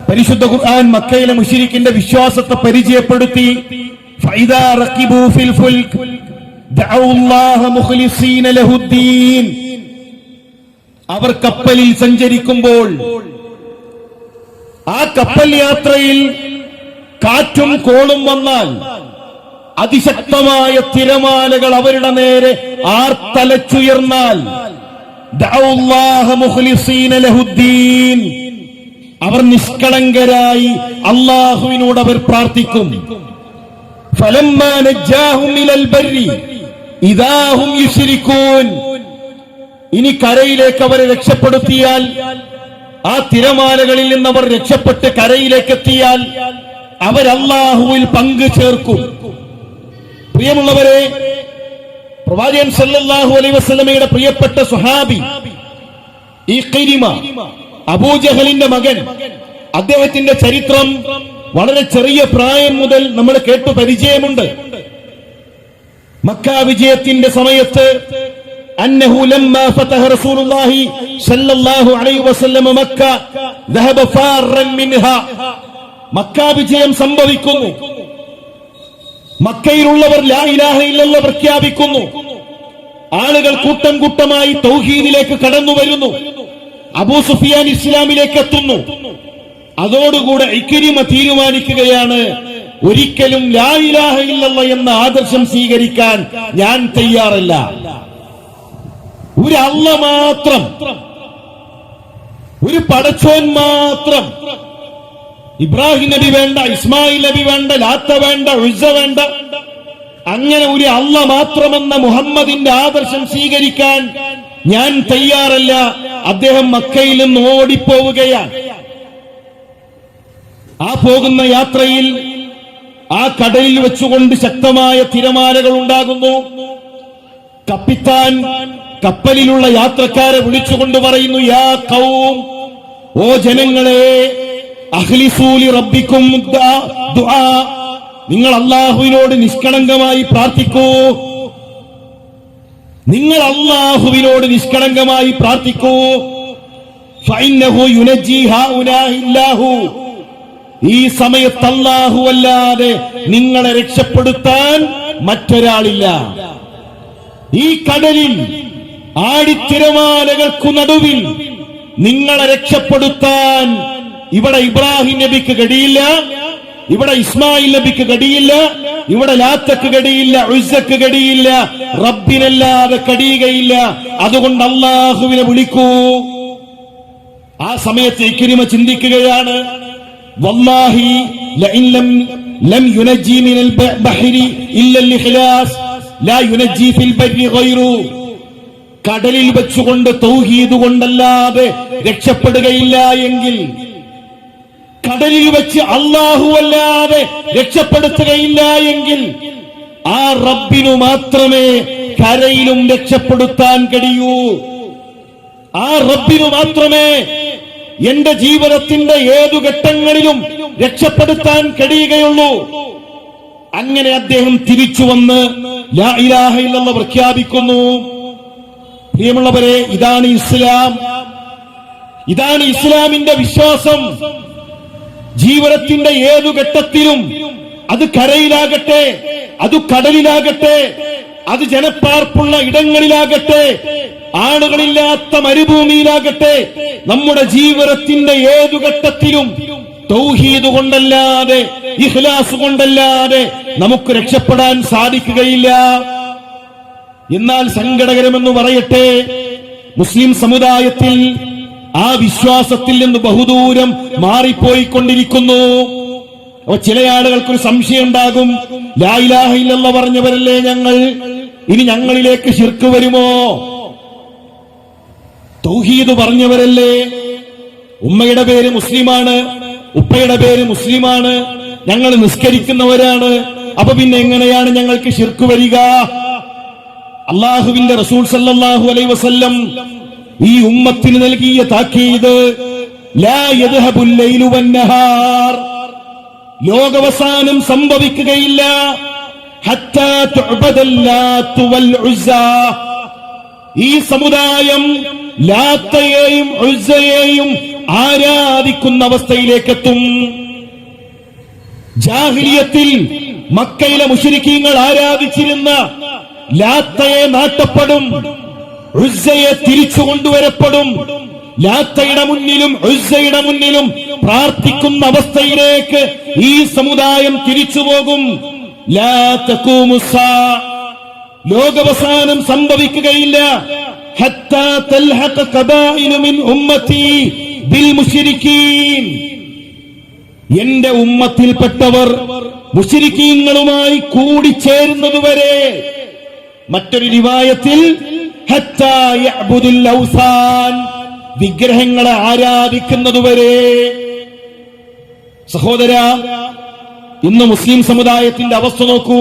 പരിശുദ്ധ ഖുർആൻ മക്കയിലെ മുശ്രിക്കിന്റെ വിശ്വാസത്തെ പരിചയപ്പെടുത്തി. ഫൈദാ റഖിബൂ ഫിൽ ഫുൽക് ദഅൂ അല്ലാഹ മുഖ്ലിസീന ലഹുദ്ദീൻ. അവർ കപ്പലിൽ സഞ്ചരിക്കുമ്പോൾ ആ കപ്പൽ യാത്രയിൽ കാറ്റും കോളും വന്നാൽ അതിശക്തമായ തിരമാലകൾ അവരുടെ നേരെ ആർത്തലച്ചുയർന്നാൽ ദഅൂ അല്ലാഹ മുഖ്ലിസീന ലഹുദ്ദീൻ, അവർ നിഷ്കളങ്കരായി അല്ലാഹുവിനോട് അവർ പ്രാർത്ഥിക്കും. ഫലമ്മാ നജ്ജാഹും ഇലൽ ബർരി ഇദാ ഹും യുശ്രികൂൻ. ഇനി കരയിലേക്ക് അവരെ രക്ഷപ്പെടുത്തിയാൽ, ആ തിരമാലകളിൽ നിന്ന് അവർ രക്ഷപ്പെട്ട് കരയിലേക്ക് എത്തിയാൽ അവർ അല്ലാഹുവിൽ പങ്കു ചേർക്കും. പ്രിയമുള്ളവരെ, പ്രവാചകൻ സല്ലല്ലാഹു അലൈഹി വസല്ലമയുടെ പ്രിയപ്പെട്ട സ്വഹാബി ഇഖ്രിമ, അബൂജഹലിന്റെ മകൻ, അദ്ദേഹത്തിന്റെ ചരിത്രം വളരെ ചെറിയ പ്രായം മുതൽ നമ്മൾ കേട്ടു പരിചയമുണ്ട്. മക്ക വിജയത്തിന്റെ സമയത്ത് അന്നഹു ലമ്മാ ഫതഹ റസൂലുള്ളാഹി സല്ലല്ലാഹു അലൈഹി വസല്ലം മക്ക ദഹബ ഫാറൻ മിൻഹാ. മക്ക വിജയം സംഭവിക്കുന്നു. മക്കയിലുള്ളവർ ലാ ഇലാഹ ഇല്ലല്ലാഹ് പ്രഖ്യാപിക്കുന്നു. ആളുകൾ കൂട്ടം കൂട്ടമായി തൗഹീദിലേക്ക് കടന്നു വരുന്നു. അബൂ സുഫിയാൻ ഇസ്ലാമിലേക്ക് എത്തുന്നു. അതോടുകൂടെ ഇക്രിമ തീരുമാനിക്കുകയാണ്, ഒരിക്കലും ലാ ഇലാഹ ഇല്ലല്ലാഹ് എന്ന ആദർശം സ്വീകരിക്കാൻ ഞാൻ തയ്യാറല്ല. ഒരു അള്ള മാത്രം, ഒരു പടച്ചോൻ മാത്രം, ഇബ്രാഹിം നബി വേണ്ട, ഇസ്മായിൽ നബി വേണ്ട, ലാത്ത വേണ്ട, ഉസ്സ വേണ്ട, അങ്ങനെ ഒരു അള്ള മാത്രമെന്ന മുഹമ്മദിന്റെ ആദർശം സ്വീകരിക്കാൻ ഞാൻ തയ്യാറല്ല. അദ്ദേഹം മക്കയിൽ നിന്ന് ഓടിപ്പോവുകയാണ്. ആ പോകുന്ന യാത്രയിൽ ആ കടലിൽ വെച്ചുകൊണ്ട് ശക്തമായ തിരമാലകൾ ഉണ്ടാകുന്നു. കപ്പിത്താൻ കപ്പലിലുള്ള യാത്രക്കാരെ വിളിച്ചുകൊണ്ട് പറയുന്നു, യാ ഖൗം, ഓ ജനങ്ങളെ, അഖ്ലിസൂ ലി റബ്ബിക്കും ദുആ, നിങ്ങൾ അല്ലാഹുവിനോട് നിഷ്കളങ്കമായി പ്രാർത്ഥിക്കൂ. നിങ്ങൾ അല്ലാഹുവിനോട് നിഷ്കളങ്കമായി പ്രാർത്ഥിക്കൂ. ഫഇന്നഹു യുനജ്ജി ഹൗലാഹി ഇല്ലാഹു, ഈ സമയത്ത് അല്ലാഹു അല്ലാതെ നിങ്ങളെ രക്ഷപ്പെടുത്താൻ മറ്റൊരാളില്ല. ഈ കടലിൽ ആടിത്തിരമാലകൾക്കു നടുവിൽ നിങ്ങളെ രക്ഷപ്പെടുത്താൻ ഇവിടെ ഇബ്രാഹിം നബിക്ക് കഴിയില്ല, ഇവിടെ ഇസ്മായിൽ നബിക്ക് കഴിയില്ല, ഇവിടെ ലാത്തക്ക് കഴിയില്ല, ഉസ്സക്ക് കഴിയില്ല, റബ്ബിനല്ലാതെ കഴിയുകയില്ല. അതുകൊണ്ട് അല്ലാഹുവിനെ വിളിക്കൂ. ആ സമയത്ത് ഇക്രിമ ചിന്തിക്കുകയാണ്, വല്ലാഹി ലഇൻ ലം യുനജ്ജി മിനൽ ബഹരി ഇല്ലൽ ഇഖ്ലാസ് ലാ യുനജ്ജി ഫിൽ ബർരി ഗൈറു. കടലിൽ വെച്ചുകൊണ്ട് തൗഹീദ് കൊണ്ടല്ലാതെ രക്ഷപ്പെടുകയില്ല എങ്കിൽ, കടലിൽ വെച്ച് അല്ലാഹു അല്ലാതെ രക്ഷപ്പെടുത്തുകയില്ല എങ്കിൽ, ആ റബ്ബിനു മാത്രമേ കരയിലും രക്ഷപ്പെടുത്താൻ കഴിയൂ. ആ റബ്ബിനു മാത്രമേ എന്റെ ജീവിതത്തിന്റെ ഏതു ഘട്ടങ്ങളിലും രക്ഷപ്പെടുത്താൻ കഴിയുകയുള്ളൂ. അങ്ങനെ അദ്ദേഹം തിരിച്ചു വന്ന് ലാ ഇലാഹ ഇല്ലല്ലാഹ് പ്രഖ്യാപിക്കുന്നു. പ്രിയമുള്ളവരെ, ഇതാണ് ഇസ്ലാം, ഇതാണ് ഇസ്ലാമിന്റെ വിശ്വാസം. ജീവിതത്തിന്റെ ഏതു ഘട്ടത്തിലും, അത് കരയിലാകട്ടെ, അത് കടലിലാകട്ടെ, അത് ജനപ്പാർപ്പുള്ള ഇടങ്ങളിലാകട്ടെ, ആളുകളില്ലാത്ത മരുഭൂമിയിലാകട്ടെ, നമ്മുടെ ജീവിതത്തിന്റെ ഏതു ഘട്ടത്തിലും തൗഹീദ് കൊണ്ടല്ലാതെ, ഇഖ്ലാസ് കൊണ്ടല്ലാതെ നമുക്ക് രക്ഷപ്പെടാൻ സാധിക്കുകയില്ല. എന്നാൽ സങ്കടകരമെന്ന് പറയട്ടെ, മുസ്ലിം സമുദായത്തിൽ ആ വിശ്വാസത്തിൽ നിന്ന് ബഹുദൂരം മാറിപ്പോയിക്കൊണ്ടിരിക്കുന്നു. ചില ആളുകൾക്കൊരു സംശയം ഉണ്ടാകും, ലാ ഇലാഹ ഇല്ലല്ലാഹ് പറഞ്ഞവരല്ലേ ഞങ്ങൾ, ഇനി ഞങ്ങളിലേക്ക് ശിർക്ക് വരുമോ? തൗഹീദ് പറഞ്ഞവരല്ലേ, ഉമ്മയുടെ പേര് മുസ്ലിമാണ്, ഉപ്പയുടെ പേര് മുസ്ലിമാണ്, ഞങ്ങൾ നിസ്കരിക്കുന്നവരാണ്, അപ്പൊ പിന്നെ എങ്ങനെയാണ് ഞങ്ങൾക്ക് ശിർക്ക് വരിക? അള്ളാഹുവിന്റെ റസൂൽ സല്ലല്ലാഹു അലൈഹി വസല്ലം ഈ ഉമ്മത്തിന് നൽകിയ താക്കീത്, ലാ യദ്ഹബുൽ ലൈലു വന്നഹാർ, ലോകാവസാനം സംഭവിക്കുകയില്ല, ഹത്താ തുഅബദൽ ലാത്ത് വൽ ഉസ്സ, ഈ സമുദായം ലാത്തയെയും ഉസ്സയെയും ആരാധിക്കുന്ന അവസ്ഥയിലേക്കെത്തും. ജാഹിലിയത്തിൽ മക്കയിലെ മുശ്രിക്കീങ്ങൾ ആരാധിച്ചിരുന്ന ലാത്തയെ നാട്ടപ്പെടും, ഉസ്സയെ തിരിച്ചു കൊണ്ടുവരപ്പെടും. ലാത്തയുടെ മുന്നിലും ഉസ്സയുടെ മുന്നിലും പ്രാർത്ഥിക്കുന്ന അവസ്ഥയിലേക്ക് ഈ സമുദായം തിരിച്ചുപോകും. ലാ തഖൂമുസ്സാ, ലോകാവസാനം സംഭവിക്കുകയില്ല. ഹത്താ തൽഹഖ ഖബായിലു മിൻ ഉമ്മത്തി ബിൽ മുശ്രിക്കീൻ, എന്റെ ഉമ്മത്തിൽപ്പെട്ടവർ മുശ്രിക്കീങ്ങളുമായി കൂടിച്ചേരുന്നതുവരെ. മറ്റൊരു റിവായത്തിൽ ഹത്താ യഅ്ബുദുൽ ഔസാൻ, വിഗ്രഹങ്ങളെ ആരാധിക്കുന്നതുവരെ. സഹോദര, ഇന്ന് മുസ്ലിം സമുദായത്തിന്റെ അവസ്ഥ നോക്കൂ.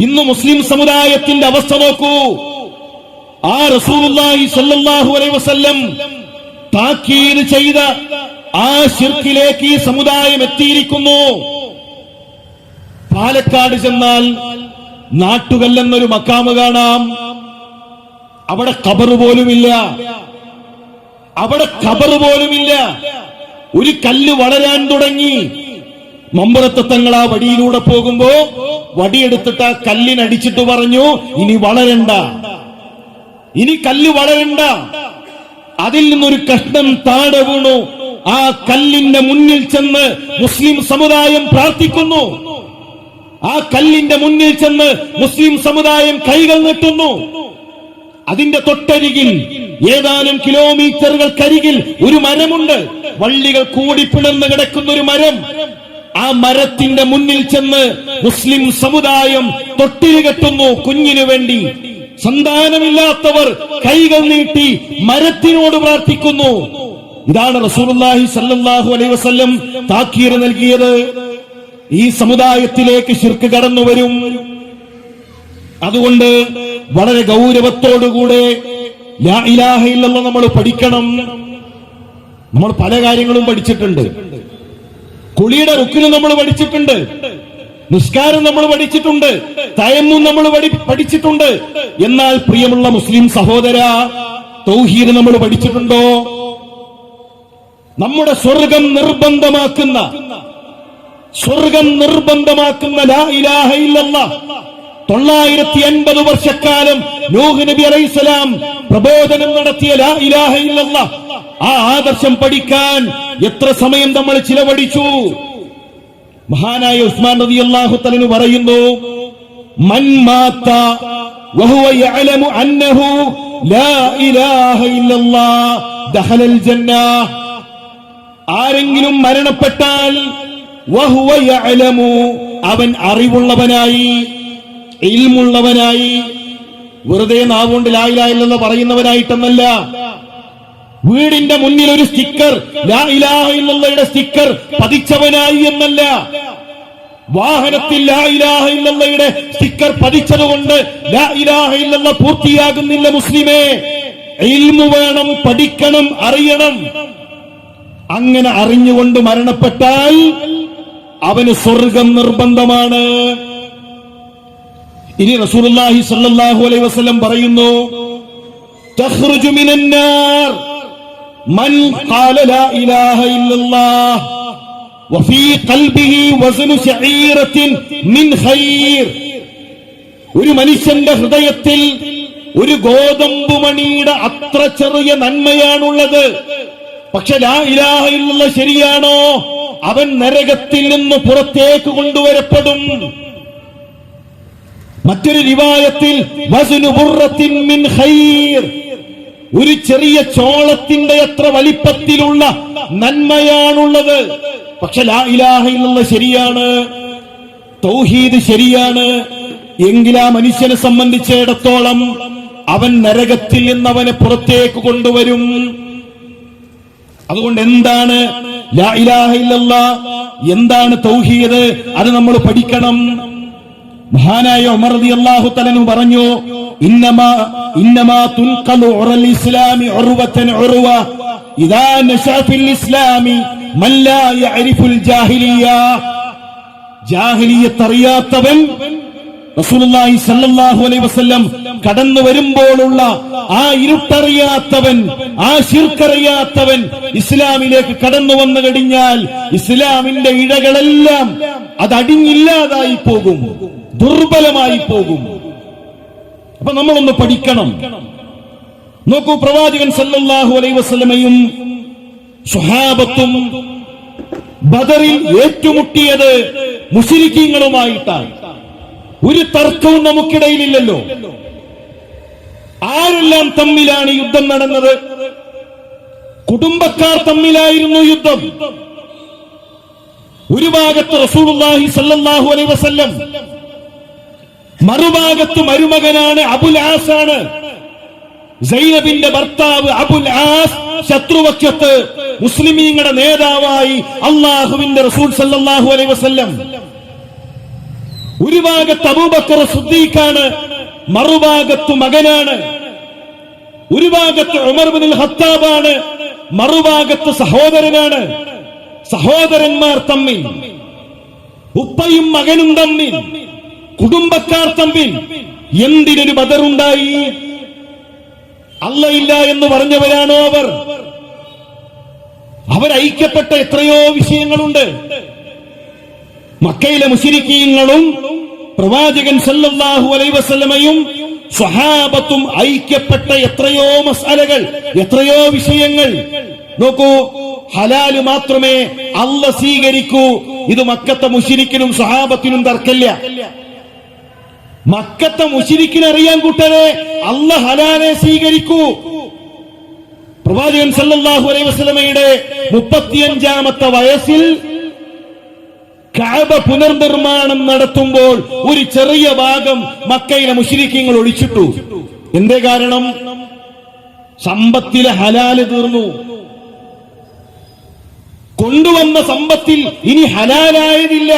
ഇന്ന് മുസ്ലിം സമുദായത്തിന്റെ അവസ്ഥ നോക്കൂ. ആ റസൂലുള്ളാഹി സ്വല്ലല്ലാഹു അലൈഹി വസല്ലം താക്കീത് ചെയ്ത ആ ശിർക്കിലേക്ക് ഈ സമുദായം എത്തിയിരിക്കുന്നു. പാലക്കാട് ചെന്നാൽ നാട്ടുകല്ലെന്നൊരു മക്കാമ് കാണാം. അവിടെ ഖബർ പോലുമില്ല. അവിടെ ഖബർ പോലുമില്ല. ഒരു കല്ല് വളരാൻ തുടങ്ങി. മമ്പുറത്തെ തങ്ങൾ ആ വടിയിലൂടെ പോകുമ്പോ വടിയെടുത്തിട്ട് ആ കല്ലിനടിച്ചിട്ട് പറഞ്ഞു, ഇനി വളരണ്ട, ഇനി കല്ല് വളരണ്ട. അതിൽ നിന്നൊരു കഷ്ണം താഴെ വീണു. ആ കല്ലിന്റെ മുന്നിൽ ചെന്ന് മുസ്ലിം സമുദായം പ്രാർത്ഥിക്കുന്നു. ആ കല്ലിന്റെ മുന്നിൽ ചെന്ന് മുസ്ലിം സമുദായം കൈകൾ നീട്ടുന്നു. അതിന്റെ തൊട്ടരികിൽ ഏതാനും കിലോമീറ്ററുകൾക്കരികിൽ ഒരു മരമുണ്ട്. വള്ളികൾ കൂടിപ്പിണർന്ന് കിടക്കുന്ന ഒരു മരം. ആ മരത്തിന്റെ മുന്നിൽ ചെന്ന് മുസ്ലിം സമുദായം തൊട്ടിൽ കെട്ടുന്നു. കുഞ്ഞിനു വേണ്ടി സന്താനമില്ലാത്തവർ കൈകൾ നീട്ടി മരത്തിനോട് പ്രാർത്ഥിക്കുന്നു. ഇതാണ് റസൂലുള്ളാഹി സ്വല്ലല്ലാഹു അലൈഹി വസല്ലം താക്കീർ നൽകിയത്. ഈ സമുദായത്തിലേക്ക് ശിർക്ക് കടന്നു വരും. അതുകൊണ്ട് വളരെ ഗൗരവത്തോടുകൂടെ ലാ ഇലാഹ ഇല്ലല്ലാഹ് നമ്മൾ പഠിക്കണം. നമ്മൾ പല കാര്യങ്ങളും പഠിച്ചിട്ടുണ്ട്. കുളിയുടെ റുക്ന് നമ്മൾ പഠിച്ചിട്ടുണ്ട്, നിസ്കാരം നമ്മൾ പഠിച്ചിട്ടുണ്ട്, തയമ്മും നമ്മൾ പഠിച്ചിട്ടുണ്ട്. എന്നാൽ പ്രിയമുള്ള മുസ്ലിം സഹോദര, തൗഹീദ് നമ്മൾ പഠിച്ചിട്ടുണ്ടോ? നമ്മുടെ സ്വർഗം നിർബന്ധമാക്കുന്ന ലാ ഇലാഹ ഇല്ലല്ലാഹ് 950 വർഷക്കാലം നൂഹ് നബി അലൈഹിസ്സലാം പ്രബോധനം നടത്തിയ ലാ ഇലാഹ ഇല്ലല്ലാഹ്, ആ ആദർശം പഠിക്കാൻ എത്ര സമയം നമ്മൾ ചിലവഴിച്ചു? മഹാനായ ഉസ്മാൻ റളിയല്ലാഹു തആല പറയുന്നു, മൻ മാത വഹുവ യഅലമു അന്നഹു ലാ ഇലാഹ ഇല്ലല്ലാഹ് ദഖലൽ ജന്നah. ആരെങ്കിലും മരണപ്പെട്ടാൽ വഹുവ യഅലമു, അവൻ അറിവുള്ളവനായി, ഇൽമുള്ളവനായി, വെറുതെ നാവുകൊണ്ട് ലാ ഇലാഹ ഇല്ലല്ലാഹ് പറയുന്നവനായിട്ടെന്നല്ല. വീടിന്റെ മുന്നിൽ ഒരു സ്റ്റിക്കർ, ലാ ഇലാഹ ഇല്ലല്ലാഹയുടെ സ്റ്റിക്കർ പതിച്ചവനായി എന്നല്ല. വാഹനത്തിൽ ലാ ഇലാഹ ഇല്ലല്ലാഹയുടെ സ്റ്റിക്കർ പതിച്ചതുകൊണ്ട് ലാ ഇലാഹ ഇല്ലല്ലാഹ് പൂർത്തിയാകുന്നില്ല. മുസ്ലിമേ, ഇൽമു വേണം, പഠിക്കണം, അറിയണം. അങ്ങനെ അറിഞ്ഞുകൊണ്ട് മരണപ്പെട്ടാൽ അവന് സ്വർഗം നിർബന്ധമാണ്. ഇനി റസൂലുള്ളാഹി സ്വല്ലല്ലാഹു അലൈഹി വസല്ലം പറയുന്നു, തഖ്റുജു മിനൻ നാർ മൻ ഖാല ലാ ഇലാഹ ഇല്ലല്ലാഹ് വഫീ ഖൽബിഹി വസ്നു ശഈറത്തിൻ മിൻ ഖൈർ. ഒരു മനുഷ്യന്റെ ഹൃദയത്തിൽ ഒരു ഗോതമ്പ് മണിയുടെ അത്ര ചെറിയ നന്മയാണുള്ളത്. പക്ഷെ ലാ ഇലാഹ ഇല്ലല്ലാഹ് ശരിയാണോ, അവൻ നരകത്തിൽ നിന്ന് പുറത്തേക്ക് കൊണ്ടുവരപ്പെടും. മറ്റൊരു റിവായത്തിൽ വസ്നു ബുർറത്തിൻ മിൻ ഖൈർ, ഒരു ചെറിയ ചോളത്തിന്റെ അത്ര വലിപ്പത്തിലുള്ള നന്മയാണുള്ളത്. പക്ഷെ ലാ ഇലാഹ ഇല്ലല്ലാഹ് ശരിയാണ്, തൗഹീദ് ശരിയാണ് എങ്കിൽ ആ മനുഷ്യനെ സംബന്ധിച്ചിടത്തോളം അവൻ നരകത്തിൽ നിന്ന് അവനെ പുറത്തേക്ക് കൊണ്ടുവരും. അതുകൊണ്ട് എന്താണ് ലാ ഇലാഹ ഇല്ലല്ലാഹ്, എന്താണ് തൗഹീദ്, അത് നമ്മൾ പഠിക്കണം. മഹാനായ ഉമർ റളിയല്ലാഹു തആല പറഞ്ഞു, ഇന്നമാ തുൻഖലു ഉറൽ ഇസ്ലാമി ഉർവതൻ ഉർവ ഇദാ നശഅ ഫിൽ ഇസ്ലാമി മൻ ലാ യഅരിഫുൽ ജാഹിലിയ്യ. ജാഹിലിയ്യത്ത് അറിയാത്തവൻ റസൂലുള്ളാഹി സ്വല്ലല്ലാഹു അലൈഹി വസല്ലം കടന്നു വരുമ്പോഴുള്ള ആ ഇരുട്ടറിയാത്തവൻ, ആ ശിർക്കറിയാത്തവൻ ഇസ്ലാമിലേക്ക് കടന്നു വന്നു കഴിഞ്ഞാൽ ഇസ്ലാമിന്റെ ഇഴകളെല്ലാം അത് അടിഞ്ഞില്ലാതായി പോകും, ദുർബലമായി പോകും. അപ്പൊ നമ്മളൊന്ന് പഠിക്കണം. നോക്കൂ, പ്രവാചകൻ സല്ലല്ലാഹു അലൈഹി വസല്ലമയും സ്വഹാബത്തും ബദറിൽ ഏറ്റുമുട്ടിയത് മുശ്രിക്കീങ്ങളുമായിട്ടാണ്. ഒരു തർക്കവും നമുക്കിടയിലില്ലല്ലോ. ആരെല്ലാം തമ്മിലാണ് യുദ്ധം നടന്നത്? കുടുംബക്കാർ തമ്മിലായിരുന്നു യുദ്ധം. ഒരു ഭാഗത്ത് റസൂലുള്ളാഹി സ്വല്ലല്ലാഹു അലൈഹി വസല്ലം, മറുഭാഗത്ത് മരുമകനാണ് അബുൽ ആസ് ആണ്, സൈനബിന്റെ ഭർത്താവ് അബുൽ ആസ്. ശത്രുപക്ഷത്ത് മുസ്ലിമീങ്ങളുടെ നേതാവായി അള്ളാഹുവിന്റെ റസൂൽ സല്ലല്ലാഹു അലൈഹി വസല്ലം. ഒരു ഭാഗത്ത് അബൂബക്കർ സിദ്ദീഖാണ്, മറുഭാഗത്ത് മകനാണ്. ഒരു ഭാഗത്ത് ഉമർ ഇബ്നുൽ ഖത്താബാണ്, മറുഭാഗത്ത് സഹോദരനാണ്. സഹോദരന്മാർ തമ്മിൽ, ഉപ്പയും മകനും തമ്മിൽ, കുടുംബക്കാർ തമ്മിൽ എന്തിനൊരു ബദറുണ്ടായി? അല്ലാഹ് ഇല്ല എന്ന് പറഞ്ഞവരാണോ അവർ? അവരൈക്യപ്പെട്ട എത്രയോ വിഷയങ്ങളുണ്ട്. മക്കയിലെ മുശ്രിക്കീങ്ങളും പ്രവാചകൻ സല്ലല്ലാഹു അലൈഹി വസല്ലമയും സ്വഹാബത്തും ഐക്യപ്പെട്ട എത്രയോ മസ്അലകൾ, എത്രയോ വിഷയങ്ങൾ. നോക്കൂ, ഹലാല് മാത്രമേ അല്ലാഹ് സ്വീകരിക്കൂ. ഇത് മക്കത്തെ മുശ്രിക്കിനും സ്വഹാബത്തിനും തർക്കമില്ല. മക്കത്തെ മുശ്രിക്കിനറിയാൻ കൂട്ടരെ അല്ലാഹ് ഹലാലെ സ്വീകരിക്കൂ. പ്രവാചകൻ സല്ലല്ലാഹു അലൈഹി വസല്ലമയുടെ 35-ാമത്തെ വയസ്സിൽ കഅബ പുനർനിർമ്മാണം നടത്തുമ്പോൾ ഒരു ചെറിയ ഭാഗം മക്കയിലെ മുശ്രിക്കീങ്ങൾ ഒഴിച്ചിട്ടു. എന്തേ കാരണം? സമ്പത്തിലെ ഹലാല് തീർന്നു. കൊണ്ടുവന്ന സമ്പത്തിൽ ഇനി ഹലാലായതില്ല.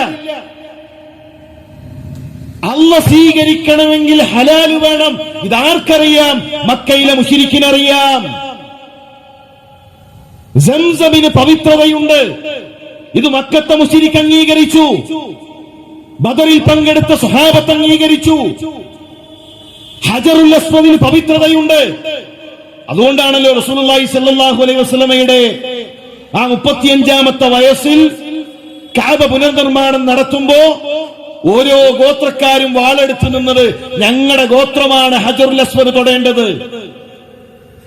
അല്ലാഹ് സ്വീകരിക്കണമെങ്കിൽ ഹലാല് വേണം. ഇതാർക്കറിയാം? മക്കയിലെ മുശ്രിക്കിനറിയാം. സംസമിന് പവിത്രതയുണ്ട്. ഇത് മക്കത്തെ മുശ്രിക്ക് അംഗീകരിച്ചു. ബദറിൽ പങ്കെടുത്ത സ്വഹാബത്ത് അംഗീകരിച്ചു. ഹജറുൽ അസ്വദിന് പവിത്രതയുണ്ട്. അതുകൊണ്ടാണല്ലോ റസൂലുള്ളാഹി സ്വല്ലല്ലാഹു അലൈഹി വസല്ലമയുടെ ആ 35-ാമത്തെ വയസ്സിൽ കഅബ പുനർനിർമ്മാണം നടത്തുമ്പോ ഓരോ ഗോത്രക്കാരും വാളെടുത്തു നിന്നത്, ഞങ്ങളുടെ ഗോത്രമാണ് ഹജറുൽ അസ്വദ് തൊടേണ്ടത്.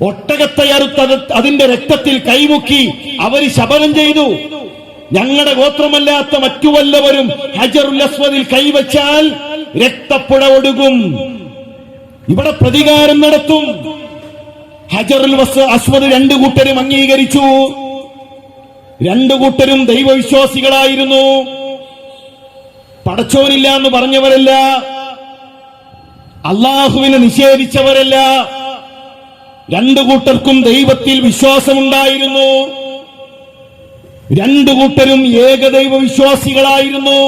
ഒട്ടകത്തെ അറുത്ത് അതിന്റെ രക്തത്തിൽ കൈമുക്കി അവര് ശപഥം ചെയ്തു, ഞങ്ങളുടെ ഗോത്രമല്ലാത്ത മറ്റു വല്ലവരും ഹജറുൽ അസ്വദിൽ കൈവച്ചാൽ രക്തപ്പുഴ ഒഴുകും, ഇവിടെ പ്രതികാരം നടത്തും. ഹജറുൽ അസ്വദ് രണ്ടു കൂട്ടരും അംഗീകരിച്ചു. രണ്ടു കൂട്ടരും ദൈവവിശ്വാസികളായിരുന്നു. പടച്ചോനില്ല എന്ന് പറഞ്ഞവരല്ല, അള്ളാഹുവിനെ നിഷേധിച്ചവരല്ല. രണ്ടു കൂട്ടർക്കും ദൈവത്തിൽ വിശ്വാസമുണ്ടായിരുന്നു. രണ്ടു കൂട്ടരും ഏകദൈവ വിശ്വാസികളായിരുന്നു.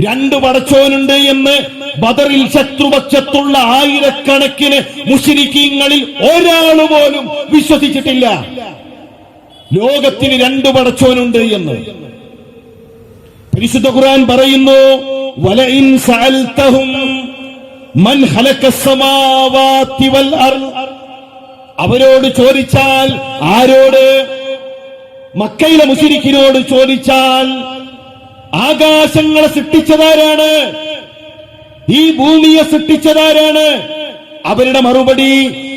രണ്ടു പടച്ചോനുണ്ട് എന്ന് ബദറിൽ ശത്രുപക്ഷത്തുള്ള ആയിരക്കണക്കിന് മുശ്രിക്കീങ്ങളിൽ ഒരാൾ പോലും വിശ്വസിച്ചിട്ടില്ല. ലോകത്തിന് രണ്ടു പടച്ചോനുണ്ട് എന്ന് പരിശുദ്ധ ഖുർആൻ പറയുന്നു. വലഇൻ സഅൽതഹും മൻ ഖലഖസ് സമാവാതി വൽ അർദ്, അവരോട് ചോദിച്ചാൽ, ആരോട്? മക്കയിലെ മുശ്രിക്കിനോട് ചോദിച്ചാൽ, ആകാശങ്ങളെ സൃഷ്ടിച്ചതാരാണ്? ഈ ഭൂമിയെ സൃഷ്ടിച്ചതാരാണ്? അവരുടെ മറുപടി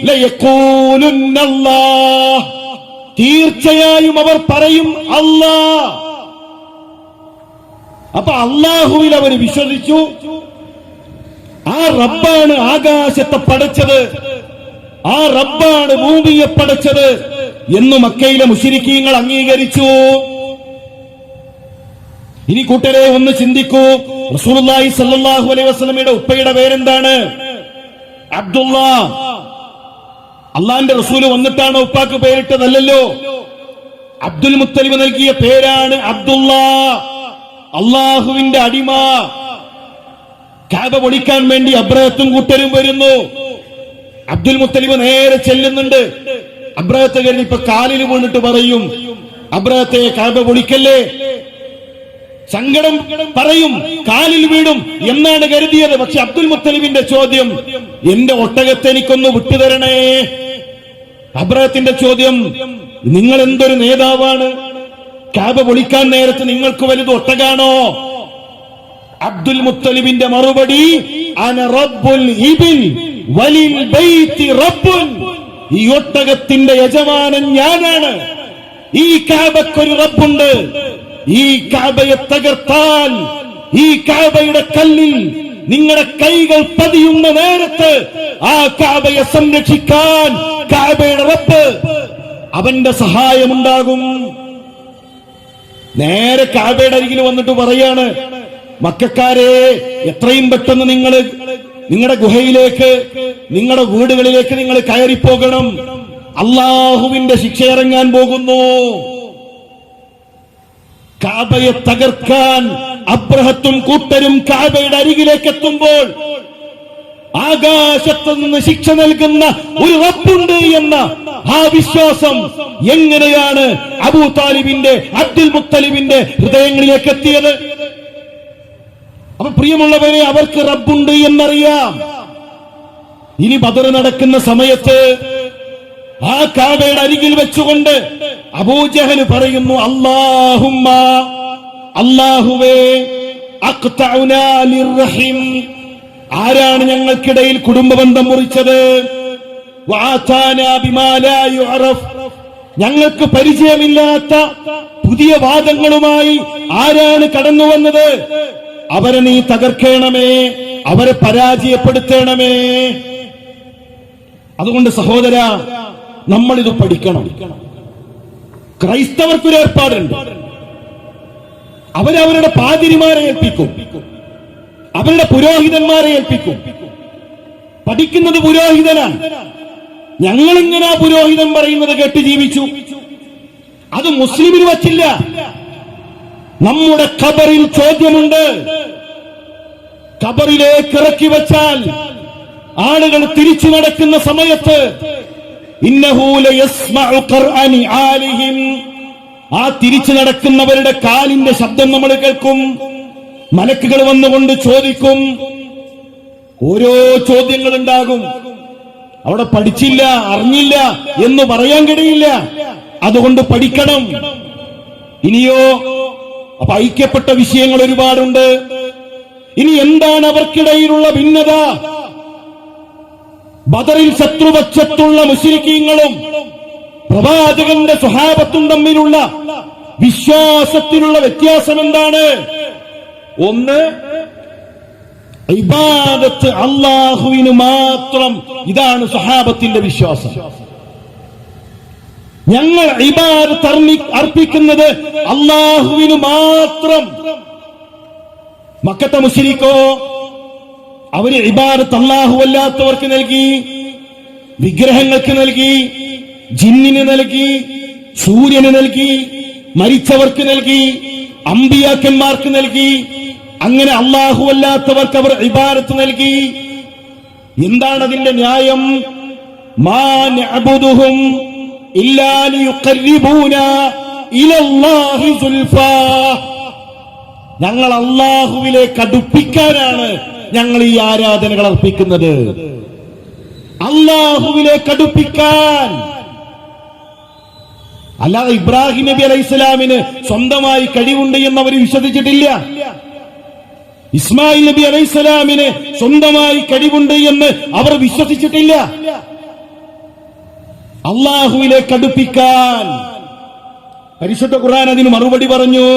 ലയഖൂലുന്നല്ലാഹ്, തീർച്ചയായും അവർ പറയും അല്ലാഹ്. അപ്പൊ അല്ലാഹുവിൽ അവർ വിശ്വസിച്ചു. ആ റബ്ബാണ് ആകാശത്തെ പടച്ചത്, ആ റബ്ബാണ് ഭൂമിയെ പടച്ചത് എന്ന് മക്കയിലെ മുശ്രിക്കീങ്ങൾ അംഗീകരിച്ചു. ഇനി കൂട്ടരെ ഒന്ന് ചിന്തിക്കൂ. റസൂലുള്ളാഹി സ്വല്ലല്ലാഹു അലൈഹി വസല്ലമയുടെ ഉപ്പയുടെ പേരെന്താണ്? അബ്ദുള്ള. അള്ളാന്റെ റസൂല് വന്നിട്ടാണ് ഉപ്പാക്ക് പേരിട്ടതല്ലോ. അബ്ദുൽ മുത്തലിബ് നൽകിയ പേരാണ് അബ്ദുള്ള, അള്ളാഹുവിന്റെ അടിമ. കഅബ പൊളിക്കാൻ വേണ്ടി അബ്രഹത്തും കൂട്ടരും വരുന്നു. അബ്ദുൽ മുത്തലിബ് നേരെ ചെല്ലുന്നുണ്ട്. അബ്രഹത്ത് കഴിഞ്ഞ് ഇപ്പൊ കാലിൽ വീണിട്ട് പറയും, അബ്രഹത്തെ കഅബ പൊളിക്കല്ലേ, സങ്കടം പറയും, കാലിൽ വീടും എന്നാണ് കരുതിയത്. പക്ഷെ അബ്ദുൽ മുത്തലിബിന്റെ ചോദ്യം, എന്റെ ഒട്ടകത്തെ എനിക്കൊന്ന് വിട്ടുതരണേ. അബ്രഹത്തിന്റെ ചോദ്യം, നിങ്ങൾ എന്തൊരു നേതാവാണ്, കാബ പൊളിക്കാൻ നേരത്ത് നിങ്ങൾക്ക് വലുത് ഒട്ടകാണോ? അബ്ദുൽ മുത്തലിബിന്റെ മറുപടി, അന റബ്ബുൽ ഇബിൽ വലിൽ ബൈത്തി റബ്ബുൻ, ഈ ഒട്ടകത്തിന്റെ യജമാനൻ ഞാനാണ്, ഈ കാബക്കൊരു റബ്ബുണ്ട്. ഈ കാബയെ തകർത്താൽ, ഈ കാബയുടെ കല്ലിൽ നിങ്ങളുടെ കൈകൾ പതിയുന്ന നേരത്ത് ആ കാബയെ സംരക്ഷിക്കാൻ കാബയുടെ റബ്ബ്, അവന്റെ സഹായമുണ്ടാകും. നേരെ കാബയുടെ അരികിൽ വന്നിട്ട് പറയാണ്, മക്കക്കാരെ, എത്രയും പെട്ടെന്ന് നിങ്ങൾ നിങ്ങളുടെ ഗുഹയിലേക്ക്, നിങ്ങളുടെ വീടുകളിലേക്ക് നിങ്ങൾ കയറിപ്പോകണം. അള്ളാഹുവിന്റെ ശിക്ഷ ഇറങ്ങാൻ പോകുന്നു. കാബയെ തകർക്കാൻ അബ്രഹത്തും കൂട്ടരും കാബയുടെ അരികിലേക്ക് എത്തുമ്പോൾ ആകാശത്തു നിന്ന് ശിക്ഷ നൽകുന്ന ഒരു റബ്ബുണ്ട് എന്ന ആ വിശ്വാസം എങ്ങനെയാണ് അബൂ താലിബിന്റെ, അബ്ദുൽ മുത്തലിബിന്റെ ഹൃദയങ്ങളിലേക്ക് എത്തിയത്? അപ്പൊ പ്രിയമുള്ളവരെ, അവർക്ക് റബ്ബുണ്ട് എന്നറിയാം. ഇനി ബദർ നടക്കുന്ന സമയത്ത് ആ കാബയുടെ അരികിൽ വെച്ചുകൊണ്ട് അബൂജഹൽ പറയുന്നു, അല്ലാഹുമ്മ, അല്ലാഹുവേ, അഖ്തഉനാ ലിർറഹിം, ആരാണ് ഞങ്ങൾക്കിടയിൽ കുടുംബബന്ധം മുറിച്ചത്? വഅതാനാ ബിമാ ലാ യുഅറഫ്, ഞങ്ങൾക്ക് പരിചയമില്ലാത്ത പുതിയ വാദങ്ങളുമായി ആരാണ് കടന്നു വന്നത്? അവരെ നീ തകർക്കണമേ, അവരെ പരാജയപ്പെടുത്തണമേ. അതുകൊണ്ട് സഹോദര, നമ്മളിത് പഠിക്കണം. ക്രൈസ്തവർക്കൊരു ഏർപ്പാടുണ്ട്. അവരവരുടെ പാതിരിമാരെ ഏൽപ്പിക്കും, അവരുടെ പുരോഹിതന്മാരെ ഏൽപ്പിക്കും. പഠിക്കുന്നത് പുരോഹിതനാണ്. ഞങ്ങളിങ്ങനെ ആ പുരോഹിതൻ പറയുന്നത് കേട്ട് ജീവിച്ചു. അത് മുസ്ലിമിന് വച്ചില്ല. നമ്മുടെ ഖബറിൽ ചോദ്യമുണ്ട്. ഖബറിലേക്ക് ഇറക്കി വെച്ചാൽ ആളുകൾ തിരിച്ചു നടക്കുന്ന സമയത്ത് ഇന്നഹു ലയസ്മഉ ഖർഅനി ആലിഹിം, ആ തിരിച്ചു നടക്കുന്നവരുടെ കാലിന്റെ ശബ്ദം നമ്മൾ കേൾക്കും. മലക്കുകൾ വന്നുകൊണ്ട് ചോദിക്കും. ഓരോ ചോദ്യങ്ങൾ ഉണ്ടാകും. അവിടെ പഠിച്ചില്ല, അറിഞ്ഞില്ല എന്ന് പറയാൻ കഴിയില്ല. അതുകൊണ്ട് പഠിക്കണം. ഇനിയോ, അപ്പൊ ഐക്യപ്പെട്ട വിഷയങ്ങൾ ഒരുപാടുണ്ട്. ഇനി എന്താണ് അവർക്കിടയിലുള്ള ഭിന്നത? ബദറിൽ ശത്രുപക്ഷത്തുള്ള മുശ്രിക്കീങ്ങളും പ്രവാചകന്റെ സ്വഹാബത്തും തമ്മിലുള്ള വിശ്വാസത്തിലുള്ള വ്യത്യാസം എന്താണ്? ഒന്ന്, ഇബാദത്ത് അല്ലാഹുവിന് മാത്രം. ഇതാണ് സ്വഹാബത്തിന്റെ വിശ്വാസം. ഞങ്ങൾ ഇബാദത്ത് അർപ്പിക്കുന്നത് അല്ലാഹുവിന് മാത്രം. മക്കത്തെ മുശ്രിക്കോ, അവര് ഇബാദത്ത് അല്ലാഹു അല്ലാത്തവർക്ക് നൽകി, വിഗ്രഹങ്ങൾക്ക് നൽകി, ജിന്നിന് നൽകി, സൂര്യന് നൽകി, മരിച്ചവർക്ക് നൽകി, അമ്പിയാക്കന്മാർക്ക് നൽകി. അങ്ങനെ അല്ലാഹു അല്ലാത്തവർക്ക് അവർ ഇബാദത്ത് നൽകി. എന്താണ് അതിന്റെ ന്യായം? മാ നഅബുദുഹും ഇല്ലാ ലിയുഖർരിബൂനാ ഇലല്ലാഹി സുൽഫാ, ഞങ്ങൾ അല്ലാഹുവിലേക്ക് അടുപ്പിക്കാനാണ് ഞങ്ങൾ ഈ ആരാധനകൾ അർപ്പിക്കുന്നത്. അല്ലാഹുവിലേക്ക് അടുപ്പിക്കാൻ. അല്ലാതെ ഇബ്രാഹിം നബി അലൈഹിസ്സലാമിന് സ്വന്തമായി കഴിവുണ്ട് എന്ന് അവർ വിശ്വസിച്ചിട്ടില്ല. ഇസ്മായിൽ നബി അലൈഹിസ്സലാമിന് സ്വന്തമായി കഴിവുണ്ട് എന്ന് അവർ വിശ്വസിച്ചിട്ടില്ല. അല്ലാഹുവിലേക്ക് അടുപ്പിക്കാൻ പരിശുദ്ധ ഖുർആൻ അതിന് മറുപടി പറഞ്ഞു.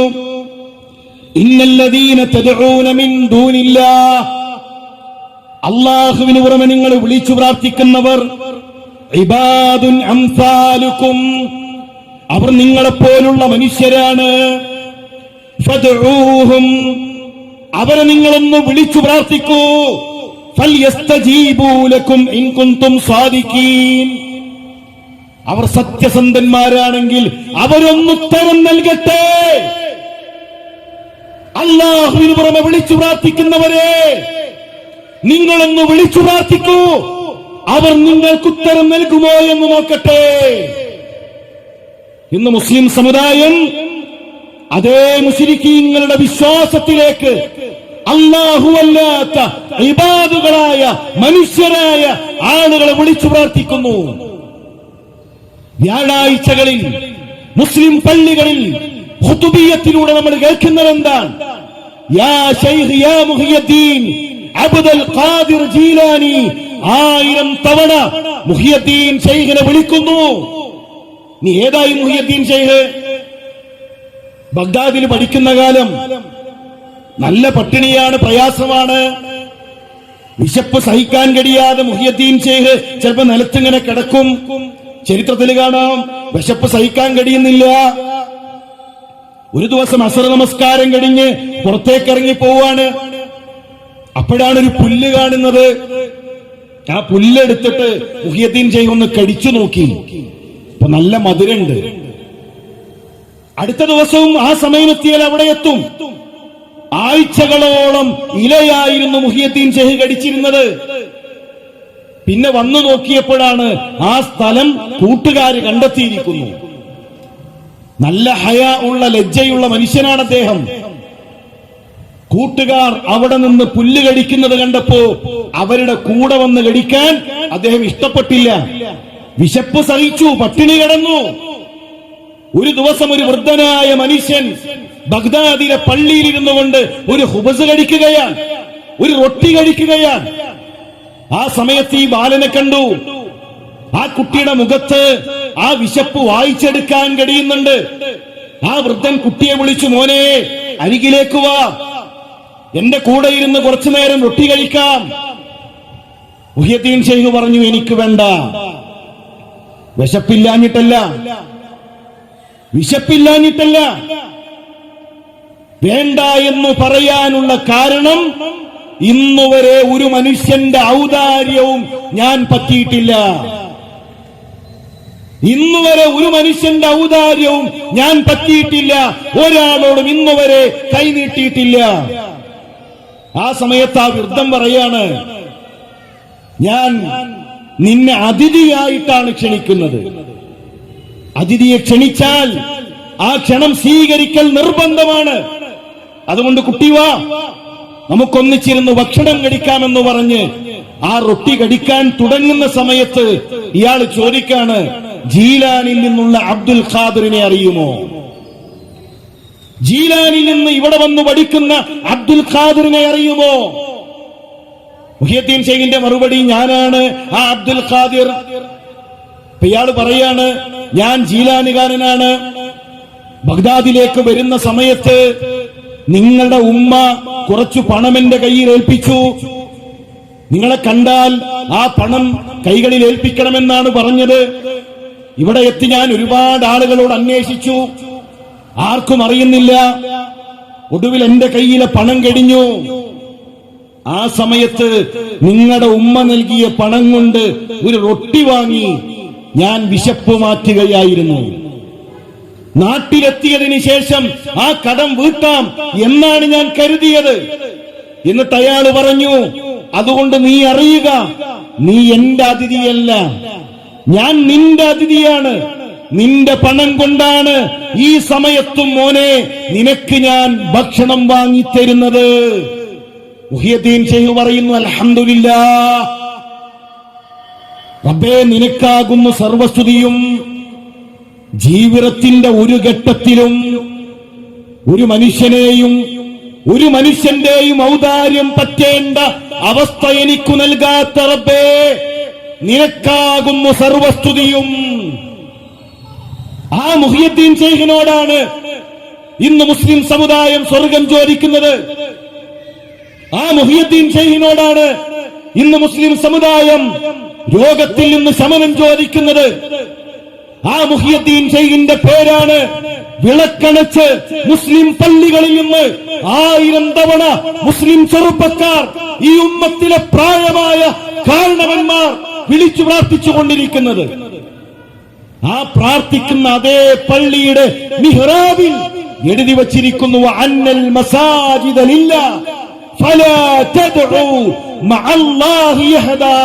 ഇന്നല്ലദീന തദ്ഊന മിൻ ദൂനില്ലാഹ്, അല്ലാഹുവിന് പുറമെ നിങ്ങൾ വിളിച്ചു പ്രാർത്ഥിക്കുന്നവർ ഇബാദുൻ അംസാലുക്കും, അവർ നിങ്ങളെപ്പോലുള്ള മനുഷ്യരാണ്. ഫദ്ഊഹും, അവരെ നിങ്ങളൊന്ന് വിളിച്ചു പ്രാർത്ഥിക്കൂ. ഫൽയസ്തജീബൂ ലക്കും ഇൻ കുൻതും സാദിഖീൻ, അവർ സത്യസന്ധന്മാരാണെങ്കിൽ അവരൊന്നുത്തരം നൽകട്ടെ. അല്ലാഹുവിന് പുറമെ വിളിച്ചു പ്രാർത്ഥിക്കുന്നവരെ നിങ്ങളൊന്ന് വിളിച്ചു പ്രാർത്ഥിക്കൂ. അവർ നിങ്ങൾക്ക് ഉത്തരം നൽകുമോ എന്ന് നോക്കട്ടെ. ഇന്ന് മുസ്ലിം സമുദായം അതേ മുശ്രിക്കീങ്ങളുടെ വിശ്വാസത്തിലേക്ക് അല്ലാഹുവല്ലാത്ത ഇബാദുകളായ മനുഷ്യരായ ആളുകളെ വിളിച്ചു പ്രാർത്ഥിക്കുന്നു. വ്യാഴാഴ്ചകളിൽ മുസ്ലിം പള്ളികളിൽ ഖുതുബിയത്തിലൂടെ നമ്മൾ കേൾക്കുന്നത് എന്താണ്? യാ ശൈഖ് യാ മുഹിയുദ്ദീൻ അബ്ദുൽ ഖാദിർ ജീലാനി 1000 തവണ മുഹിയുദ്ദീൻ ശൈഖിനെ വിളിക്കുന്നു. നീ ഏതായി മുഹിയുദ്ദീൻ ശൈഖ്? ബഗ്ദാദിൽ പഠിക്കുന്ന കാലം നല്ല പട്ടിണിയാണ്, പ്രയാസമാണ്, വിശപ്പ് സഹിക്കാൻ കഴിയാതെ മുഹിയുദ്ദീൻ ശൈഖ് ചിലപ്പോ നിലത്തിങ്ങനെ കിടക്കും. ചരിത്രത്തിൽ കാണാം, വിശപ്പ് സഹിക്കാൻ കഴിയുന്നില്ല. ഒരു ദിവസം അസർ നമസ്കാരം കഴിഞ്ഞ് പുറത്തേക്ക് ഇറങ്ങി പോവാണ്. അപ്പോഴാണ് ഒരു പുല്ല് കാണുന്നത്. ആ പുല്ലെടുത്തിട്ട് മുഹിയുദ്ദീൻ ശൈഖ് ഒന്ന് കടിച്ചു നോക്കി. അപ്പൊ നല്ല മധുരണ്ട്. അടുത്ത ദിവസവും ആ സമയമെത്തിയാൽ അവിടെ എത്തും. ആഴ്ചകളോളം ഇലയായിരുന്നു മുഹിയുദ്ദീൻ ശൈഖ് കടിച്ചിരുന്നത്. പിന്നെ വന്നു നോക്കിയപ്പോഴാണ് ആ സ്ഥലം കൂട്ടുകാര് കണ്ടെത്തിയിരിക്കുന്നു. നല്ല ഹയാ ഉള്ള ലജ്ജയുള്ള മനുഷ്യനാണ് അദ്ദേഹം. കൂട്ടുകാർ അവിടെ നിന്ന് പുല്ല് കടിക്കുന്നത് കണ്ടപ്പോ അവരുടെ കൂടെ വന്ന് കടിക്കാൻ അദ്ദേഹം ഇഷ്ടപ്പെട്ടില്ല. വിശപ്പ് സഹിച്ചു, പട്ടിണി കിടന്നു. ഒരു ദിവസം ഒരു വൃദ്ധനായ മനുഷ്യൻ ബഗ്ദാദിലെ പള്ളിയിലിരുന്നു കൊണ്ട് ഒരു ഹുബസ് കഴിക്കുകയാണ്, ഒരു റൊട്ടി കഴിക്കുകയാണ്. ആ സമയത്ത് ഈ ബാലനെ കണ്ടു. ആ കുട്ടിയുടെ മുഖത്ത് ആ വിശപ്പ് വായിച്ചെടുക്കാൻ കഴിയുന്നുണ്ട്. ആ വൃദ്ധൻ കുട്ടിയെ വിളിച്ചു, മോനെ അരികിലേക്ക് വാ, എന്റെ കൂടെ ഇരുന്ന് കുറച്ചു നേരം റൊട്ടി കഴിക്കാം. മുഹിയുദ്ദീൻ ശൈഖ് പറഞ്ഞു, എനിക്ക് വേണ്ട. വിശപ്പില്ലാഞ്ഞിട്ടല്ല, വിശപ്പില്ലാഞ്ഞിട്ടല്ല, വേണ്ട എന്ന് പറയാനുള്ള കാരണം ഇന്നുവരെ ഒരു മനുഷ്യന്റെ ഔദാര്യവും ഞാൻ പറ്റിയിട്ടില്ല. ഇന്നുവരെ ഒരു മനുഷ്യന്റെ ഔദാര്യവും ഞാൻ പറ്റിയിട്ടില്ല. ഒരാളോടും ഇന്നുവരെ കൈനീട്ടിയിട്ടില്ല. ആ സമയത്ത് ആ വൃദ്ധം പറയാണ്, ഞാൻ നിന്നെ അതിഥിയായിട്ടാണ് ക്ഷണിക്കുന്നത്. അതിഥിയെ ക്ഷണിച്ചാൽ ആ ക്ഷണം സ്വീകരിക്കൽ നിർബന്ധമാണ്. അതുകൊണ്ട് കുട്ടി വാ, നമുക്കൊന്നിച്ചിരുന്ന് ഭക്ഷണം കഴിക്കാമെന്ന് പറഞ്ഞ് ആ റൊട്ടി കടിക്കാൻ തുടങ്ങുന്ന സമയത്ത് ഇയാൾ ചോദിക്കാണ്, ജീലാനിൽ നിന്നുള്ള അബ്ദുൽ ഖാദിറിനെ അറിയുമോ? ജീലാനിൽ നിന്ന് ഇവിടെ വന്നു പഠിക്കുന്ന അബ്ദുൽ ഖാദിറിനെ അറിയുമോ? മുഹിയുദ്ദീൻ ശൈഖിന്റെ മറുപടി, ഞാനാണ് ആ അബ്ദുൽ ഖാദിർ. ഇയാൾ പറയാണ്, ഞാൻ ജീലാനികാരനാണ്. ബഗ്ദാദിലേക്ക് വരുന്ന സമയത്ത് നിങ്ങളുടെ ഉമ്മ കുറച്ചു പണം എന്റെ കയ്യിൽ ഏൽപ്പിച്ചു. നിങ്ങളെ കണ്ടാൽ ആ പണം കൈകളിൽ ഏൽപ്പിക്കണമെന്നാണ് പറഞ്ഞത്. ഇവിടെ എത്തി ഞാൻ ഒരുപാട് ആളുകളോട് അന്വേഷിച്ചു, ആർക്കും അറിയുന്നില്ല. ഒടുവിൽ എന്റെ കയ്യിലെ പണം കഴിഞ്ഞു. ആ സമയത്ത് നിങ്ങളുടെ ഉമ്മ നൽകിയ പണം കൊണ്ട് ഒരു റൊട്ടി വാങ്ങി ഞാൻ വിശപ്പ് മാറ്റുകയായിരുന്നു. നാട്ടിലെത്തിയതിന് ശേഷം ആ കടം വീട്ടാം എന്നാണ് ഞാൻ കരുതിയത്. എന്നിട്ട് അയാൾ പറഞ്ഞു, അതുകൊണ്ട് നീ അറിയുക, നീ എന്റെ അതിഥിയല്ല, ഞാൻ നിന്റെ അതിഥിയാണ്. നിന്റെ പണം കൊണ്ടാണ് ഈ സമയത്തും മോനെ നിനക്ക് ഞാൻ ഭക്ഷണം വാങ്ങിത്തരുന്നത്. മുഹിയുദ്ദീൻ ശൈഖ് പറയുന്നു, അൽഹംദുലില്ലാഹ്, റബ്ബേ നിനക്കാകുന്നു സർവസ്തുതിയും. ജീവിതത്തിന്റെ ഒരു ഘട്ടത്തിലും ഒരു മനുഷ്യനെയും ഒരു മനുഷ്യന്റെയും ഔദാര്യം പറ്റേണ്ട അവസ്ഥ എനിക്കു നൽകാത്ത റബ്ബേ നിനക്കാകുന്നു സർവസ്തുതിയും. ആ മുഹിയുദ്ദീൻ ശൈഖിനോടാണ് ഇന്ന് മുസ്ലിം സമുദായം സ്വർഗം ചോദിക്കുന്നത്. ആ മുഹിയുദ്ദീൻ ശൈഖിനോടാണ് ഇന്ന് മുസ്ലിം സമുദായം രോഗത്തിൽ നിന്ന് ശമനം ചോദിക്കുന്നത്. ആ മുഹിയുദ്ദീൻ ശൈഖിന്റെ പേരാണ് വിളക്കണച്ച് മുസ്ലിം പള്ളികളിൽ നിന്ന് 1000 തവണ മുസ്ലിം ചെറുപ്പക്കാർ, ഈ ഉമ്മത്തിലെ പ്രായമായ കാരണവന്മാർ വിളിച്ചു പ്രാർത്ഥിച്ചുകൊണ്ടിരിക്കുന്നത്. ആ പ്രാർത്ഥിക്കുന്ന അതേ പള്ളിയുടെ മിഹ്റാബിൽ എഴുതി വച്ചിരിക്കുന്നു, അന്നൽ മസാജിദ ലില്ലാഹ് ഫലാ തദ്ഉ മഅല്ലാഹി അഹദാ.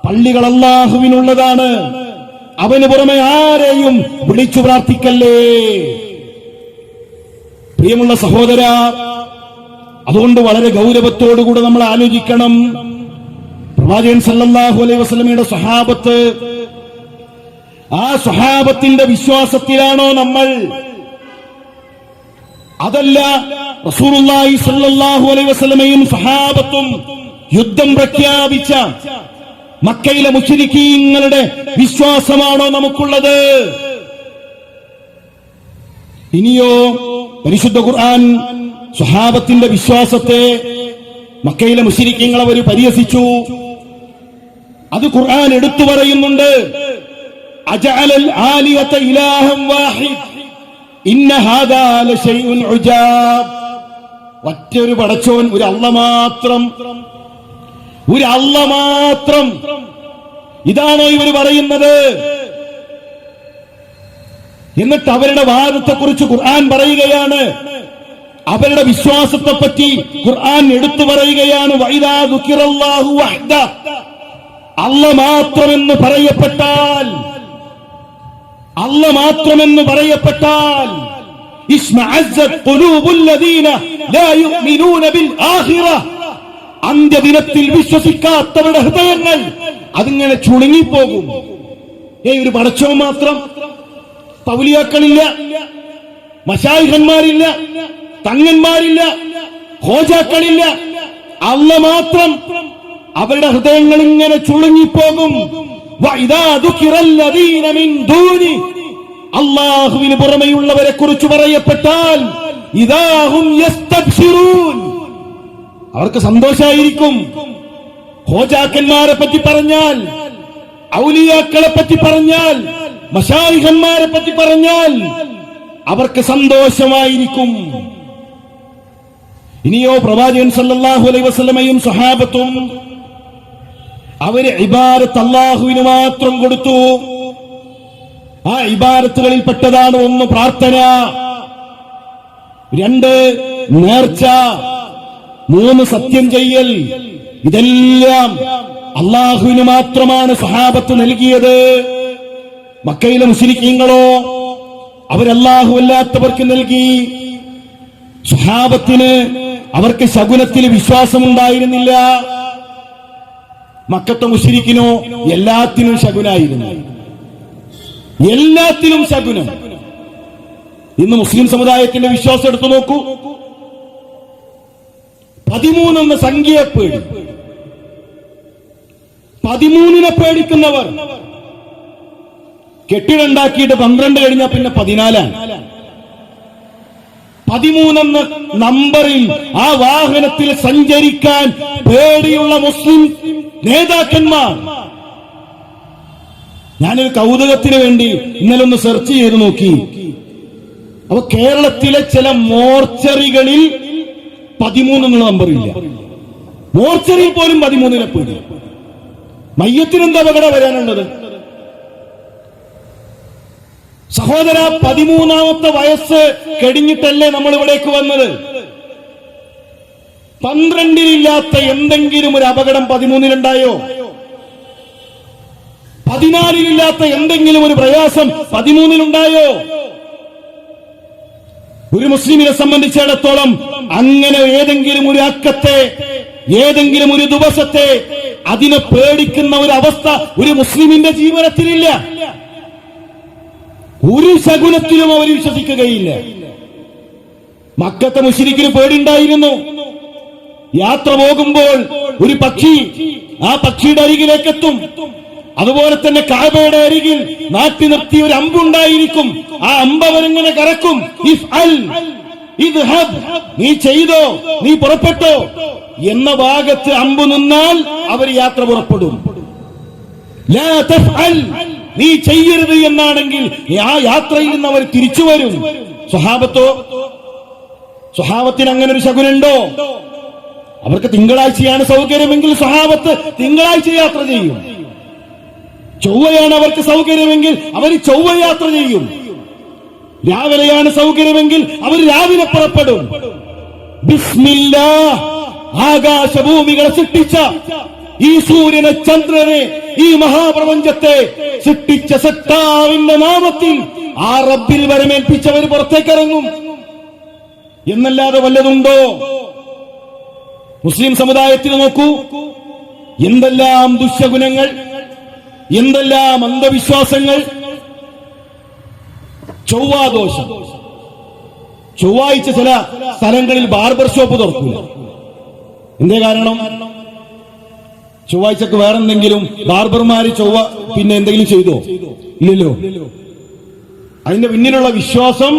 പള്ളികൾ അല്ലാഹുവിനുള്ളതാണ്, അവന് പുറമെ ആരെയും വിളിച്ചു പ്രാർത്ഥിക്കല്ലേ. പ്രിയമുള്ള സഹോദര, അതുകൊണ്ട് വളരെ ഗൗരവത്തോടുകൂടെ നമ്മൾ ആലോചിക്കണം. പ്രവാചകൻ സല്ലല്ലാഹു അലൈഹി വസല്ലമയുടെ സ്വഹാബത്ത്, ആ സ്വഹാബത്തിന്റെ വിശ്വാസത്തിലാണോ നമ്മൾ? അതല്ല റസൂലുള്ളാഹി സ്വല്ലല്ലാഹു അലൈഹി വസല്ലമയും സ്വഹാബത്തും യുദ്ധം പ്രഖ്യാപിച്ച മക്കയിലെ മുശ്രിക്കീങ്ങളുടെ വിശ്വാസമാണോ നമുക്കുള്ളത്? ഇനിയോ പരിശുദ്ധ ഖുർആൻ സ്വഹാബത്തിന്റെ വിശ്വാസത്തെ, മക്കയിലെ മുശ്രിക്കീങ്ങളെ അവർ പരിഹസിച്ചു. അത് ഖുർആൻ എടുത്തു പറയുന്നുണ്ട്. അജഅലൽ ആലിയത ഇലാഹൻ വാഹിദ് ഇന്ന ഹാദാ ലശൈഉൻ ഉജാബ്. ഒറ്റൊരു പടച്ചോൻ, ഒരു അല്ലാഹ് മാത്രം, ഒരു അല്ലാഹ് മാത്രം, ഇതാണോ ഇവർ പറയുന്നത്? എന്നിട്ട് അവരുടെ വാദത്തെക്കുറിച്ച് ഖുർആൻ പറയുകയാണ്, അവരുടെ വിശ്വാസത്തെപ്പറ്റി ഖുർആൻ എടുത്തു പറയുകയാണ്. വഇദാ ദുകിറല്ലാഹു വഹ്ദ, അല്ലാഹ് മാത്രമെന്ന് പറയപ്പെട്ടാൽ, അല്ലാഹ് മാത്രമെന്ന് പറയപ്പെട്ടാൽ, ഇസ്മഅസ്സത് ഖുലൂബുൽ ലദീന ലാ യുഅ്മിനൂന ബിൽ ആഖിറ, അന്ത്യദിനത്തിൽ വിശ്വസിക്കാത്തവരുടെ ഹൃദയങ്ങൾ അതിങ്ങനെ ചുളുങ്ങിപ്പോകും. ഒരു പടച്ചവൻ മാത്രം, പൗലിയാക്കളില്ല, മശായിഖന്മാരില്ല, തങ്ങന്മാരില്ല, ഹോജാക്കളില്ല, അല്ലാഹ് മാത്രം, അവരുടെ ഹൃദയങ്ങൾ ഇങ്ങനെ ചുളുങ്ങിപ്പോകും. അല്ലാഹുവിന് പുറമെയുള്ളവരെ കുറിച്ച് പറയപ്പെട്ടാൽ ഇദാഹും യസ്തബ്ശിറൂൻ, അവർക്ക് സന്തോഷായിരിക്കും. ഹോജാക്കന്മാരെ പറ്റി പറഞ്ഞാൽ, ഔലിയാക്കളെ പറ്റി പറഞ്ഞാൽ, മശായിഖന്മാരെ പറ്റി പറഞ്ഞാൽ അവർക്ക് സന്തോഷമായിരിക്കും. ഇനിയോ പ്രവാചകൻ സല്ലല്ലാഹു അലൈഹി വസല്ലമയും സ്വഹാബത്തും അവര് ഇബാദത്ത് അല്ലാഹുവിന് മാത്രം കൊടുത്തു. ആ ഇബാദത്തുകളിൽ പെട്ടതാണ് ഒന്ന് പ്രാർത്ഥന, രണ്ട് നേർച്ച, മൂന്ന് സത്യം ചെയ്യൽ. ഇതെല്ലാം അല്ലാഹുവിന് മാത്രമാണ് സ്വഹാബത്ത് നൽകിയത്. മക്കയിലെ മുശ്രിക്കീങ്ങളോ അവരല്ലാഹു അല്ലാത്തവർക്ക് നൽകി. സ്വഹാബത്തിന് അവർക്ക് ശകുനത്തിൽ വിശ്വാസമുണ്ടായിരുന്നില്ല. മക്കത്തെ മുശ്രിക്കിനോ എല്ലാത്തിനും ശകുനായിരുന്നു, എല്ലാത്തിനും ശകുനം. ഇന്ന് മുസ്ലിം സമുദായത്തിന്റെ വിശ്വാസം എടുത്തു നോക്കൂ. 13 എന്ന സംഖ്യയെ പേടി, 13നെ പേടിക്കുന്നവർ. കെട്ടിടണ്ടാക്കിയിട്ട് 12 കഴിഞ്ഞാൽ പിന്നെ 14. 13 എന്ന നമ്പറിൽ ആ വാഹനത്തിൽ സഞ്ചരിക്കാൻ പേടിയുള്ള മുസ്ലിം നേതാക്കന്മാർ. ഞാനൊരു കൗതുകത്തിന് വേണ്ടി ഇന്നലെ ഒന്ന് സെർച്ച് ചെയ്ത് നോക്കി. അപ്പൊ കേരളത്തിലെ ചില മോർച്ചറികളിൽ 13 എന്നുള്ള നമ്പറില്ല. മോർച്ചറിയിൽ പോലും 13നെ പേടി. മയ്യത്തിനെന്താ അപകടം വരാനുള്ളത്? സഹോദര, 13ാമത്തെ വയസ്സ് കഴിഞ്ഞിട്ടല്ലേ നമ്മൾ ഇവിടേക്ക് വന്നത്? 12-ലില്ലാത്ത എന്തെങ്കിലും ഒരു അപകടം 13-ലുണ്ടായോ? 14-ലില്ലാത്ത എന്തെങ്കിലും ഒരു പ്രയാസം 13-ലുണ്ടായോ? ഒരു മുസ്ലിമിനെ സംബന്ധിച്ചിടത്തോളം അങ്ങനെ ഏതെങ്കിലും ഒരു അക്കത്തെ, ഏതെങ്കിലും ഒരു ദിവസത്തെ അതിനെ പേടിക്കുന്ന ഒരു അവസ്ഥ ഒരു മുസ്ലിമിന്റെ ജീവിതത്തിലില്ല. ഒരു ശകുനത്തിലും അവർ വിശ്വസിക്കുകയില്ല. മക്കത്തെ മുശ്രിക്കിന് പേടിണ്ടായിരുന്നു. യാത്ര പോകുമ്പോൾ ഒരു പക്ഷി ആ പക്ഷിയുടെ അരികിലേക്ക് എത്തും. അതുപോലെ തന്നെ കഅബയുടെ അരികിൽ നാട്ടി നിർത്തിയ ഒരു അമ്പുണ്ടായിരിക്കും. ആ അമ്പ് അവരിങ്ങനെ കറക്കും. നീ ചെയ്തോ, നീ പുറപ്പെട്ടോ എന്ന ഭാഗത്ത് അമ്പ് നിന്നാൽ അവർ യാത്ര പുറപ്പെടും. ലാ തഫ്അൽ, നീ ചെയ്യരുത് എന്നാണെങ്കിൽ ആ യാത്രയിൽ നിന്ന് അവർ തിരിച്ചു വരും. സ്വഹാബത്തോ? സ്വഹാബത്തിന് അങ്ങനെ ഒരു ശകുനുണ്ടോ? അവർക്ക് തിങ്കളാഴ്ചയാണ് സൗകര്യമെങ്കിൽ സ്വഹാബത്ത് തിങ്കളാഴ്ച യാത്ര ചെയ്യും. ചൊവ്വയാണ് അവർക്ക് സൗകര്യമെങ്കിൽ അവർ ചൊവ്വ യാത്ര ചെയ്യും. രാവിലെയാണ് സൗകര്യമെങ്കിൽ അവർ രാവിലെ പുറപ്പെടും. ബിസ്മില്ലാഹ്, ആകാശഭൂമികളെ സൃഷ്ടിച്ച ഈ സൂര്യനെ, ചന്ദ്രനെ, ഈ മഹാപ്രപഞ്ചത്തെ സൃഷ്ടിച്ച സത്താവിന്റെ നാമത്തിൽ ആ റബ്ബിൽ വരമേൽപ്പിച്ചവർ പുറത്തേക്ക് ഇറങ്ങും. എന്നല്ലാതെ വല്ലതുണ്ടോ? മുസ്ലിം സമുദായത്തിന് നോക്കൂ, എന്തെല്ലാം ദുശ്ശകുനങ്ങൾ, എന്തെല്ലാം അന്ധവിശ്വാസങ്ങൾ. ചൊവ്വാദോഷം. ചൊവ്വാഴ്ച ചില സ്ഥലങ്ങളിൽ ബാർബർ ഷോപ്പ് തുറക്കൂല. എന്തേ കാരണം? ചൊവ്വാഴ്ചക്ക് വേറെന്തെങ്കിലും ബാർബർമാര് പിന്നെ എന്തെങ്കിലും ചെയ്തോ? ഇല്ലല്ലോ. അതിന്റെ പിന്നിലുള്ള വിശ്വാസം,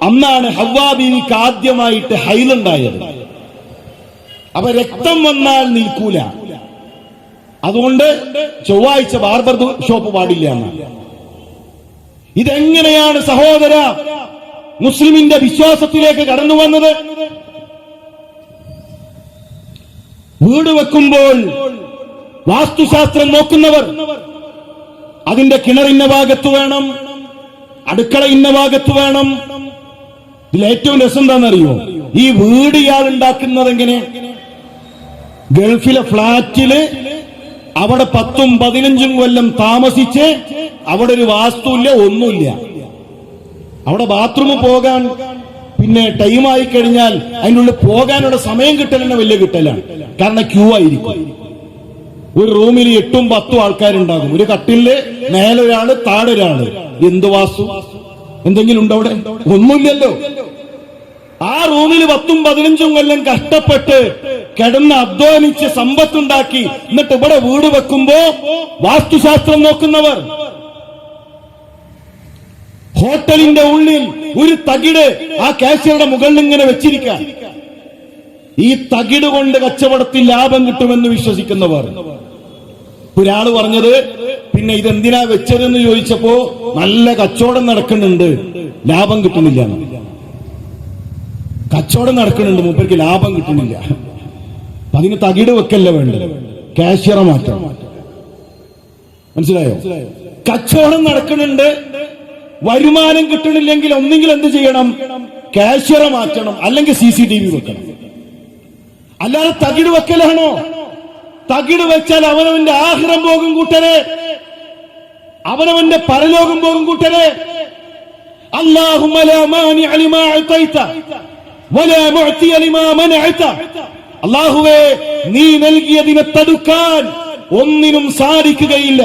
അന്നാണ് ഹവ്വാ ബീവിക്ക് ആദ്യമായിട്ട് ഹൈലുണ്ടായത്. അപ്പൊ രക്തം വന്നാൽ നിൽക്കൂല. അതുകൊണ്ട് ചൊവ്വാഴ്ച ബാർബർ ഷോപ്പ് പാടില്ല എന്നാണ്. ഇതെങ്ങനെയാണ് സഹോദര മുസ്ലിമിന്റെ വിശ്വാസത്തിലേക്ക് കടന്നു വന്നത്? വീട് വെക്കുമ്പോൾ വാസ്തുശാസ്ത്രം നോക്കുന്നവർ അതിന്റെ കിണർ ഇന്ന ഭാഗത്ത് വേണം, അടുക്കള ഇന്ന ഭാഗത്ത് വേണം. ഇതിൽ ഏറ്റവും രസം എന്താണെന്നറിയോ? ഈ വീട് ഇയാൾ ഉണ്ടാക്കുന്നത് എങ്ങനെ? ഗൾഫിലെ ഫ്ളാറ്റില് അവിടെ 10-15 കൊല്ലം താമസിച്ച് അവിടെ ഒരു വാസ്തുവില്ല, ഒന്നുമില്ല. അവിടെ ബാത്റൂമിൽ പോകാൻ പിന്നെ ടൈമായി കഴിഞ്ഞാൽ അതിനുള്ളിൽ പോകാനുള്ള സമയം കിട്ടലെന്നെ വലിയ കിട്ടലാണ്. കാരണം ക്യൂ ആയിരിക്കും. ഒരു റൂമിൽ 8-10 ആൾക്കാരുണ്ടാകും. ഒരു കട്ടിലില് മേലെ ഒരാള്, താഴെ ഒരാള്. എന്ത് വാസ്തു? എന്തെങ്കിലും ഉണ്ടോ അവിടെ? ഒന്നുമില്ലല്ലോ. ആ റൂമിൽ 10-15 കൊല്ലം കഷ്ടപ്പെട്ട് കിടന്ന് അധ്വാനിച്ച് സമ്പത്തുണ്ടാക്കി എന്നിട്ട് ഇവിടെ വീട് വെക്കുമ്പോ വാസ്തുശാസ്ത്രം നോക്കുന്നവർ ഹോട്ടലിന്റെ ഉള്ളിൽ ഒരു തകിട് ആ കാഷ്യറുടെ മുകളിൽ ഇങ്ങനെ വെച്ചിരിക്കാം. ഈ തകിട് കൊണ്ട് കച്ചവടത്തിൽ ലാഭം കിട്ടുമെന്ന് വിശ്വസിക്കുന്നവർ. ഒരാള് പറഞ്ഞത്, പിന്നെ ഇതെന്തിനാ വെച്ചതെന്ന് ചോദിച്ചപ്പോ നല്ല കച്ചവടം നടക്കുന്നുണ്ട്, ലാഭം കിട്ടുന്നില്ല. കച്ചവടം നടക്കുന്നുണ്ട്, മൂപ്പർക്ക് ലാഭം കിട്ടുന്നില്ല. അതിന് തകിട് വെക്കല്ല വേണ്ടത്, കാഷ്യറെ മാറ്റം. മനസ്സിലായോ? കച്ചവടം നടക്കുന്നുണ്ട്, വരുമാനം കിട്ടണില്ലെങ്കിൽ ഒന്നെങ്കിൽ എന്ത് ചെയ്യണം? കാഷ്യറെ മാറ്റണം, അല്ലെങ്കിൽ CCTV വെക്കണം. അല്ലാതെ തകിട് വെക്കലാണോ? തകിട് വെച്ചാൽ അവനവന്റെ ആഖിറം പോകും കൂട്ടരെ, അവനവന്റെ പരലോകം പോകും കൂട്ടരെ. അല്ലാഹുമ്മ ലാ മാനിഅ ലിമാ അഅതൈത വലാ മുഅതിയ ലിമാ മനഅത. അല്ലാഹുവേ, നീ നൽകിയതിനെ തടുക്കാൻ ഒന്നിനും സാധിക്കുകയില്ല,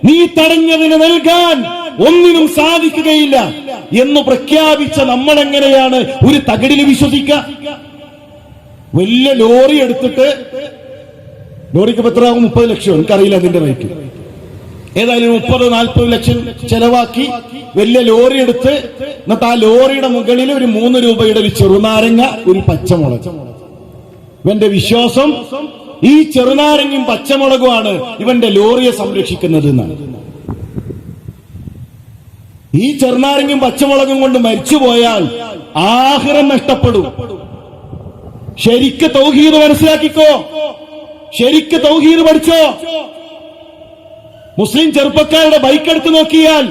നീ തടഞ്ഞതിനെ നൽകാൻ ഒന്നിനും സാധിക്കുകയില്ല എന്ന് പ്രഖ്യാപിച്ച നമ്മൾ എങ്ങനെയാണ് ഒരു തകിടിൽ വിശ്വസിക്കുക? വലിയ ലോറി എടുത്തിട്ട്, ലോറിക്ക് എത്രയാകും? 30 ലക്ഷം, എനിക്കറിയില്ല അതിന്റെ റേറ്റ്. ഏതായാലും 30-40 ലക്ഷം ചെലവാക്കി വലിയ ലോറി എടുത്ത്, എന്നിട്ട് ആ ലോറിയുടെ മുകളിൽ ഒരു 3 രൂപയുടെ ഒരു ചെറുനാരങ്ങ, ഒരു പച്ചമുളക്. ഇവന്റെ വിശ്വാസം ഈ ചെറുനാരങ്ങയും പച്ചമുളകുമാണ് ഇവന്റെ ലോറിയെ സംരക്ഷിക്കുന്നത് എന്നാണ്. ഈ ചെറുനാരങ്ങയും പച്ചമുളകും കൊണ്ട് മരിച്ചുപോയാൽ ആഖിറം നഷ്ടപ്പെടും. ശരിക്ക് തൗഹീദ് മനസ്സിലാക്കിക്കോ, ശരിക്ക് തൗഹീദ് പഠിച്ചോ. മുസ്ലിം ചെറുപ്പക്കാരുടെ ബൈക്ക് എടുത്ത് നോക്കിയാൽ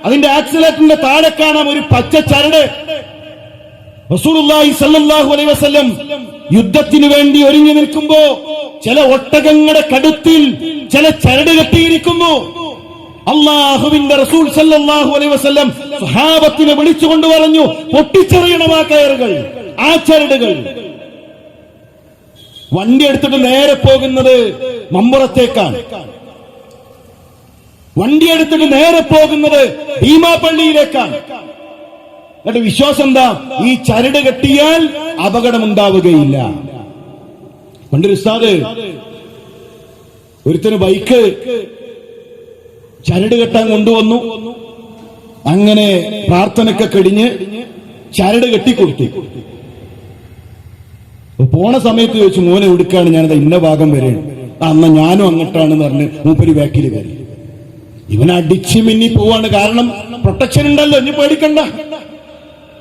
അതിന്റെ ആക്സിലേറ്ററിന്റെ താഴെ കാണാം ഒരു പച്ച ചരട്. റസൂലുള്ളാഹി സ്വല്ലല്ലാഹു അലൈഹി വസല്ലം യുദ്ധത്തിന് വേണ്ടി ഒരുങ്ങി നിൽക്കുമ്പോ ചില ഒട്ടകങ്ങളുടെ കടുത്തിൽ ചില ചരട് കെട്ടിയിരിക്കുന്നു. അള്ളാഹുവിന്റെ റസൂൽ സല്ലല്ലാഹു അലൈഹി വസല്ലം സ്വഹാബത്തിനെ വിളിച്ചുകൊണ്ട് പറഞ്ഞു, പൊട്ടിച്ചെറിയണം ആ കയറുകൾ, ആ ചരടുകൾ. വണ്ടി എടുത്തിട്ട് നേരെ പോകുന്നത് മമ്പുറത്തേക്കാണ്. വണ്ടി എടുത്തിട്ട് നേരെ പോകുന്നത് ഭീമാപള്ളിയിലേക്കാണ്. എന്നിട്ട് വിശ്വാസം എന്താ? ഈ ചരട് കെട്ടിയാൽ അപകടമുണ്ടാവുകയില്ല. പണ്ടൊരു ഉസ്താദ് ഒരുത്തന് ബൈക്ക് ചരട് കെട്ടാൻ കൊണ്ടുവന്നു. അങ്ങനെ പ്രാർത്ഥനയൊക്കെ കഴിഞ്ഞ് ചരട് കെട്ടിക്കൊടുത്തു. പോണ സമയത്ത് ചോദിച്ചു, മോനെ എവിടുക്കാണ്? ഞാനത് ഇന്ന ഭാഗം വരെ. അന്ന് ഞാനും അങ്ങോട്ടാണെന്ന് പറഞ്ഞ് മൂപ്പര് ബാക്കിൽ കയറി. ഇവൻ അടിച്ച് മിന്നി പോവാണ്. കാരണം പ്രൊട്ടക്ഷൻ ഉണ്ടല്ലോ, ഇനി പേടിക്കണ്ട,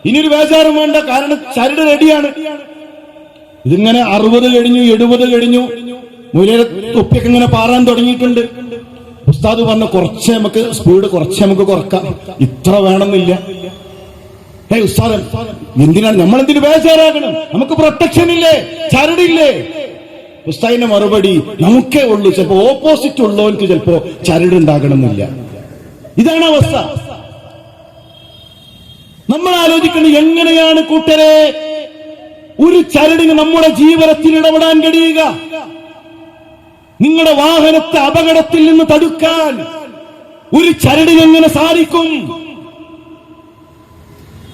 ഇനിയൊരു ബേജാറും വേണ്ട, കാരണം ചരട് റെഡിയാണ്. ഇതിങ്ങനെ 60 കഴിഞ്ഞു, 70 കഴിഞ്ഞു, മൂലയുടെ തൊപ്പിയൊക്കെ ഇങ്ങനെ പാറാൻ തുടങ്ങിയിട്ടുണ്ട്. ഉസ്താദ് പറഞ്ഞ കുറച്ച് നമുക്ക് സ്പീഡ് നമുക്ക് കുറക്കാം, ഇത്ര വേണമെന്നില്ല. ഉസ്താദ് എന്തിനാണ് നമ്മളെന്തിനു ബേജാറാകണം? നമുക്ക് പ്രൊട്ടക്ഷൻ ഇല്ലേ, ചരടില്ലേ? ഉസ്താദിന്റെ മറുപടി നമുക്കേ ഉള്ളൂ, ചിലപ്പോ ഓപ്പോസിറ്റ് ഉള്ളവർക്ക് ചിലപ്പോ ചരട് ഉണ്ടാകണമെന്നില്ല. ഇതാണ് അവസ്ഥ. നമ്മൾ ആലോചിക്കുന്നത് എങ്ങനെയാണ് കൂട്ടരെ ഒരു ചരടിന് നമ്മുടെ ജീവിതത്തിൽ ഇടപെടാൻ കഴിയുക? നിങ്ങളുടെ വാഹനത്തെ അപകടത്തിൽ നിന്ന് തടുക്കാൻ ഒരു ചരടിന് എങ്ങനെ സാധിക്കും?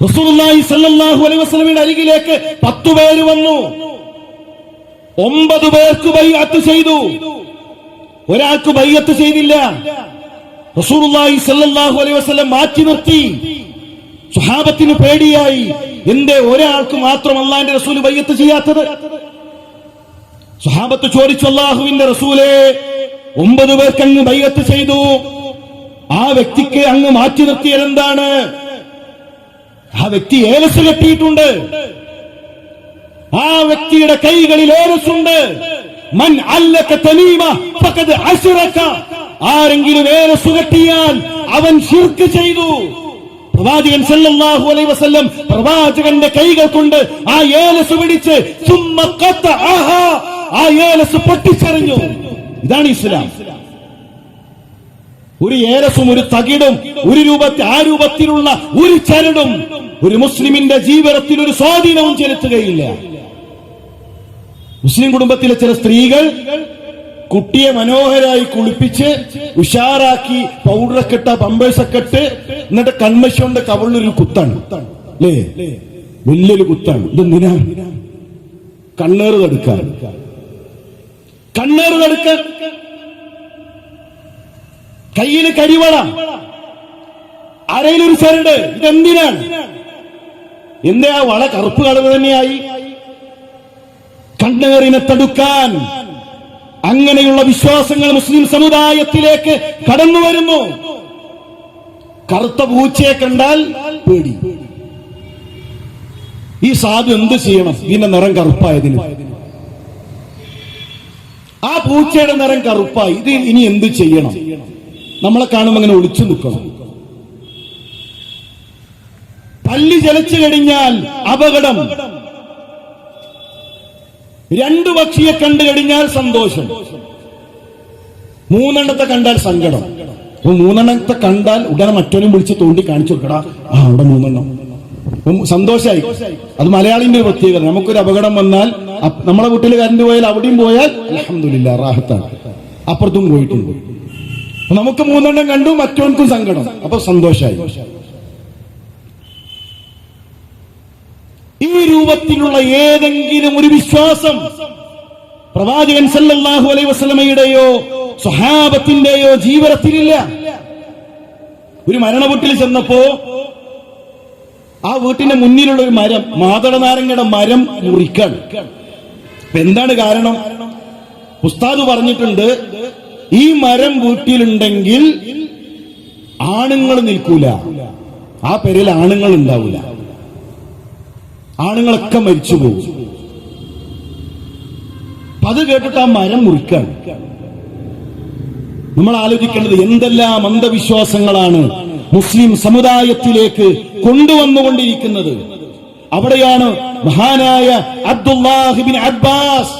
റസൂലുള്ളാഹി സ്വല്ലല്ലാഹു അലൈഹി വസല്ലമയുടെ അരികിലേക്ക് 10 പേര് വന്നു. 9 പേർക്ക് ബൈഅത്ത് ചെയ്തു, ഒരാൾക്ക് ബൈഅത്ത് ചെയ്തില്ല. റസൂലുള്ളാഹി സ്വല്ലല്ലാഹു അലൈഹി വസല്ലം മാറ്റി നിർത്തി. സ്വഹാബത്തിന് പേടിയായി, എന്തേ ഒരാൾക്ക് മാത്രം അല്ലാഹുവിന്റെ റസൂൽ ബൈഅത്ത് ചെയ്യാത്തത്? സ്വഹാബത്ത് ചോദിച്ചു, അല്ലാഹുവിന്റെ റസൂലേ, 9 പേർക്ക് അങ്ങ് ബൈഅത്ത് ചെയ്തു, ആ വ്യക്തിക്ക് അങ്ങ് മാറ്റി നിർത്തിയത് എന്താണ്? ആ വ്യക്തി ഏലസ് കെട്ടിയിട്ടുണ്ട്, ആ വ്യക്തിയുടെ കൈകളിൽ ഏലസുണ്ട്. മൻ അല്ലക തമീമ ഫഖദ് അശ്റക, ആരെങ്കിലും ഏലസ് കെട്ടിയാൽ അവൻ ശിർക്ക് ചെയ്തു. പ്രവാചകൻ സല്ലല്ലാഹു അലൈഹി വസല്ലം പ്രവാചകന്റെ കൈകൾ കൊണ്ട് ആ ഏലസ് പിടിച്ച് സുമ്മ ഖതഅഹ, ആ ഏലസ് പൊട്ടിച്ചെറിഞ്ഞു. ഇതാണ് ഇസ്ലാം. ഒരു ഏലസും ഒരു തകിടും ആ രൂപത്തിലുള്ള ഒരു ചരടും ഒരു മുസ്ലിമിന്റെ ജീവിതത്തിൽ ഒരു സ്വാധീനവും ചെലുത്തുകയില്ല. മുസ്ലിം കുടുംബത്തിലെ ചില സ്ത്രീകൾ കുട്ടിയെ മനോഹരായി കുളിപ്പിച്ച് ഉഷാറാക്കി പൗഡറൊക്കെ ഇട്ട പമ്പേഴ്സൊക്കെ ഇട്ട് എന്നിട്ട് കൺമശി കൊണ്ട് കവളിലൊരു കുത്താണ്, അല്ലേ? വലിയൊരു കുത്താണ്. ഇതെന്തിനാ? കണ്ണേറ് തടുക്കാൻ. കയ്യിൽ കരിവള, അരയിലൊരു ചരട്. ഇതെന്തിനാണ്? എന്തേ ആ വള കറുപ്പ് കളർ തന്നെയായി? കണ്ണേറിനെ തടുക്കാൻ. അങ്ങനെയുള്ള വിശ്വാസങ്ങൾ മുസ്ലിം സമുദായത്തിലേക്ക് കടന്നു വരുന്നു. കറുത്ത പൂച്ചയെ കണ്ടാൽ പേടി. ഈ സാധു എന്ത് ചെയ്യണം? ഇതിന്റെ നിറം കറുപ്പായതിന്. ആ പൂച്ചയുടെ നിറം കറുപ്പായി, ഇത് ഇനി എന്ത് ചെയ്യണം? നമ്മളെ കാണുമ്പോൾ അങ്ങനെ ഒളിച്ചു നിൽക്കണം. പല്ല് ചലച്ചു കഴിഞ്ഞാൽ അപകടം. 2 പക്ഷിയെ കണ്ടു കഴിഞ്ഞാൽ സന്തോഷം, 3 കണ്ടാൽ സങ്കടം. 3 കണ്ടാൽ ഉടനെ മറ്റൊരും വിളിച്ച് തോണ്ടി കാണിച്ചു കൊടുക്കടാ, അവിടെ 3 സന്തോഷമായി. അത് മലയാളിന്റെ ഒരു പ്രത്യേകത. നമുക്കൊരു അപകടം വന്നാൽ നമ്മളെ വീട്ടിൽ കരണ്ട് പോയാൽ അവിടെയും പോയാൽ അൽഹംദുലില്ലാ റാഹത്താണ്, അപ്പുറത്തും പോയിട്ടുണ്ട്. നമുക്ക് 3 കണ്ടു, മറ്റോർക്കും സങ്കടം, അപ്പൊ സന്തോഷമായി. ഈ രൂപത്തിലുള്ള ഏതെങ്കിലും ഒരു വിശ്വാസം പ്രവാചകൻ സല്ലല്ലാഹു അലൈഹി വസല്ലമയുടെയോ സ്വഹാബത്തിന്റെയോ ജീവിതത്തിലില്ല. ഒരു മരണ വീട്ടിൽ ചെന്നപ്പോ ആ വീട്ടിന്റെ മുന്നിലുള്ള ഒരു മരം, മാതള നാരങ്ങയുടെ മരം മുറിക്കാണ്. എന്താണ് കാരണം? ഉസ്താദ് പറഞ്ഞിട്ടുണ്ട്, ഈ മരം വീട്ടിലുണ്ടെങ്കിൽ ആണുങ്ങൾ നിൽക്കൂല, ആ പേരിൽ ആണുങ്ങൾ ഉണ്ടാവില്ല, ആണുങ്ങളൊക്കെ മരിച്ചു പോകും. അത് കേട്ടിട്ട് ആ മരം മുറിക്കാണ്. നമ്മൾ ആലോചിക്കേണ്ടത് എന്തെല്ലാം അന്ധവിശ്വാസങ്ങളാണ് മുസ്ലിം സമുദായത്തിലേക്ക് കൊണ്ടുവന്നുകൊണ്ടിരിക്കുന്നത്. അവിടെയാണ് മഹാനായ അബ്ദുല്ലാഹ് ഇബ്നു അബ്ബാസ്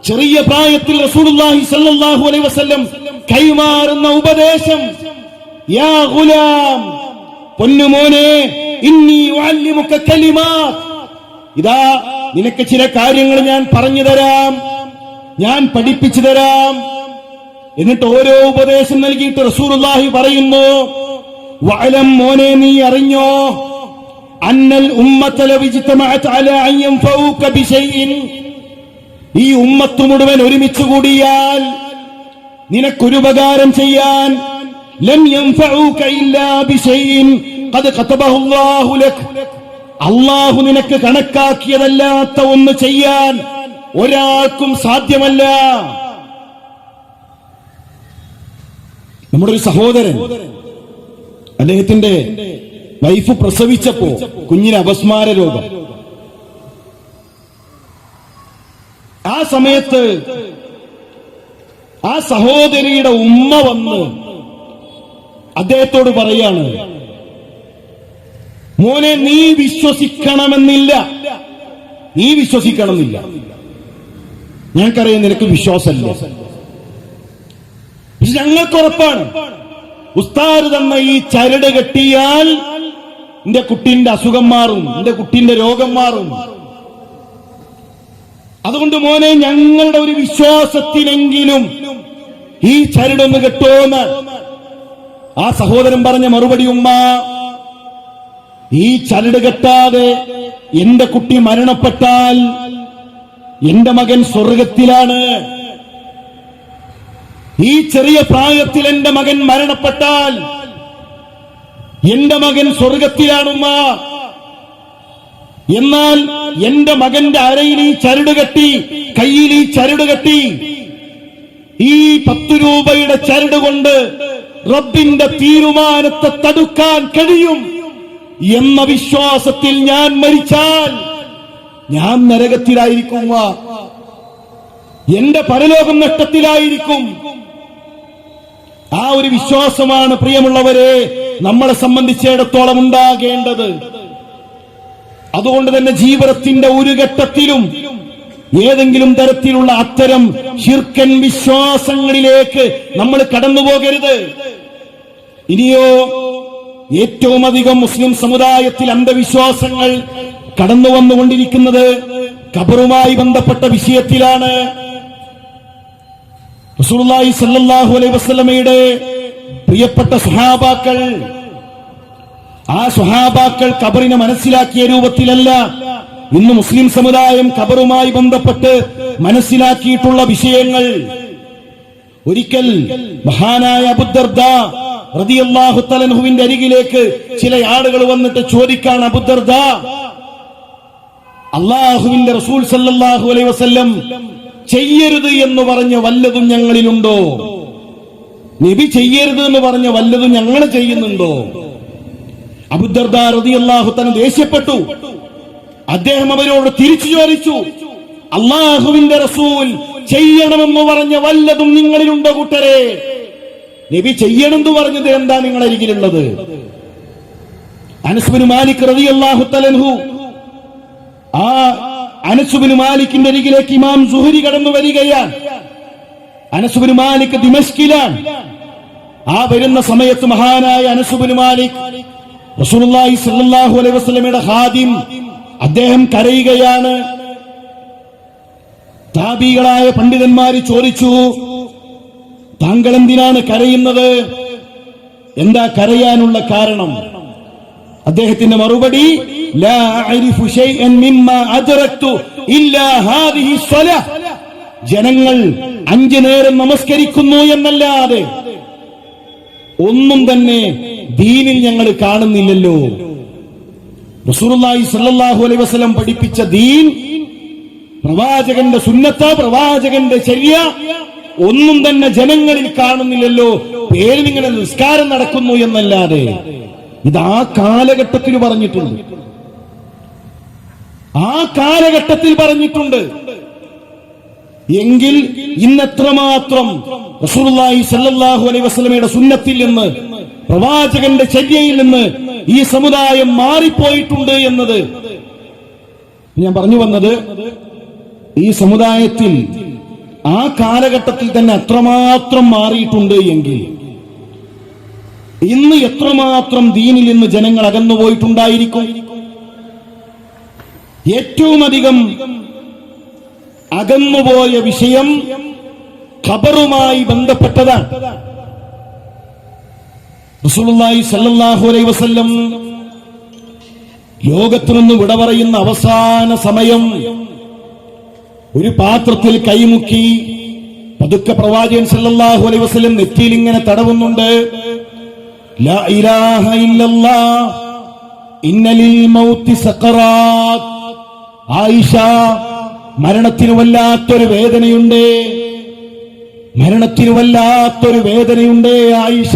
ചെറിയ പ്രായത്തിൽ റസൂലുള്ളാഹി സ്വല്ലല്ലാഹു അലൈഹി വസല്ലം കൈമാറുന്ന ഉപദേശം, യാ ഗുലാം, പൊന്നുമോനെ, ഇന്നി ഉഅല്ലിമുക കലിമാത്ത്, ഇതാ നിനക്ക് ചില കാര്യങ്ങൾ ഞാൻ പറഞ്ഞു തരാം, ഞാൻ പഠിപ്പിച്ചു തരാം. എന്നിട്ട് ഓരോ ഉപദേശം നൽകിയിട്ട് റസൂലുള്ളാഹി പറയുന്നു, വഅലം, മോനെ നീ അറിഞ്ഞോ, അന്നൽ ഉമ്മത ലൗ ഇജ്തമഅത് അലാ അൻ യൻഫഉക ബിശൈഇൻ, ഈ ഉമ്മത്ത് മുഴുവൻ ഒരുമിച്ച് കൂടിയാൽ നിനക്കൊരുപകാരം ചെയ്യാൻ, ലം യൻഫഉക ഇല്ലാ ബിശൈഇൻ ഖദ് ഖതബഹു അല്ലാഹു ലക്, അല്ലാഹു നിനക്ക് കണക്കാക്കിയതല്ലാത്ത ഒന്ന് ചെയ്യാൻ ഒരാൾക്കും സാധ്യമല്ല. നമ്മുടെ ഒരു സഹോദരൻ, അദ്ദേഹത്തിന്റെ വൈഫ് പ്രസവിച്ചപ്പോ കുഞ്ഞിന് അപസ്മാര രോഗം. ആ സമയത്ത് ആ സഹോദരിയുടെ ഉമ്മ വന്ന് അദ്ദേഹത്തോട് പറയാണ്, മോനെ നീ വിശ്വസിക്കണമെന്നില്ല, നീ വിശ്വസിക്കണമെന്നില്ല, ഞങ്ങൾക്കറിയാം നിനക്ക് വിശ്വാസമല്ല, പക്ഷെ ഞങ്ങൾക്ക് ഉറപ്പാണ് ഉസ്താദ് തന്ന ഈ ചരട് കെട്ടിയാൽ എന്റെ കുട്ടിന്റെ അസുഖം മാറും, എന്റെ കുട്ടിന്റെ രോഗം മാറും. അതുകൊണ്ട് മോനെ, ഞങ്ങളുടെ ഒരു വിശ്വാസത്തിനെങ്കിലും ഈ ചരടൊന്ന് കെട്ടോന്ന് ആ സഹോദരൻ പറഞ്ഞ മറുപടി, ഉമ്മ ഈ ചരട് കെട്ടാതെ എന്റെ കുട്ടി മരണപ്പെട്ടാൽ എന്റെ മകൻ സ്വർഗത്തിലാണ്. ഈ ചെറിയ പ്രായത്തിൽ എന്റെ മകൻ മരണപ്പെട്ടാൽ എന്റെ മകൻ സ്വർഗത്തിലാണുമ്മ. എന്നാൽ എന്റെ മകന്റെ അരയിൽ ഈ ചരട് കെട്ടി, കയ്യിൽ ഈ ചരട് കെട്ടി, ഈ 10 രൂപയുടെ ചരട് കൊണ്ട് റബ്ബിന്റെ തീരുമാനത്തെ തടുക്കാൻ കഴിയും എന്ന വിശ്വാസത്തിൽ ഞാൻ മരിച്ചാൽ ഞാൻ നരകത്തിലായിരിക്കും, എന്റെ പരലോകം നഷ്ടത്തിലായിരിക്കും. ആ ഒരു വിശ്വാസമാണ് പ്രിയമുള്ളവരെ നമ്മളെ സംബന്ധിച്ചിടത്തോളം ഉണ്ടാകേണ്ടത്. അതുകൊണ്ട് തന്നെ ജീവിതത്തിന്റെ ഒരു ഘട്ടത്തിലും ഏതെങ്കിലും തരത്തിലുള്ള അത്തരം ശിർക്കൻ വിശ്വാസങ്ങളിലേക്ക് നമ്മൾ കടന്നുപോകരുത്. ഇനിയോ ഏറ്റവും അധികം മുസ്ലിം സമുദായത്തിൽ അന്ധവിശ്വാസങ്ങൾ കടന്നു വന്നുകൊണ്ടിരിക്കുന്നത് ഖബറുമായി ബന്ധപ്പെട്ട വിഷയത്തിലാണ്. റസൂലുള്ളാഹി സ്വല്ലല്ലാഹു അലൈഹി വസല്ലമയുടെ പ്രിയപ്പെട്ട സ്വഹാബാക്കൾ, ആ സ്വഹാബാക്കൾ ഖബറിനെ മനസ്സിലാക്കിയ രൂപത്തിലല്ല ഇന്ന് മുസ്ലിം സമുദായം ഖബറുമായി ബന്ധപ്പെട്ട് മനസ്സിലാക്കിയിട്ടുള്ള വിഷയങ്ങൾ. ഒരിക്കൽ മഹാനായ അബൂദർദാ റളിയല്ലാഹു തആല അൻഹുവിന്റെ അരികിലേക്ക് ചില ആളുകൾ വന്നിട്ട് ചോദിക്കാണ്, അബൂദർദാ, അല്ലാഹുവിന്റെ റസൂൽ സല്ലല്ലാഹു അലൈഹി വസല്ലം ചെയ്യരുത് എന്ന് പറഞ്ഞ വല്ലതും ഞങ്ങളിലുണ്ടോ? നബി ചെയ്യരുത് എന്ന് പറഞ്ഞ വല്ലതും ഞങ്ങൾ ചെയ്യുന്നുണ്ടോ? അബൂദർദാ റളിയല്ലാഹു തആല ദേഷ്യപ്പെട്ടു. അദ്ദേഹം അവരോട് തിരിച്ചു ചോദിച്ചു, അല്ലാഹുവിന്റെ റസൂൽ ചെയ്യണമെന്ന് പറഞ്ഞ വല്ലതും നിങ്ങളിലുണ്ടോ കൂട്ടരെ? നബി ചെയ്യണമെന്ന് പറഞ്ഞത് എന്താ നിങ്ങളരികിലുള്ളത്? അനസ് ബിൻ മാലിക് റളിയല്ലാഹു തആല അൻഹു, ആ അനസ് ബിൻ മാലിക്കിന്റെ അരികിലേക്ക് ഇമാം സുഹരി കടന്നു വരികയാണ്. അനസ് ബിൻ മാലിക് ദിമശ്കിലാണ്. ആ വരുന്ന സമയത്ത് മഹാനായ അനസ് ബിൻ മാലിക് റസൂലുള്ളാഹി സ്വല്ലല്ലാഹു അലൈഹി വസല്ലമയുടെ ഖാദിം, അദ്ദേഹം കരയുകയാണ്. താബികളായ പണ്ഡിതന്മാര് ചോദിച്ചു, താങ്കൾ എന്തിനാണ് കരയുന്നത്? എന്താ കരയാനുള്ള കാരണം? അദ്ദേഹത്തിന്റെ മറുപടി, ലാ അഅരിഫു ശൈഅൻ മിമ്മാ അദ്റക്തു ഇല്ലാ ഹാദിഹി സ്വലാഹ്. ജനങ്ങൾ 5 നേരം നമസ്കരിക്കുന്നു എന്നല്ലാതെ ഒന്നും തന്നെ ദീനിൽ ഞങ്ങൾ കാണുന്നില്ലല്ലോ. റസൂലുള്ളാഹി സ്വല്ലല്ലാഹു അലൈഹി വസല്ലം പഠിപ്പിച്ച ദീൻ, പ്രവാചകന്റെ സുന്നത്ത്, പ്രവാചകന്റെ ചര്യ ഒന്നും തന്നെ ജനങ്ങളിൽ കാണുന്നില്ലല്ലോ. പേരിൽ ഇങ്ങനെ നിസ്കാരം നടക്കുന്നു എന്നല്ലാതെ. ഇത് ആ കാലഘട്ടത്തിൽ പറഞ്ഞിട്ടുണ്ട്, ആ കാലഘട്ടത്തിൽ പറഞ്ഞിട്ടുണ്ട്. എങ്കിൽ ഇന്നെത്രമാത്രം റസൂലുള്ളാഹി സ്വല്ലല്ലാഹു അലൈഹി വസല്ലമയുടെ സുന്നത്തിൽ നിന്ന്, പ്രവാചകന്റെ ചര്യയിൽ നിന്ന് ഈ സമുദായം മാറിപ്പോയിട്ടുണ്ട് എന്നത് ഞാൻ പറഞ്ഞു വന്നത്. ഈ സമുദായത്തിൽ ആ കാലഘട്ടത്തിൽ തന്നെ അത്രമാത്രം മാറിയിട്ടുണ്ട് എങ്കിൽ ഇന്ന് എത്രമാത്രം ദീനിൽ നിന്ന് ജനങ്ങൾ അകന്നുപോയിട്ടുണ്ടായിരിക്കും. ഏറ്റവും അധികം അകന്നുപോയ വിഷയം ഖബറുമായി ബന്ധപ്പെട്ടതാണ്. റസൂലുള്ളാഹി സ്വല്ലല്ലാഹു അലൈഹി വസല്ലം ലോകത്തു നിന്ന് വിട പറയുന്ന അവസാന സമയം ഒരു പാത്രത്തിൽ കൈമുക്കി പതുക്കെ പ്രവാചകൻ സല്ലല്ലാഹു അലൈഹി വസല്ലം നെറ്റിയിൽ ഇങ്ങനെ തടവുന്നുണ്ട്. ലാ ഇലാഹ ഇല്ലല്ലാഹ് ഇന്നലിൽ മൗതി സഖറാത്ത്. ആയിഷ, മരണത്തിന് വല്ലാത്തൊരു വേദനയുണ്ട്, മരണത്തിന് വല്ലാത്തൊരു വേദനയുണ്ട് ആയിഷ.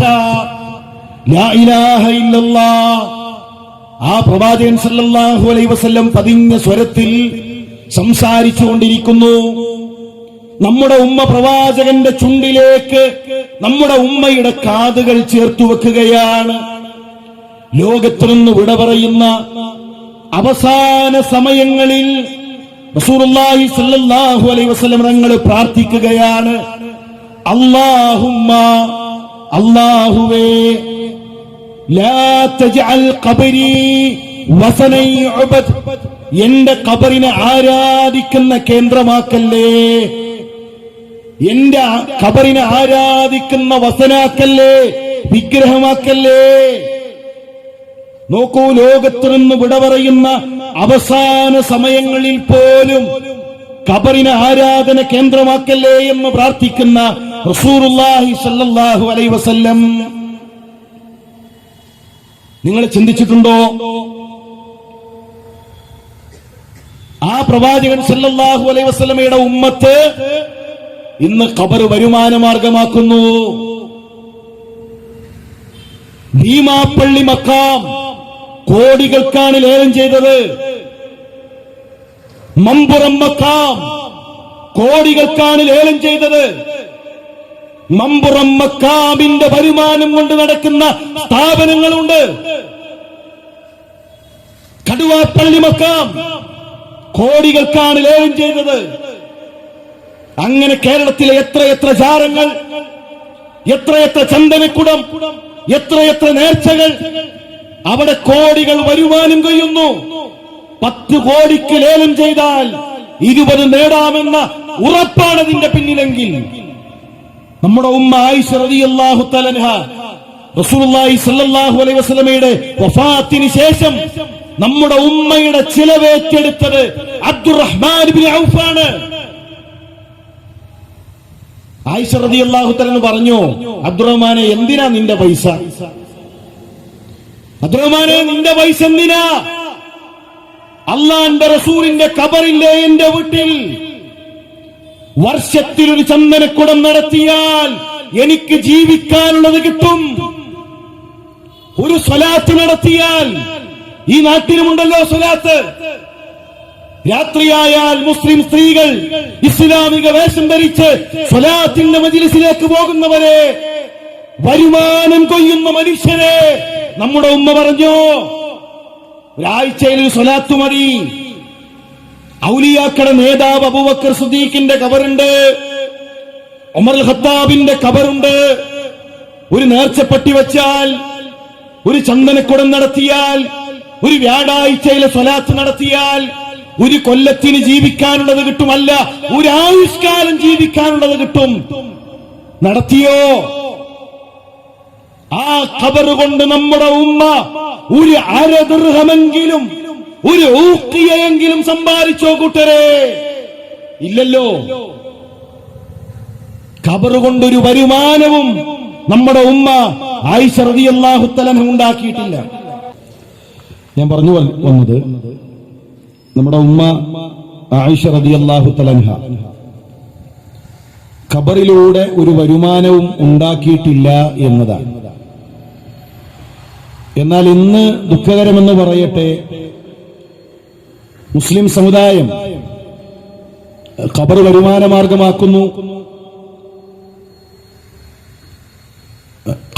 ലാ ഇലാഹ ഇല്ലല്ലാഹ്. ആ പ്രവാചകൻ സല്ലല്ലാഹു അലൈഹി വസല്ലം പതിഞ്ഞ സ്വരത്തിൽ സംസാരിച്ചുകൊണ്ടിരിക്കുന്നു. നമ്മുടെ ഉമ്മ പ്രവാചകന്റെ ചുണ്ടിലേക്ക് നമ്മുടെ ഉമ്മയുടെ കാതുകൾ ചേർത്തു വെക്കുകയാണ്. ലോകത്തു നിന്ന് വിട പറയുന്ന അവസാന സമയങ്ങളിൽ റസൂലുള്ളാഹി സ്വല്ലല്ലാഹു അലൈഹി വസല്ലം തങ്ങൾ പ്രാർത്ഥിക്കുകയാണ്, അല്ലാഹുമ്മ, അല്ലാഹുവേ, ലാ തജ്അൽ ഖബരി വസനൻ യുഅബദ്, എന്റെ ഖബറിനെ ആരാധിക്കുന്ന കേന്ദ്രമാക്കല്ലേ, എന്റെ ഖബറിനെ ആരാധിക്കുന്ന വസനാക്കല്ലേ, വിഗ്രഹമാക്കല്ലേ. നോക്കൂ, ലോകത്ത് നിന്ന് വിട പറയുന്ന അവസാന സമയങ്ങളിൽ പോലും ഖബറിനെ ആരാധന കേന്ദ്രമാക്കല്ലേ എന്ന് പ്രാർത്ഥിക്കുന്ന റസൂലുള്ളാഹി സ്വല്ലല്ലാഹു അലൈഹി വസല്ലം. നിങ്ങൾ ചിന്തിച്ചിട്ടുണ്ടോ? ആ പ്രവാചകൻ സല്ലല്ലാഹു അലൈഹി വസല്ലമയുടെ ഉമ്മത്ത് ഇന്ന് ഖബർ വരുമാന മാർഗമാക്കുന്നു. ഭീമാപ്പള്ളി മക്കാം കോടികൾക്കാണ് ലേലം ചെയ്തത്. മമ്പുറം മക്കാം കോടികൾക്കാണ് ലേലം ചെയ്തത്. മമ്പുറം മക്കാമിന്റെ വരുമാനം കൊണ്ട് നടക്കുന്ന സ്ഥാപനങ്ങളുണ്ട്. കടുവാപ്പള്ളി മക്കാം കോടികൾക്കാണ് ലേലം ചെയ്തത്. അങ്ങനെ കേരളത്തിലെ എത്രയെത്ര ജാരങ്ങൾ, എത്രയെത്ര ചന്ദനക്കുടം, എത്രയെത്ര നേർച്ചകൾ, അവിടെ കോടികൾ വരുമാനം കൊയ്യുന്നു. 10 കോടിക്ക് ലേലം ചെയ്താൽ 20 നേടാമെന്ന ഉറപ്പാണ് അതിന്റെ പിന്നിലെങ്കിൽ നമ്മുടെ ഉമ്മ ആയിഷ റളിയല്ലാഹു തആല അൻഹ റസൂലുള്ളാഹി സ്വല്ലല്ലാഹു അലൈഹി വസല്ലമയുടെ വഫാത്തിന് ശേഷം നമ്മുടെ ഉമ്മയുടെ ചിലവേറ്റെടുത്തത് അബ്ദുറഹ്മാൻ ഇബ്നു ഔഫാണ്. ആയിഷ റളിയല്ലാഹു തആല പറഞ്ഞു, അബ്ദുറഹ്മാനെ എന്തിനാ നിന്റെ പൈസ? അബ്ദുറഹ്മാനെ നിന്റെ പൈസ എന്തിനാ? അള്ളാന്റെ റസൂലിന്റെ ഖബറില്ലേ എന്റെ വീട്ടിൽ? വർഷത്തിൽ ഒരു ചന്ദനക്കുടം നടത്തിയാൽ എനിക്ക് ജീവിക്കാനുള്ളത് കിട്ടും. ഒരു സ്വലാത്ത് നടത്തിയാൽ, ഈ നാട്ടിലുമുണ്ടല്ലോ സ്വലാത്ത്, രാത്രിയായാൽ മുസ്ലിം സ്ത്രീകൾ ഇസ്ലാമിക വേഷം ധരിച്ച് സ്വലാത്തിന്റെ മജ്ലിസിലേക്ക് പോകുന്നവരെ, വരുമാനം കൊയ്യുന്ന മനുഷ്യരെ നമ്മുടെ ഉമ്മ പറഞ്ഞു, ഒരാഴ്ചയിൽ ഒരു സ്വലാത്ത് മതി. ഔലിയാക്കളുടെ നേതാവ് അബൂബക്കർ സിദ്ദീഖിന്റെ ഖബറുണ്ട്, ഉമർ ഖത്താബിന്റെ ഖബറുണ്ട്. ഒരു നേർച്ചപ്പെട്ടി വെച്ചാൽ, ഒരു ചന്ദനക്കുടം നടത്തിയാൽ, ഒരു വ്യാഴാഴ്ചയിലെ സ്വലാത്ത് നടത്തിയാൽ ഒരു കൊല്ലത്തിന് ജീവിക്കാനുള്ളത് കിട്ടുമല്ല, ഒരു ആയുഷ്കാലം ജീവിക്കാനുള്ളത് കിട്ടും. നടത്തിയോ? ആ ഖബർ കൊണ്ട് നമ്മുടെ ഉമ്മ ഒരു അര ദിർഹമെങ്കിലും, ഒരു ഊഖിയയെങ്കിലും സമ്പാദിച്ചോ കൂട്ടരെ? ഇല്ലല്ലോ. ഖബർ കൊണ്ടൊരു വരുമാനവും നമ്മുടെ ഉമ്മ ആയിഷ റളിയല്ലാഹു തആല ഉണ്ടാക്കിയിട്ടില്ല. ഞാൻ പറഞ്ഞു വന്നത്, നമ്മുടെ ഉമ്മ ആയിഷ റളിയല്ലാഹു തആല ഖബറിലൂടെ ഒരു വരുമാനവും ഉണ്ടാക്കിയിട്ടില്ല എന്നതാണ്. എന്നാൽ ഇന്ന് ദുഃഖകരമെന്ന് പറയട്ടെ, മുസ്ലിം സമുദായം ഖബർ വരുമാന മാർഗമാക്കുന്നു.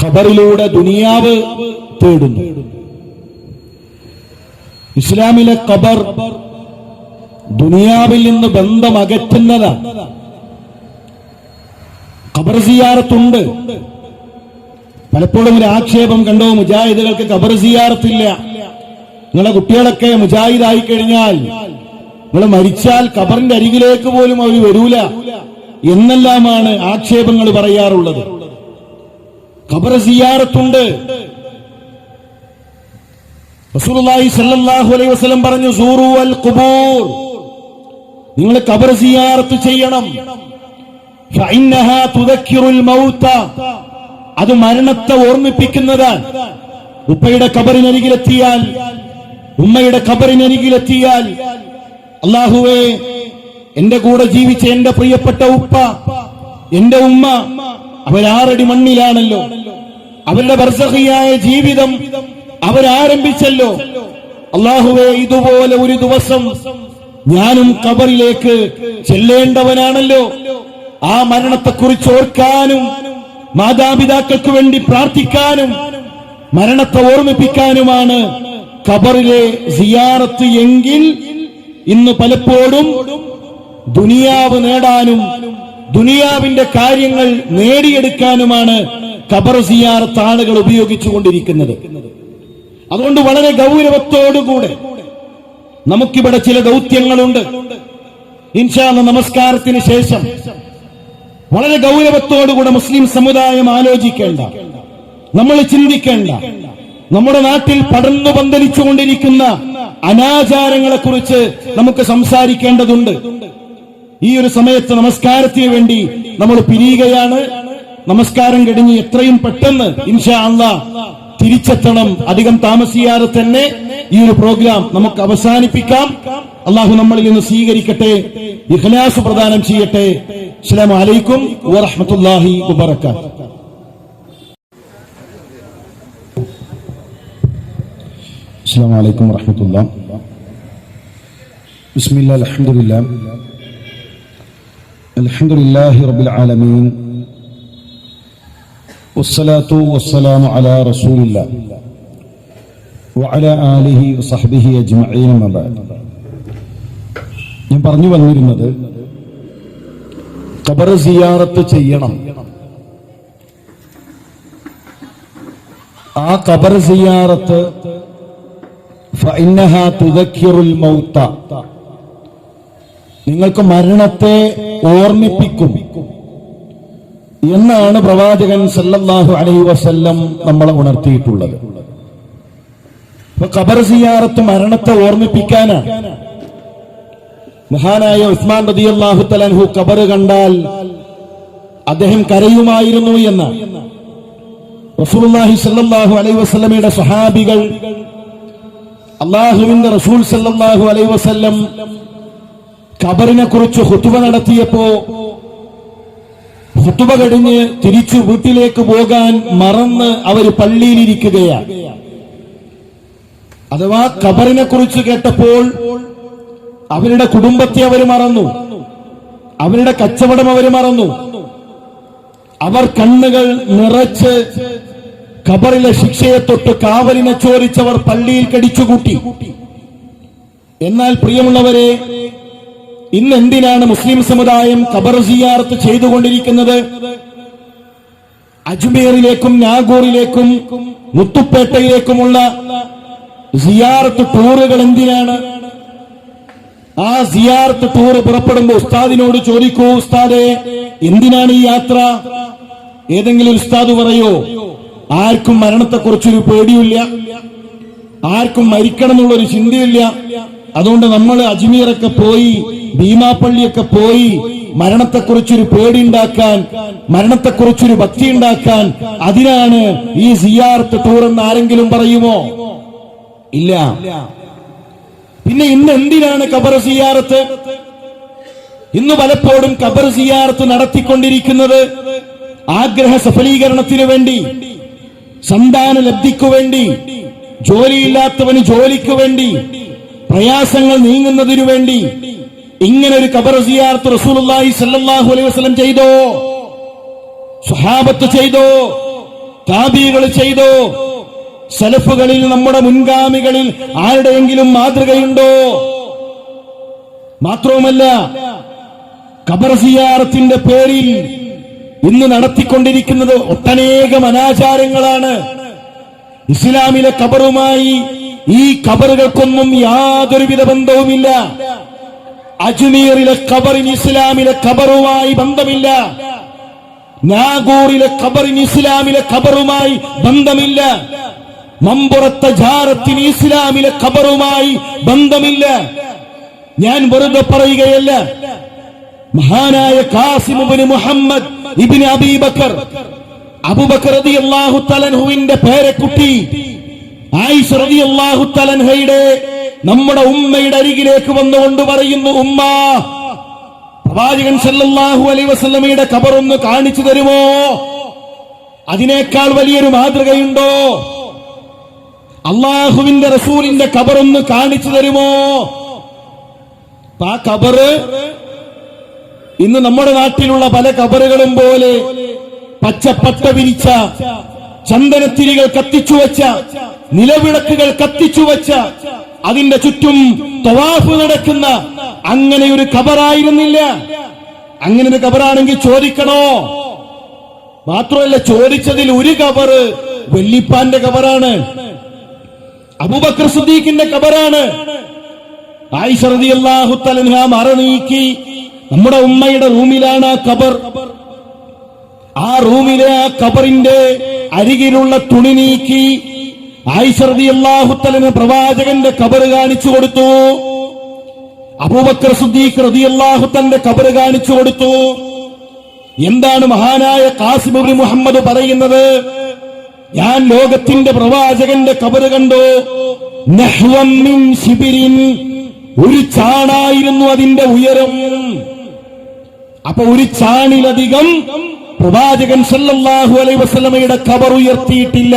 ഖബറിലൂടെ ദുനിയാവ് തേടുന്നു. ഇസ്ലാമിലെ ഖബർ ദുനിയാവിൽ നിന്ന് ബന്ധം അകറ്റുന്നതാണ്. ഖബർ സിയാറത്തുണ്ട്. പലപ്പോഴും ഒരു ആക്ഷേപം കണ്ടോ, മുജാഹിദുകൾക്ക് ഖബർ സിയാറത്തില്ല. നിങ്ങളെ കുട്ടികളൊക്കെ മുജാഹിദായി കഴിഞ്ഞാൽ, നിങ്ങൾ മരിച്ചാൽ ഖബറിന്റെ അരികിലേക്ക് പോലും അവർ വരൂല എന്നെല്ലാമാണ് ആക്ഷേപങ്ങൾ പറയാറുള്ളത്. ഖബർ സിയാറത്തുണ്ട്. റസൂലുള്ളാഹി സ്വല്ലല്ലാഹു അലൈഹി വസല്ലം പറഞ്ഞു, സൂറു അൽ ഖുബൂർ, നിങ്ങൾ ഖബർ സിയാറത്ത് ചെയ്യണം. ഫഇന്നഹാ തുദക്കിറുൽ മൗത, അത് മരണത്തെ ഓർമ്മിപ്പിക്കുന്നതാണ്. ഉപ്പയുടെ ഖബറിനരികിലെത്തിയാൽ, ഉമ്മയുടെ ഖബറിനരികിലെത്തിയാൽ, അല്ലാഹുവേ, എന്റെ കൂടെ ജീവിച്ച എന്റെ പ്രിയപ്പെട്ട ഉപ്പ, എന്റെ ഉമ്മ, അവരാറടി മണ്ണിലാണല്ലോ, അവരുടെ ബർസഖിയായ ജീവിതം അവരാരംഭിച്ചല്ലോ. അല്ലാഹുവേ, ഇതുപോലെ ഒരു ദിവസം ഞാനും ഖബറിലേക്ക് ചെല്ലേണ്ടവനാണല്ലോ. ആ മരണത്തെക്കുറിച്ച് ഓർക്കാനും, മാതാപിതാക്കൾക്ക് വേണ്ടി പ്രാർത്ഥിക്കാനും, മരണത്തെ ഓർമ്മിപ്പിക്കാനുമാണ് ഖബറിലെ സിയാറത്ത് എങ്കിൽ, ഇന്ന് പലപ്പോഴും ദുനിയാവ് നേടാനും ദുനിയാവിന്റെ കാര്യങ്ങൾ നേടിയെടുക്കാനുമാണ് ഖബർ സിയാറത്ത് ആളുകൾ ഉപയോഗിച്ചുകൊണ്ടിരിക്കുന്നത്. അതുകൊണ്ട് വളരെ ഗൗരവത്തോടുകൂടെ നമുക്കിവിടെ ചില ദൗത്യങ്ങളുണ്ട്. ഇൻഷാ അല്ലാഹ് നമസ്കാരത്തിന് ശേഷം വളരെ ഗൗരവത്തോടുകൂടെ മുസ്ലിം സമുദായം ആലോചിക്കേണ്ട, നമ്മൾ ചിന്തിക്കേണ്ട, നമ്മുടെ നാട്ടിൽ പടർന്നു പന്തലിച്ചുകൊണ്ടിരിക്കുന്ന അനാചാരങ്ങളെക്കുറിച്ച് നമുക്ക് സംസാരിക്കേണ്ടതുണ്ട്. ഈ ഒരു സമയത്ത് നമസ്കാരത്തിന് വേണ്ടി നമ്മൾ പിരിയുകയാണ്. നമസ്കാരം കഴിഞ്ഞ് എത്രയും പെട്ടെന്ന് ഇൻഷാ അല്ലാഹ് തിരിച്ചെത്തണം. അധികം താമസിയാതെ തന്നെ ഈ ഒരു പ്രോഗ്രാം നമുക്ക് അവസാനിപ്പിക്കാം. അള്ളാഹു നമ്മളിൽ നിന്ന് സ്വീകരിക്കട്ടെ, ഇഖ്ലാസ് പ്രദാനം ചെയ്യട്ടെ. അസ്സലാമു അലൈക്കും വറഹ്മത്തുള്ളാഹി വബറകാതുഹു. അസ്സലാമു അലൈക്കും വറഹ്മത്തുള്ളാഹി. ബിസ്മില്ലാഹിർ റഹ്മാനിർ റഹീം. അൽഹംദുലില്ലാഹി റബ്ബിൽ ആലമീൻ. വസ്സലാത്തു വസ്സലാമു അലാ റസൂലില്ലാഹ് വഅലാ ആലിഹി വസഹ്ബിഹി അജ്മഈൻ. അമ്മാ ബഅദ്. ഞാൻ പറഞ്ഞു വന്നിരുന്നത് ഖബർ സിയാറത്ത് ചെയ്യണം. ആ ഖബർ സിയാറത്ത് ഫഇന്നഹാ തുദക്കിറുൽ മൗത, നിങ്ങൾക്ക് മരണത്തെ ഓർമ്മിപ്പിക്കും എന്നാണ് പ്രവാചകൻ സല്ലല്ലാഹു അലൈഹി വസല്ലം നമ്മളെ ഉണർത്തിയിട്ടുള്ളത്. അപ്പൊ ഖബർ സിയാറത്ത് മരണത്തെ ഓർമ്മിപ്പിക്കാനാണ്. മഹാനായ ഉസ്മാൻ റളിയല്ലാഹു തആല അൻഹു ഖബർ കണ്ടാൽ അദ്ദേഹം കരയുമായിരുന്നു എന്ന് റസൂലുള്ളാഹി സല്ലല്ലാഹു അലൈഹി വസല്ലമയുടെ സ്വഹാബികൾ അല്ലാഹുവിന്റെ റസൂൽ സല്ലല്ലാഹു അലൈഹി വസല്ലം ഖബറിനെ കുറിച്ച് ഖുതുബ നടത്തിയപ്പോ ഖുതുബ കഴിഞ്ഞ് തിരിച്ചു വീട്ടിലേക്ക് പോകാൻ മറന്ന് അവർ പള്ളിയിലിരിക്കുകയാണ്. അഥവാ ഖബറിനെ കുറിച്ച് കേട്ടപ്പോൾ അവരുടെ കുടുംബത്തെ അവർ മറന്നു, അവരുടെ കച്ചവടം അവർ മറന്നു. അവർ കണ്ണുകൾ നിറച്ച് ഖബറിലെ ശിക്ഷയെ തൊട്ട് കാവലിനെ ചോദിച്ചവർ പള്ളിയിൽ കടിച്ചുകൂട്ടി. എന്നാൽ പ്രിയമുള്ളവരെ, ഇന്ന് എന്തിനാണ് മുസ്ലിം സമുദായം ഖബർ സിയാറത്ത് ചെയ്തുകൊണ്ടിരിക്കുന്നത്? അജ്മീറിലേക്കും നാഗൂറിലേക്കും മുത്തുപ്പേട്ടയിലേക്കുമുള്ള സിയാറത്ത് ടൂറുകൾ എന്തിനാണ്? ആ സിയാറത്ത് ടൂർ പുറപ്പെടുമ്പോ ഉസ്താദിനോട് ചോദിക്കൂ, ഉസ്താദെ എന്തിനാണ് ഈ യാത്ര? ഏതെങ്കിലും ഉസ്താദ് പറയോ? ആർക്കും മരണത്തെക്കുറിച്ചൊരു പേടിയില്ല, ആർക്കും മരിക്കണം എന്നുള്ളൊരു ചിന്തയില്ല. അതുകൊണ്ട് നമ്മൾ അജ്മീറൊക്കെ പോയി, ഭീമാപ്പള്ളിയൊക്കെ പോയി മരണത്തെക്കുറിച്ചൊരു പേടി ഉണ്ടാക്കാൻ, മരണത്തെക്കുറിച്ചൊരു ഭക്തി ഉണ്ടാക്കാൻ, അതിനാണ് ഈ സിയാറത്ത് ടൂർ എന്ന് ആരെങ്കിലും പറയുമോ? ഇല്ല. പിന്നെ ഇന്ന് എന്തിനാണ് ഖബർ സിയാറത്ത്? ഇന്ന് പലപ്പോഴും ഖബർ സിയാറത്ത് നടത്തിക്കൊണ്ടിരിക്കുന്നത് ആഗ്രഹ സഫലീകരണത്തിനു വേണ്ടി, സന്താന ലബ്ധിക്കു വേണ്ടി, ജോലിയില്ലാത്തവന് ജോലിക്കു വേണ്ടി, പ്രയാസങ്ങൾ നീങ്ങുന്നതിനു വേണ്ടി. ഇങ്ങനെ ഒരു ഖബർ സിയാറത്ത് റസൂലുള്ളാഹി സ്വല്ലല്ലാഹു അലൈഹി വസല്ലം ചെയ്തോ? സ്വഹാബത്ത് ചെയ്തോ? താബീകൾ ചെയ്തോ? സലഫുകളിൽ നമ്മുടെ മുൻഗാമികളിൽ ആരുടെയെങ്കിലും മാതൃകയുണ്ടോ? മാത്രവുമല്ല, ഖബർ സിയാറത്തിന്റെ പേരിൽ ഇന്ന് നടത്തിക്കൊണ്ടിരിക്കുന്നത് ഒട്ടനേകം അനാചാരങ്ങളാണ്. ഇസ്ലാമിലെ ഖബറുമായി ഈ ഖബറുകൾക്കൊന്നും യാതൊരുവിധ ബന്ധവുമില്ല. അജ്മീറിലെ ഖബറിന് ഇസ്ലാമിലെ ഖബറുമായി ബന്ധമില്ല. നാഗൂറിലെ ഖബറിന് ഇസ്ലാമിലെ ഖബറുമായി ബന്ധമില്ല. മമ്പുറത്തെ ജാറത്തിന് ഇസ്ലാമിലെ ഖബറുമായി ബന്ധമില്ല. ഞാൻ വെറുതെ പറയുകയല്ല. മഹാനായ ഖാസിം ഇബ്നു മുഹമ്മദ് ഇബ്നു അബീബക്കർ, അബൂബക്കർ റളിയല്ലാഹു തആല അൻഹുവിന്റെ പേരക്കുട്ടി ആയിഷ റളിയല്ലാഹു തആല അൻഹയുടെ നമ്മുടെ ഉമ്മയുടെ അരികിലേക്ക് വന്നുകൊണ്ട് പറയുന്നു, ഉമ്മ, പ്രവാചകൻ സല്ലല്ലാഹു അലൈഹി വസല്ലമയുടെ ഖബർ ഒന്ന് കാണിച്ചു തരുമോ? അതിനേക്കാൾ വലിയൊരു മാതൃകയുണ്ടോ? അള്ളാഹുവിന്റെ റസൂലിന്റെ ഖബർ ഒന്ന് കാണിച്ചു തരുമോ? ആ ഖബർ ഇന്ന് നമ്മുടെ നാട്ടിലുള്ള പല ഖബറുകളും പോലെ പച്ചപ്പട്ട വിരിച്ച, ചന്ദനത്തിരികൾ കത്തിച്ചുവച്ച, നിലവിളക്കുകൾ കത്തിച്ചുവച്ച, അതിന്റെ ചുറ്റും തവാഫ് നടക്കുന്ന അങ്ങനെ ഒരു ഖബറായിരുന്നില്ല. അങ്ങനെ ഒരു ഖബറാണെങ്കിൽ ചോദിക്കണോ? മാത്രമല്ല ചോദിച്ചതിൽ ഒരു കബറ് വല്ലിപ്പാന്റെ കബറാണ്, അബൂബക്കർ സിദ്ദീഖിന്റെ കബറാണ്. ആയിഷ റളിയല്ലാഹു തആല അൻഹ മറനീക്കി നമ്മുടെ ഉമ്മയുടെ റൂമിലാണ് ആ കബർ. ആ റൂമിലെ ആ കബറിന്റെ അരികിലുള്ള തുണി നീക്കി ആയിഷ റളിയല്ലാഹു തആല പ്രവാചകന്റെ കബർ കാണിച്ചു കൊടുത്തു. അബൂബക്കർ സിദ്ദീഖ് റളിയല്ലാഹു തആലയുടെ കബർ കാണിച്ചു കൊടുത്തു. എന്താണ് മഹാനായ ഖാസിം ഇബ്നു മുഹമ്മദ് പറയുന്നത്? ഞാൻ ലോകത്തിന്റെ പ്രവാചകന്റെ കബർ കണ്ടു. നഹ്വം മിൻ ശിബിരിൻ, ഒരു ചാണായിരുന്നു അതിന്റെ ഉയരം. അപ്പൊ ഒരു ചാണിലധികം പ്രവാചകൻ സല്ലല്ലാഹു അലൈഹി വസല്ലമയുടെ ഖബർ ഉയർത്തിയിട്ടില്ല.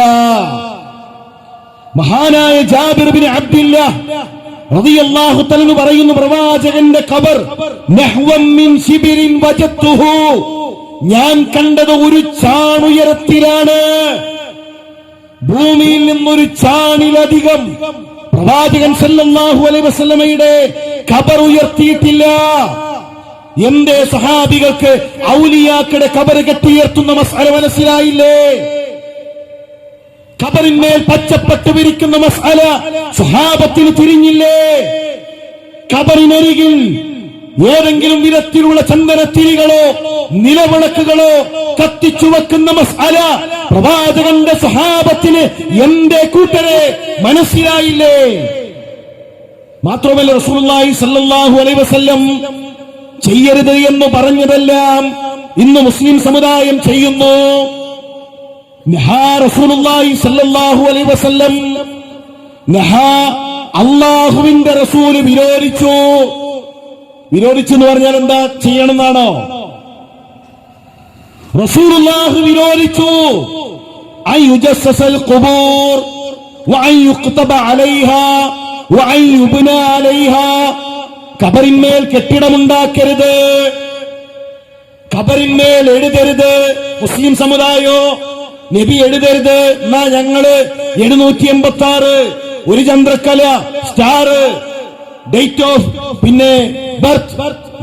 മഹാനായ ജാബിർ ബിൻ അബ്ദുല്ലാഹ് റളിയല്ലാഹു തആല പറയുന്നു, പ്രവാചകന്റെ ഖബർ നഹ്വം മിൻ ശിബിരിൻ വജത്തുഹു, ഞാൻ കണ്ടത് ഒരു ചാണുയരത്തിലാണ്. ഭൂമിയിൽ നിന്നൊരു ചാണിലധികം പ്രവാചകൻ സല്ലല്ലാഹു അലൈഹി വസല്ലമയുടെ ഖബർ ഉയർത്തിയിട്ടില്ല. എന്തേ സഹാബികൾക്ക് ഔലിയാക്കളുടെ ഖബർ കെട്ടിയുയർത്തുന്ന മസ്അല മനസ്സിലായില്ലേ? ഖബറിന്മേൽ പച്ചപ്പട്ട് വിരിക്കുന്ന മസ്അല സ്വഹാബത്തിന് തിരിഞ്ഞില്ലേ? ഖബറിനരികിൽ ഏതെങ്കിലും വിധത്തിലുള്ള ചന്ദനത്തിരികളോ നിലവിളക്കുകളോ കത്തിച്ചു വെക്കുന്ന മസ്അല പ്രവാചകന്റെ സ്വഹാബത്തിന് എന്തേ കൂട്ടരെ മനസ്സിലായില്ലേ? മാത്രമല്ല റസൂലുള്ളാഹി സ്വല്ലല്ലാഹു അലൈഹി വസല്ലം ചെയ്യരുത് എന്ന് പറഞ്ഞതെല്ലാം ഇന്ന് മുസ്ലിം സമുദായം ചെയ്യുന്നു. നഹാ റസൂലുള്ളാഹി സ്വല്ലല്ലാഹു അലൈഹി വസല്ലം, നഹാ അല്ലാഹുവിന്റെ റസൂൽ വിരോധിച്ചു. വിരോധിച്ചു എന്ന് പറഞ്ഞാൽ എന്താ ചെയ്യണമെന്നാണോ? റസൂലുള്ളാഹി വിരോധിച്ചു. അൻ യുജസ്സസൽ ഖുബൂർ വഅൻ യുക്തബ അലൈഹാ വഅൻ യുബ്ന അലൈഹാ, ഖബറിന്മേൽ കെട്ടിടമുണ്ടാക്കരുത്, ഖബറിന്മേൽ എഴുതരുത്. മുസ്ലിം സമുദായോ നബി എഴുതരുത്, എന്നാ ഞങ്ങള് 786 ഒരു ചന്ദ്രക്കല സ്റ്റാർ ഡേറ്റ് ഓഫ് പിന്നെ ബർത്ത്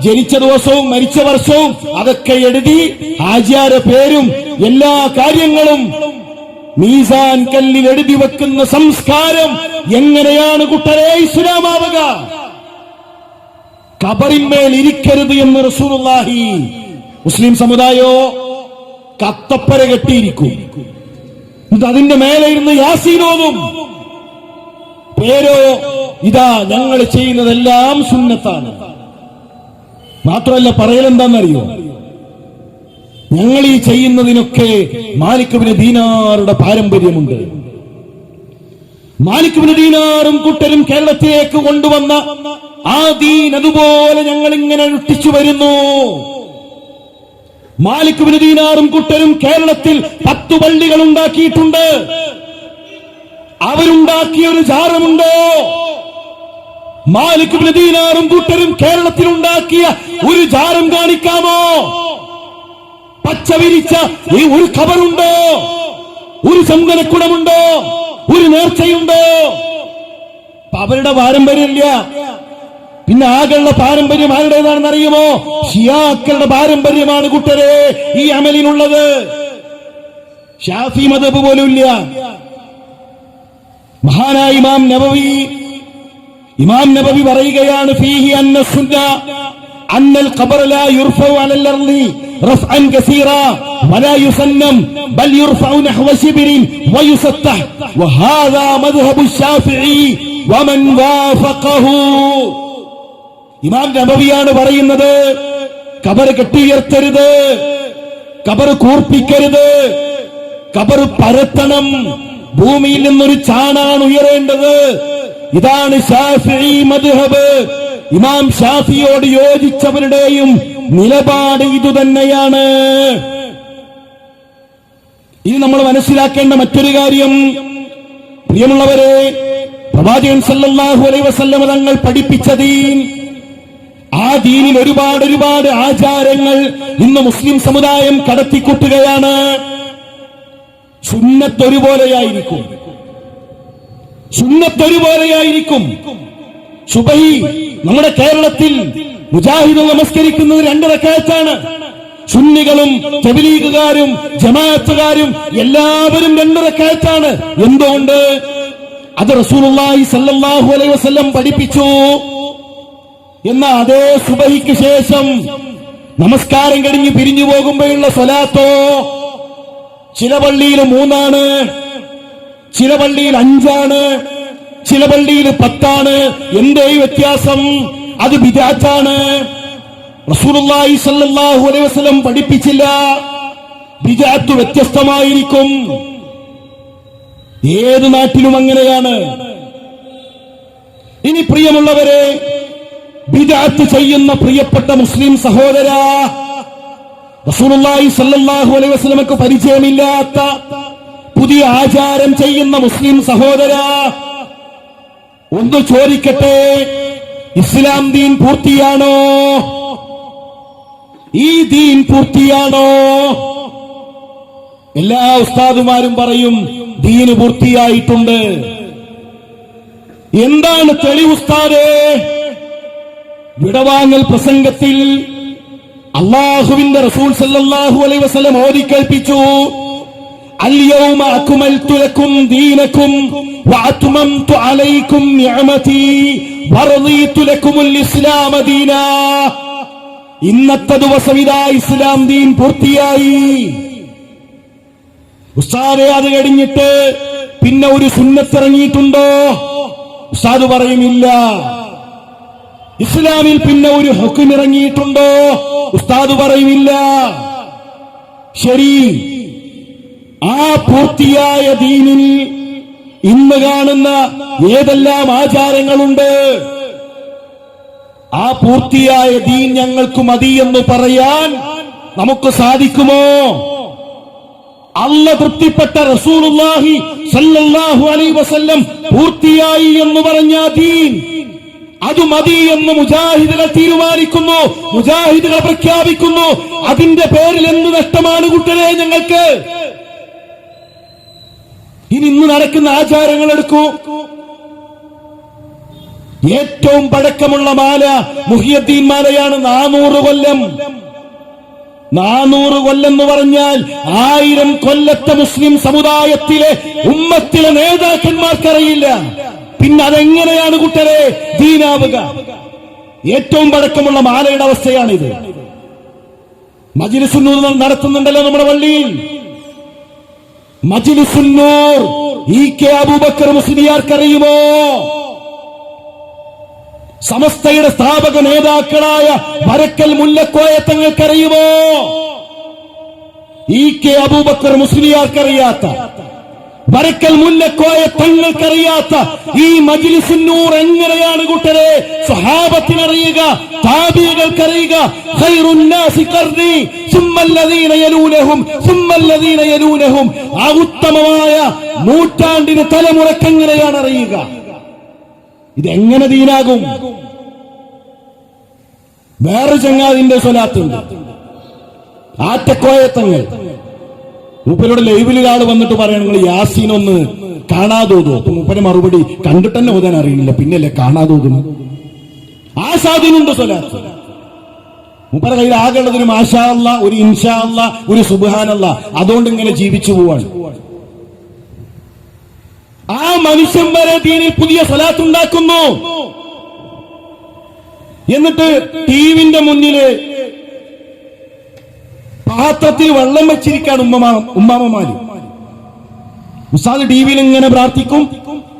ജനിച്ച ദിവസവും മരിച്ച വർഷവും അതൊക്കെ എഴുതി ഹാജിയാര പേരും എല്ലാ കാര്യങ്ങളും മീസാൻ കല്ലിൽ എഴുതി വെക്കുന്ന സംസ്കാരം എങ്ങനെയാണ് കുട്ടരെ ഇസ്ലാമാവുക? ഖബറിന്മേൽ ഇരിക്കരുത് എന്ന് റസൂലുള്ളാഹി. മുസ്ലിം സമുദായോ കത്തപ്പര കെട്ടിയിരിക്കും, അതിന്റെ മേലെ ഇരുന്ന് യാസീനോതും. പേരോ ഇതാ ഞങ്ങൾ ചെയ്യുന്നതെല്ലാം സുന്നത്താണ്. മാത്രമല്ല പറയലെന്താണെന്നറിയോ? ഞങ്ങൾ ഈ ചെയ്യുന്നതിനൊക്കെ മാലിക് ഇബ്നു ദീനാറുടെ പാരമ്പര്യമുണ്ട്. മാലിക് ഇബ്നു ദീനാറും കൂട്ടരും കേരളത്തിലേക്ക് കൊണ്ടുവന്ന ആ ദീൻ അതുപോലെ ഞങ്ങൾ ഇങ്ങനെ അനുഷ്ഠിച്ചു വരുന്നു. മാലിക് ഇബ്നു ദീനാറും കൂട്ടരും കേരളത്തിൽ 10 പള്ളികൾ ഉണ്ടാക്കിയിട്ടുണ്ട്. അവരുണ്ടാക്കിയ ഒരു ജാറമുണ്ടോ? മാലിക് ഇബ്നു ദീനാറും കൂട്ടരും കേരളത്തിൽ ഉണ്ടാക്കിയ ഒരു ജാറം കാണിക്കാമോ? പച്ച വിരിച്ച ഈ ഒരു ഖബറുണ്ടോ? ഒരു ചന്ദനക്കുടമുണ്ടോ? ഒരു നേർച്ചയുണ്ടോ? അവരുടെ പാരമ്പര്യമില്ല. പിന്നെ ആകെയുള്ള പാരമ്പര്യം ആരുടേതാണെന്ന് അറിയുമോ? ഷിയാക്കളുടെ പാരമ്പര്യമാണ് കൂട്ടരെ ഈ അമലിനുള്ളത്. ഷാഫി മദ്ഹബ് പോലും ഇല്ല. മഹാനായ ഇമാം നബവി പറയുകയാണ്, ഫീഹി അന്ന സുന്ന അന്നൽ ഖബർ ലാ യുർഫഉ അലൽ അർളി റഫ്അൻ കസീറ വലാ യുസന്നം ബൽ യുർഫഉ നഹ്വ ശിബ്രിൻ വയുസത്തഹ് വഹാദാ മദ്ഹബു ശാഫിഈ വമൻ വാഫഖഹു. ഇമാം നബവിയാണ് പറയുന്നത്, ഖബർ കെട്ടിയുയർത്തരുത്, ഖബർ കൂർപ്പിക്കരുത്, ഖബർ പരത്തണം, ഭൂമിയിൽ നിന്നൊരു ചാണാണ് ഉയരേണ്ടത്. ഇതാണ് ശാഫിഈ മദ്ഹബ്. ഇമാം ഷാഫിയോട് യോജിച്ചവരുടെയും നിലപാട് ഇതുതന്നെയാണ്. ഇനി നമ്മൾ മനസ്സിലാക്കേണ്ട മറ്റൊരു കാര്യം, പ്രിയമുള്ളവരെ, പ്രവാചകൻ സല്ലല്ലാഹു അലൈഹി വസല്ലം തങ്ങൾ പഠിപ്പിച്ച ദീൻ, ആ ദീനിൽ ഒരുപാട് ആചാരങ്ങൾ ഇന്ന് മുസ്ലിം സമുദായം കടത്തിക്കൂട്ടുകയാണ്. സുന്നത്തൊരുപോലെയായിരിക്കും, സുന്നത്തൊരുപോലെയായിരിക്കും. സുബഹി നമ്മുടെ കേരളത്തിൽ മുജാഹിദ് നമസ്കരിക്കുന്നത് 2 റക്അത്താണ്. സുന്നികളും തബ്ലീഗുകാരും ജമാഅത്തുകാരും എല്ലാവരും 2 റക്അത്താണ്. എന്തുകൊണ്ട്? അത് റസൂലുള്ളാഹി സ്വല്ലല്ലാഹു അലൈഹി വസല്ലം പഠിപ്പിച്ചു. എന്ന അതേ സുബഹിക്ക് ശേഷം നമസ്കാരം കഴിഞ്ഞ് പിരിഞ്ഞു പോകുമ്പോഴുള്ള സ്വലാത്തോ ചില പള്ളിയിൽ 3 ആണ്, ചില പള്ളിയിൽ 5 ആണ്, ചില പള്ളിയിൽ 10 ആണ്. എന്തേ വ്യത്യാസം? അത് ബിദ്അത്താണ്. റസൂലുള്ളാഹി സ്വല്ലല്ലാഹു അലൈഹി വസല്ലം പഠിപ്പിച്ചില്ല. ബിദ്അത്ത് വ്യത്യസ്തമായിരിക്കും. ഏത് നാട്ടിലും അങ്ങനെയാണ്. ഇനി പ്രിയമുള്ളവരെ, ബിദ്അത്ത് ചെയ്യുന്ന പ്രിയപ്പെട്ട മുസ്ലിം സഹോദരാ, റസൂലുള്ളാഹി സ്വല്ലല്ലാഹു അലൈഹി വസല്ലമക്ക് പരിചയമില്ലാത്ത പുതിയ ആചാരം ചെയ്യുന്ന മുസ്ലിം സഹോദരാ, ഒന്ന് ചോദിക്കട്ടെ, ഇസ്ലാം ദീൻ പൂർത്തിയാണോ? ഈ ദീൻ പൂർത്തിയാണോ? എല്ലാ ഉസ്താദുമാരും പറയും ദീന് പൂർത്തിയായിട്ടുണ്ട്. എന്താണ് തെളിവ് ഉസ്താദേ? വിടവാങ്ങൽ പ്രസംഗത്തിൽ അല്ലാഹുവിന്റെ റസൂൽ സല്ലല്ലാഹു അലൈഹി വസല്ലം ഓതിക്കേൾപ്പിച്ചു, അൽയൗമ അക്മൽതു ലക്കും ദീനക്കും വഅത്മംതു അലൈക്കും നിഅമതി വറദീതു ലക്കുമുൽ ഇസ്ലാമ ദീനാ. ഇന്നത്തെ ദിവസം ഇതാ ഇസ്ലാം ദീൻ പൂർത്തിയായി. ഉസ്താദേ, അത് കഴിഞ്ഞിട്ട് പിന്നെ ഒരു സുന്നത്ത് ഇറങ്ങിയിട്ടുണ്ടോ? ഉസ്താദ് പറയുമില്ല. ഇസ്ലാമിൽ പിന്നെ ഒരു ഹുക്ം ഇറങ്ങിയിട്ടുണ്ടോ? ഉസ്താദ് പറയുമില്ല. ശരി, ആ പൂർത്തിയായ ദീനിൽ ഇന്ന് കാണുന്ന ഏതെല്ലാം ആചാരങ്ങളുണ്ട്? ആ പൂർത്തിയായ ദീൻ ഞങ്ങൾക്ക് മതി എന്ന് പറയാൻ നമുക്ക് സാധിക്കുമോ? അല്ലാഹു തൃപ്തിപ്പെട്ട റസൂലുള്ളാഹി സ്വല്ലല്ലാഹു അലൈഹി വസല്ലം പൂർത്തിയായി എന്ന് പറഞ്ഞ ദീൻ അത് മതി എന്ന് മുജാഹിദുകൾ തീരുമാനിക്കുന്നു, മുജാഹിദുകൾ പ്രഖ്യാപിക്കുന്നു. അതിന്റെ പേരിൽ എന്ത് നഷ്ടമാണ് കുട്ടരെ ഞങ്ങൾക്ക്? ഇനി ഇന്ന് നടക്കുന്ന ആചാരങ്ങൾ എടുക്കൂ. ഏറ്റവും പഴക്കമുള്ള മാല മുഹിയുദ്ദീൻ മാലയാണ്. 400 കൊല്ലം. 400 കൊല്ലം എന്ന് പറഞ്ഞാൽ 1000 കൊല്ലത്തെ മുസ്ലിം സമുദായത്തിലെ ഉമ്മത്തിലെ നേതാക്കന്മാർക്കറിയില്ല. പിന്നെ അതെങ്ങനെയാണ് കുട്ടരെ ദീനാവുക? ഏറ്റവും പഴക്കമുള്ള മാലയുടെ അവസ്ഥയാണിത്. മജ്ലിസുന്നൂർ നടത്തുന്നുണ്ടല്ലോ നമ്മുടെ പള്ളിയിൽ. മജ്ലിസുന്നൂർ EK അബൂബക്കർ മുസ്ലിയാർക്കറിയുമോ? സമസ്തയുടെ സ്ഥാപക നേതാക്കളായ വരക്കൽ മുല്ലക്കോയ തങ്ങൾക്കറിയുമോ? EK അബൂബക്കർ മുസ്ലിയാർക്കറിയാത്ത, വരക്കൽ മുല്ലക്കോയ തങ്ങൾക്കറിയാത്ത ഈ മജ്ലിസുന്നൂർ എങ്ങനെയാണ് കൂട്ടരെ സ്വഹാബത്തിനറിയുക, താബിഈകൾക്കറിയുക? ഖൈറുൻ നാസി ഖർനി സുമ്മല്ലദീന യലൂനഹും സുമ്മല്ലദീന യലൂനഹും. ആ ഉത്തമമായ നൂറ്റാണ്ടിന് തലമുറക്കെങ്ങനെയാണ് അറിയുക? ഇതെങ്ങനെ ദീനാകും? വേറെ ചങ്ങാതിന്റെ സ്വലാത്തുണ്ട്, ആറ്റക്കോയത്തങ്ങൾ. മൂപ്പരോട് ലൈവിൽ ഒരാൾ വന്നിട്ട് പറയണം, നിങ്ങൾ യാസീൻ ഒന്ന് കാണാതോതോ? അപ്പൊ മൂപ്പരെ മറുപടി, കണ്ടിട്ട് തന്നെ ഓതാൻ അറിയില്ല, പിന്നല്ലേ കാണാതോതുന്നു. ആ സാധീനുണ്ട് സ്വലാത്ത്. മൂപ്പരെ കയ്യിൽ ആകെയുള്ളത് ഒരു മാഷാ അല്ലാഹ്, ഒരു ഇൻഷാ അല്ലാഹ്, ഒരു സുബ്ഹാനല്ലാഹ്. അതുകൊണ്ട് ഇങ്ങനെ ജീവിച്ചു പോവാണ്. ആ മനുഷ്യൻ വരെ ദീനിൽ പുതിയ സ്വലാത്ത് ഉണ്ടാക്കുന്നു. എന്നിട്ട് ടിവിന്റെ മുന്നില് പാത്രത്തിൽ വെള്ളം വെച്ചിരിക്കാണ് ഉമ്മാമ്മമാര്. ഉസ്താദ് ടിവിയിൽ ഇങ്ങനെ പ്രാർത്ഥിക്കും,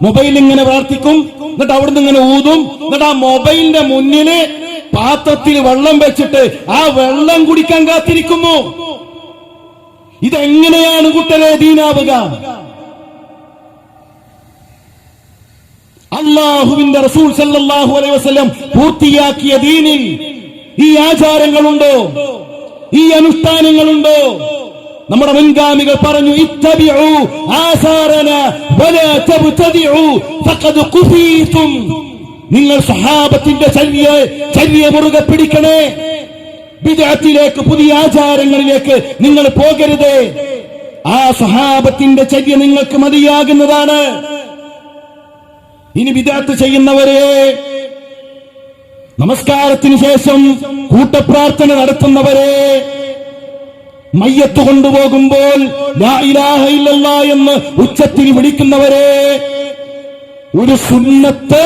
മൊബൈലിൽ ഇങ്ങനെ പ്രാർത്ഥിക്കും, എന്നിട്ട് അവിടുന്ന് ഇങ്ങനെ ഊതും. എന്നിട്ട് ആ മൊബൈലിന്റെ മുന്നില് പാത്രത്തിൽ വെള്ളം വെച്ചിട്ട് ആ വെള്ളം കുടിക്കാൻ കാത്തിരിക്കുന്നു. ഇതെങ്ങനെയാണ് കുട്ടരെ ദീനാവുക? അല്ലാഹുവിന്റെ റസൂൽ സല്ലല്ലാഹു അലൈഹി വസല്ലം പൂർത്തിയാക്കിയ ദീനിൽ ഈ ആചാരങ്ങളുണ്ടോ? ഈ അനുഷ്ഠാനങ്ങളുണ്ടോ? നമ്മുടെ മുൻഗാമികൾ പറഞ്ഞു, ഇത്തബിഉ ആസാറന വലാ തബ്തദിഉ ഫഖദ് ഖുഫീതും. നിങ്ങൾ സഹാബത്തിന്റെ ചര്യ മുറുകെ പിടിക്കണേ. ബിദ്അത്തിലേക്ക്, പുതിയ ആചാരങ്ങളിലേക്ക് നിങ്ങൾ പോകരുത്. ആ സഹാബത്തിന്റെ ചര്യ നിങ്ങൾക്ക് മതിയാകുന്നതാണ്. ഇനി ബിദ്അത്ത് ചെയ്യുന്നവരെ, നമസ്കാരത്തിന് ശേഷം കൂട്ടപ്രാർത്ഥന നടത്തുന്നവരെ, മയ്യത്ത് കൊണ്ടുപോകുമ്പോൾ ലാ ഇലാഹ ഇല്ലല്ലാഹ് എന്ന് ഉച്ചത്തിൽ വിളിക്കുന്നവരെ, ഒരു സുന്നത്ത്,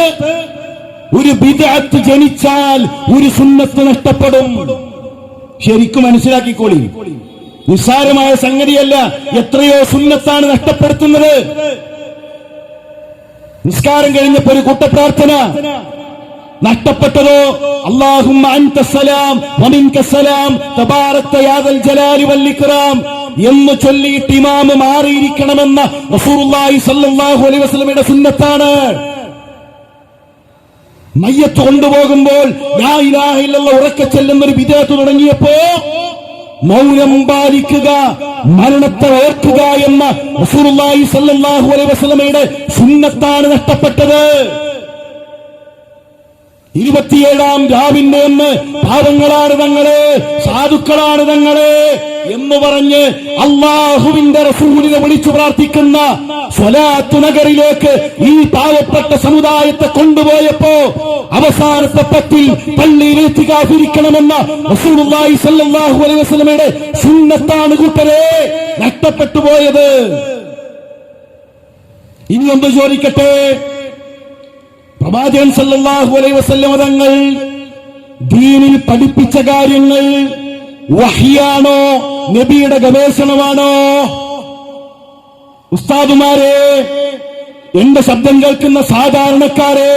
ഒരു ബിദ്അത്ത് ജനിച്ചാൽ ഒരു സുന്നത്ത് നഷ്ടപ്പെടും. ശരിക്കും മനസ്സിലാക്കിക്കോളി. നിസ്സാരമായ സംഗതിയല്ല. എത്രയോ സുന്നത്താണ് നഷ്ടപ്പെടുത്തുന്നത്. നിസ്കാരം കഴിഞ്ഞപ്പോ ഒരു കൂട്ടപ്രാർത്ഥന നഷ്ടപ്പെട്ടതോ അല്ലാഹുമ്മ അൻതസ്സലാം വമിൻകസ്സലാം തബാറക്ത യാ ദൽ ജലാലി വൽ ഇക്റാം എന്ന് ചൊല്ലിയിട്ട് ഇമാമ് മാറിയിരിക്കണമെന്ന റസൂലുള്ളാഹി സ്വല്ലല്ലാഹു അലൈഹി വസല്ലമയുടെ സുന്നത്താണ്. മയ്യത്ത് കൊണ്ടുപോകുമ്പോൾ ലാ ഇലാഹ ഇല്ലല്ലാഹ് ഉറക്കെ ചെല്ലുന്നൊരു ബിദ്അത്ത് തുടങ്ങിയപ്പോ മൗനം പാലിക്കുക, മരണത്തെ ഓർക്കുക എന്ന റസൂലുള്ളാഹി സ്വല്ലല്ലാഹു അലൈഹി വസല്ലമയുടെ സുന്നത്താണ് നഷ്ടപ്പെട്ടത്. 27-ാം രാവിന്റെ അന്ന് പാവങ്ങളാണ് തങ്ങളെ, സാധുക്കളാണ് തങ്ങളെ എന്ന് പറഞ്ഞ് അള്ളാഹുവിന്റെ റസൂലിനെ വിളിച്ചു പ്രാർത്ഥിക്കുന്ന സ്വലാത്ത് നഗറിലേക്ക് ഈ പാവപ്പെട്ട സമുദായത്തെ കൊണ്ടുപോയപ്പോ അവസാനത്തെ പത്തിൽ പള്ളിയിൽ ഇത്തികാഫിരിക്കണമെന്ന റസൂലുള്ളാഹി സ്വല്ലല്ലാഹു അലൈഹി വസല്ലമയുടെ സുന്നത്താണ് കൂട്ടരെ നഷ്ടപ്പെട്ടു പോയത്. ഇനി ഒന്ന് ചോദിക്കട്ടെ, പ്രവാചകൻ സല്ലല്ലാഹു അലൈഹി വസല്ലം തങ്ങൾ ദീനിൽ പഠിപ്പിച്ച കാര്യങ്ങൾ വഹ്യാണോ നബിയുടെ ഗവേഷണമാണോ? ഉസ്താദുമാരെ, എന്റെ ശബ്ദം കേൾക്കുന്ന സാധാരണക്കാരെ,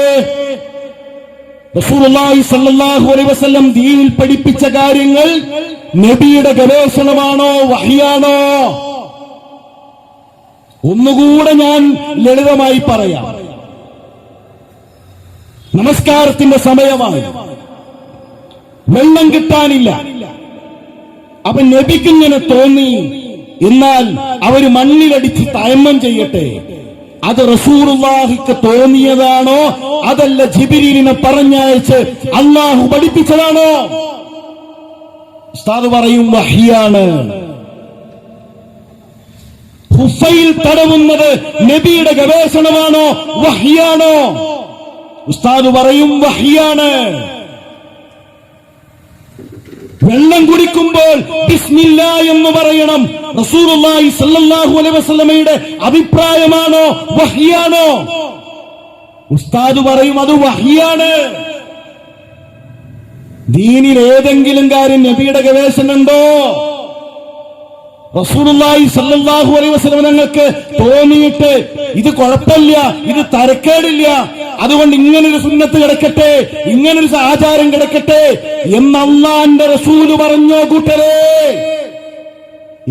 റസൂലുള്ളാഹി സ്വല്ലല്ലാഹു അലൈഹി വസല്ലം ദീനിൽ പഠിപ്പിച്ച കാര്യങ്ങൾ നബിയുടെ ഗവേഷണമാണോ വഹ്യാണോ? ഒന്നുകൂടെ ഞാൻ ലളിതമായി പറയാം. നമസ്കാരത്തിന്റെ സമയമാണ്, വെള്ളം കിട്ടാനില്ല. അപ്പൊ നബിക്കിങ്ങനെ തോന്നി, എന്നാൽ അവര് മണ്ണിലടിച്ച് തയമ്മം ചെയ്യട്ടെ. അത് റസൂലുള്ളാഹിക്ക് തോന്നിയതാണോ അതല്ല ജിബ്രീലിനെ പറഞ്ഞയച്ച് അള്ളാഹു പഠിപ്പിച്ചതാണോ? ഉസ്താദ് പറയും വഹ്യാണ്. ഹുഫയിൽ തടവുന്നത് നബിയുടെ ഗവേഷണമാണോ വഹ്യാണോ? ഉസ്താദ് പറയും വഹ്യാണ്. വെള്ളം കുടിക്കുമ്പോൾ ബിസ്മില്ലാ എന്ന് പറയണം, റസൂലുള്ളാഹി സ്വല്ലല്ലാഹു അലൈഹി വസല്ലമയുടെ അഭിപ്രായമാണോ വഹ്യാണോ? ഉസ്താദ് പറയും അത് വഹ്യാണ്. ദീനിൽ ഏതെങ്കിലും കാര്യം നബിയുടെ ഗവേഷണം ഉണ്ടോ? റസൂലുള്ളാഹി സ്വല്ലല്ലാഹു അലൈഹി വസല്ലം ഞങ്ങൾക്ക് തോന്നിയിട്ട് ഇത് കുഴപ്പമില്ല, ഇത് തരക്കേടില്ല, അതുകൊണ്ട് ഇങ്ങനൊരു സുന്നത്ത് കിടക്കട്ടെ, ഇങ്ങനൊരു ആചാരം കിടക്കട്ടെ എന്ന് അല്ലാഹുവിന്റെ റസൂല് പറഞ്ഞോ കൂട്ടരെ?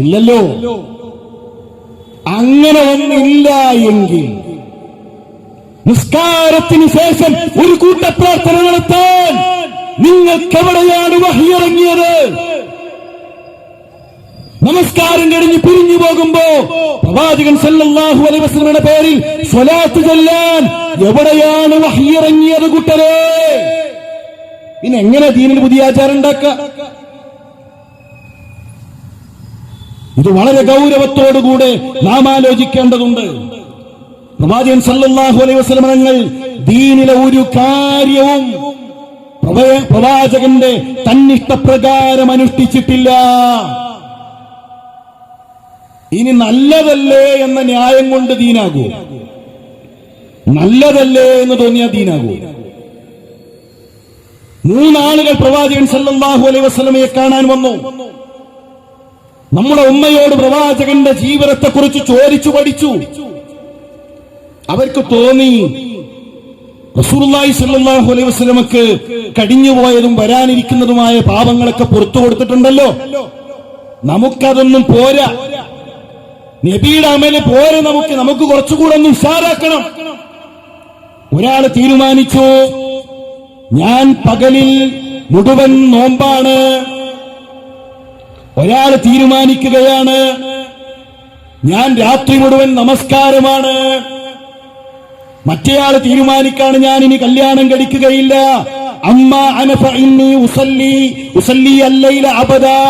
ഇല്ലല്ലോ. അങ്ങനെ ഒന്നില്ല എങ്കിൽ നിസ്കാരത്തിന് ശേഷം ഒരു കൂട്ടപ്രാർത്ഥന നടത്താൻ നിങ്ങൾക്കെവിടെയാണ് വഹി ഇറങ്ങിയത്? നമസ്കാരം കഴിഞ്ഞ് പിരിഞ്ഞു പോകുമ്പോ പ്രവാചകൻ സല്ലല്ലാഹു അലൈഹി വസല്ലമയുടെ പേരിൽ സ്വലാത്ത് ചൊല്ലാൻ എവിടെയാണ് വഹി ഇറങ്ങിയത് കൂട്ടരെ? പിന്നെ എങ്ങനെ ദീനിൽ പുതിയ ആചാരം ഉണ്ടാക്കുക? ഇത് വളരെ ഗൗരവത്തോടുകൂടെ നാം ആലോചിക്കേണ്ടതുണ്ട്. പ്രവാചകൻ സല്ലല്ലാഹു അലൈഹി വസല്ലം തങ്ങൾ ദീനിലെ ഒരു കാര്യവും പ്രവാചകന്റെ തന്നിഷ്ടപ്രകാരം അനുഷ്ഠിച്ചിട്ടില്ല. ഇനി നല്ലതല്ലേ എന്ന ന്യായം കൊണ്ട് ദീനാകൂ, നല്ലതല്ലേ എന്ന് തോന്നിയാൽ ദീനാകൂ. 3 ആളുകൾ പ്രവാചകൻ സല്ലല്ലാഹു അലൈഹി വസല്ലമയെ കാണാൻ വന്നു. നമ്മുടെ ഉമ്മയോട് പ്രവാചകന്റെ ജീവിതത്തെക്കുറിച്ച് ചോദിച്ചു പഠിച്ചു. അവർക്ക് തോന്നി റസൂലുള്ളാഹി സ്വല്ലല്ലാഹു അലൈഹി വസല്ലമക്ക് കഴിഞ്ഞുപോയതും വരാനിരിക്കുന്നതുമായ പാപങ്ങളൊക്കെ പുറത്തു കൊടുത്തിട്ടുണ്ടല്ലോ, നമുക്കതൊന്നും പോരാ, നബിയുടെ അമല് പോരെ, നമുക്ക് കുറച്ചുകൂടെ ഒന്ന് ഉഷാറാക്കണം. ഒരാൾ തീരുമാനിച്ചു, ഞാൻ പകലിൽ മുഴുവൻ നോമ്പാണ്. ഒരാൾ തീരുമാനിക്കുകയാണ്, ഞാൻ രാത്രി മുഴുവൻ നമസ്കാരമാണ്. മറ്റേയാൾ തീരുമാനിക്കാണ്, ഞാൻ ഇനി കല്യാണം കഴിക്കുകയില്ല. അമ്മ അനഫ ഇന്നി ഉസല്ലി അല്ലൈല അബദാ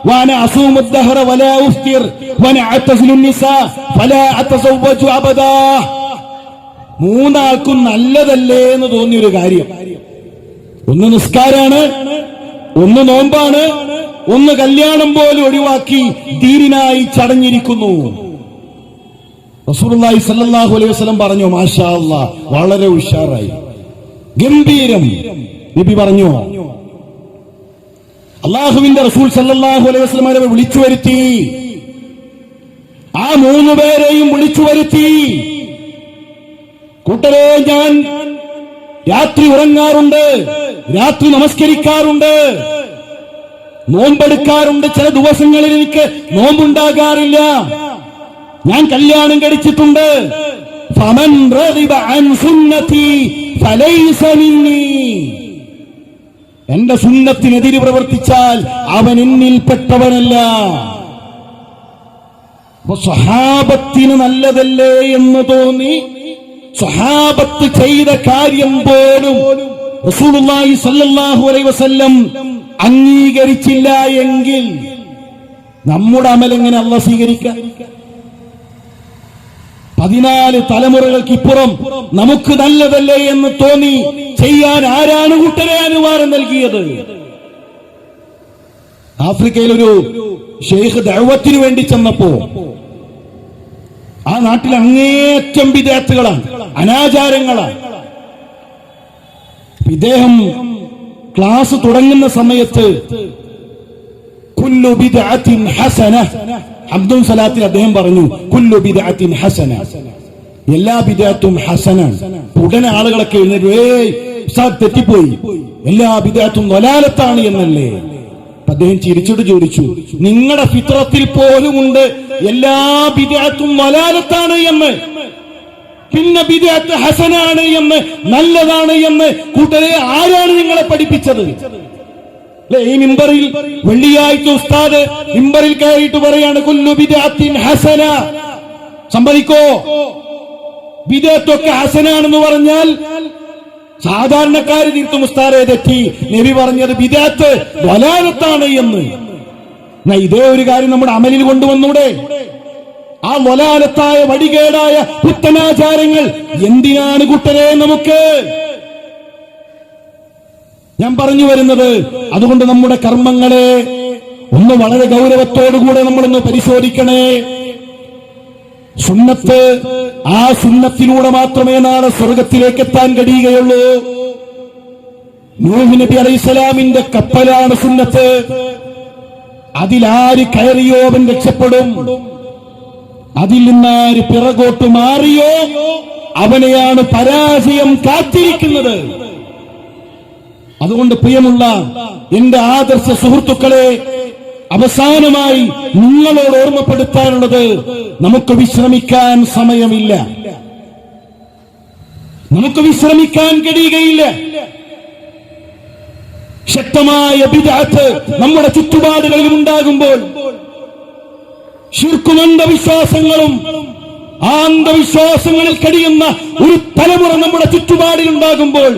وانا اصوم الدهر ولا افطر وانا اعتزل النساء فلا اتزوج ابدا. 3 ആൾക്കും നല്ലതല്ലേ എന്ന് തോന്നിയൊരു കാര്യം. ഒന്ന് നിസ്കാരാണ്, ഒന്ന് നോമ്പാണ്, ഒന്ന് കല്യാണം പോലും ഒഴിവാക്കി ദീനിനായി ചടഞ്ഞിരിക്കുന്നു. റസൂലുള്ളാഹി സ്വല്ലല്ലാഹു അലൈഹി വസല്ലം പറഞ്ഞു, മാഷാ അല്ലാഹ്, വളരെ ഉഷാറായി, ഗംഭീരം. നബി പറഞ്ഞു, അള്ളാഹുവിന്റെ റസൂൽ സല്ലല്ലാഹു അലൈഹി വസല്ലം അവരെ വിളിച്ചു വരുത്തി. ആ 3 പേരെയും വിളിച്ചു വരുത്തി. കൂട്ടരെ, ഞാൻ രാത്രി ഉറങ്ങാറുണ്ട്, രാത്രി നമസ്കരിക്കാറുണ്ട്, നോമ്പെടുക്കാറുണ്ട്. ചില ദിവസങ്ങളിൽ എനിക്ക് നോമ്പുണ്ടാകാറില്ല. ഞാൻ കല്യാണം കഴിച്ചിട്ടുണ്ട്. ഫമൻ റഗിബ അൻ സുന്നതി ഫലൈസ മിന്നി. എന്റെ സുന്നത്തിനെതിരെ പ്രവർത്തിച്ചാൽ അവൻ എന്നിൽപ്പെട്ടവനല്ല. സ്വഹാബത്തിന് നല്ലതല്ലേ എന്ന് തോന്നി സ്വഹാബത്ത് ചെയ്ത കാര്യം പോലും റസൂലുള്ളാഹി സ്വല്ലല്ലാഹു അലൈഹി വസല്ലം അംഗീകരിച്ചില്ല എങ്കിൽ നമ്മുടെ അമൽ എങ്ങനെ അല്ലാഹു സ്വീകരിക്കാൻ? 14 തലമുറകൾക്കിപ്പുറം നമുക്ക് നല്ലതല്ലേ എന്ന് തോന്നി ചെയ്യാൻ ആരാണ് കൂട്ടരെ അനുവാദം നൽകിയത്? ആഫ്രിക്കയിലൊരു ഷെയ്ഖ് ദഅവത്തിന് വേണ്ടി ചെന്നപ്പോ ആ നാട്ടിൽ അങ്ങേയറ്റം ബിദ്അത്തുകളാണ്, അനാചാരങ്ങളാണ്. ഇദ്ദേഹം ക്ലാസ് തുടങ്ങുന്ന സമയത്ത് കുല്ലു ബിദ്അത്തിൻ ഹസന, അബ്ദുൽ സലാത്തിൽ അദ്ദേഹം പറഞ്ഞു, കുല്ലു ബിദ്അത്തിൻ ഹസന, എല്ലാ ബിദ്അത്തും ഹസനാണ്. ഉടനെ ആളുകളൊക്കെ എഴുന്നേറ്റ്, ഏയ് ഉസ്താദ് തെറ്റിപ്പോയി, എല്ലാ ബിദ്അത്തും ളലാലത്താണ് എന്നല്ലേ? അദ്ദേഹം ചിരിച്ചിട്ട് ചോദിച്ചു, നിങ്ങളുടെ ഫിത്രത്തിൽ പോലുമുണ്ട് എല്ലാ ബിദ്അത്തും ളലാലത്താണ് എന്ന്, പിന്നെ ബിദ്അത്ത് ഹസനാണ് എന്ന്, നല്ലതാണ് എന്ന് കൂട്ടരെ ആരാണ് നിങ്ങളെ പഠിപ്പിച്ചത്? ഈ മിമ്പറിൽ വെള്ളിയാഴ്ച ഉസ്താദ് മിമ്പറിൽ കയറിയിട്ട് പറയാണ് കുല്ലു ബിദ്അത്തിൻ ഹസന. സമ്മതിക്കോ? ബിദ്അത്തൊക്കെ ഹസനാണെന്ന് പറഞ്ഞാൽ സാധാരണക്കാര് തീർത്തും ഉസ്താദെ തെറ്റി, നബി പറഞ്ഞത് ബിദ്അത്ത് ളലാലത്താണ് എന്ന്. ഇതേ ഒരു കാര്യം നമ്മുടെ അമലിൽ കൊണ്ടുവന്നൂടെ? ആ ളലാലത്തായ വടികേടായ പുത്തനാചാരങ്ങൾ എന്തിനാണ് കൂട്ടരെ നമുക്ക്? ഞാൻ പറഞ്ഞു വരുന്നത്, അതുകൊണ്ട് നമ്മുടെ കർമ്മങ്ങളെ ഒന്ന് വളരെ ഗൗരവത്തോടുകൂടെ നമ്മളൊന്ന് പരിശോധിക്കണേ. സുന്നത്ത്, ആ സുന്നത്തിലൂടെ മാത്രമേ നാളെ സ്വർഗത്തിലേക്ക് എത്താൻ കഴിയുകയുള്ളൂ. നൂഹ് നബി അലൈഹിസ്സലാമിന്റെ കപ്പലാണ് സുന്നത്ത്. അതിലാര് കയറിയോ അവൻ രക്ഷപ്പെടും. അതിൽ നിന്നാര് പിറകോട്ട് മാറിയോ അവനെയാണ് പരാജയം കാത്തിരിക്കുന്നത്. അതുകൊണ്ട് പ്രിയമുള്ള എന്റെ ആദർശ സുഹൃത്തുക്കളെ, അവസാനമായി നിങ്ങളോട് ഓർമ്മപ്പെടുത്താനുള്ളത്, നമുക്ക് വിശ്രമിക്കാൻ സമയമില്ല, നമുക്ക് വിശ്രമിക്കാൻ കഴിയുകയില്ല. ശക്തമായ ബിദ്അത്ത് നമ്മുടെ ചുറ്റുപാടുകളിൽ ഉണ്ടാകുമ്പോൾ, ശിർക്കും അന്ധവിശ്വാസങ്ങളും ആ അന്ധവിശ്വാസങ്ങളിൽ കഴിയുന്ന ഒരു തലമുറ നമ്മുടെ ചുറ്റുപാടിൽ ഉണ്ടാകുമ്പോൾ,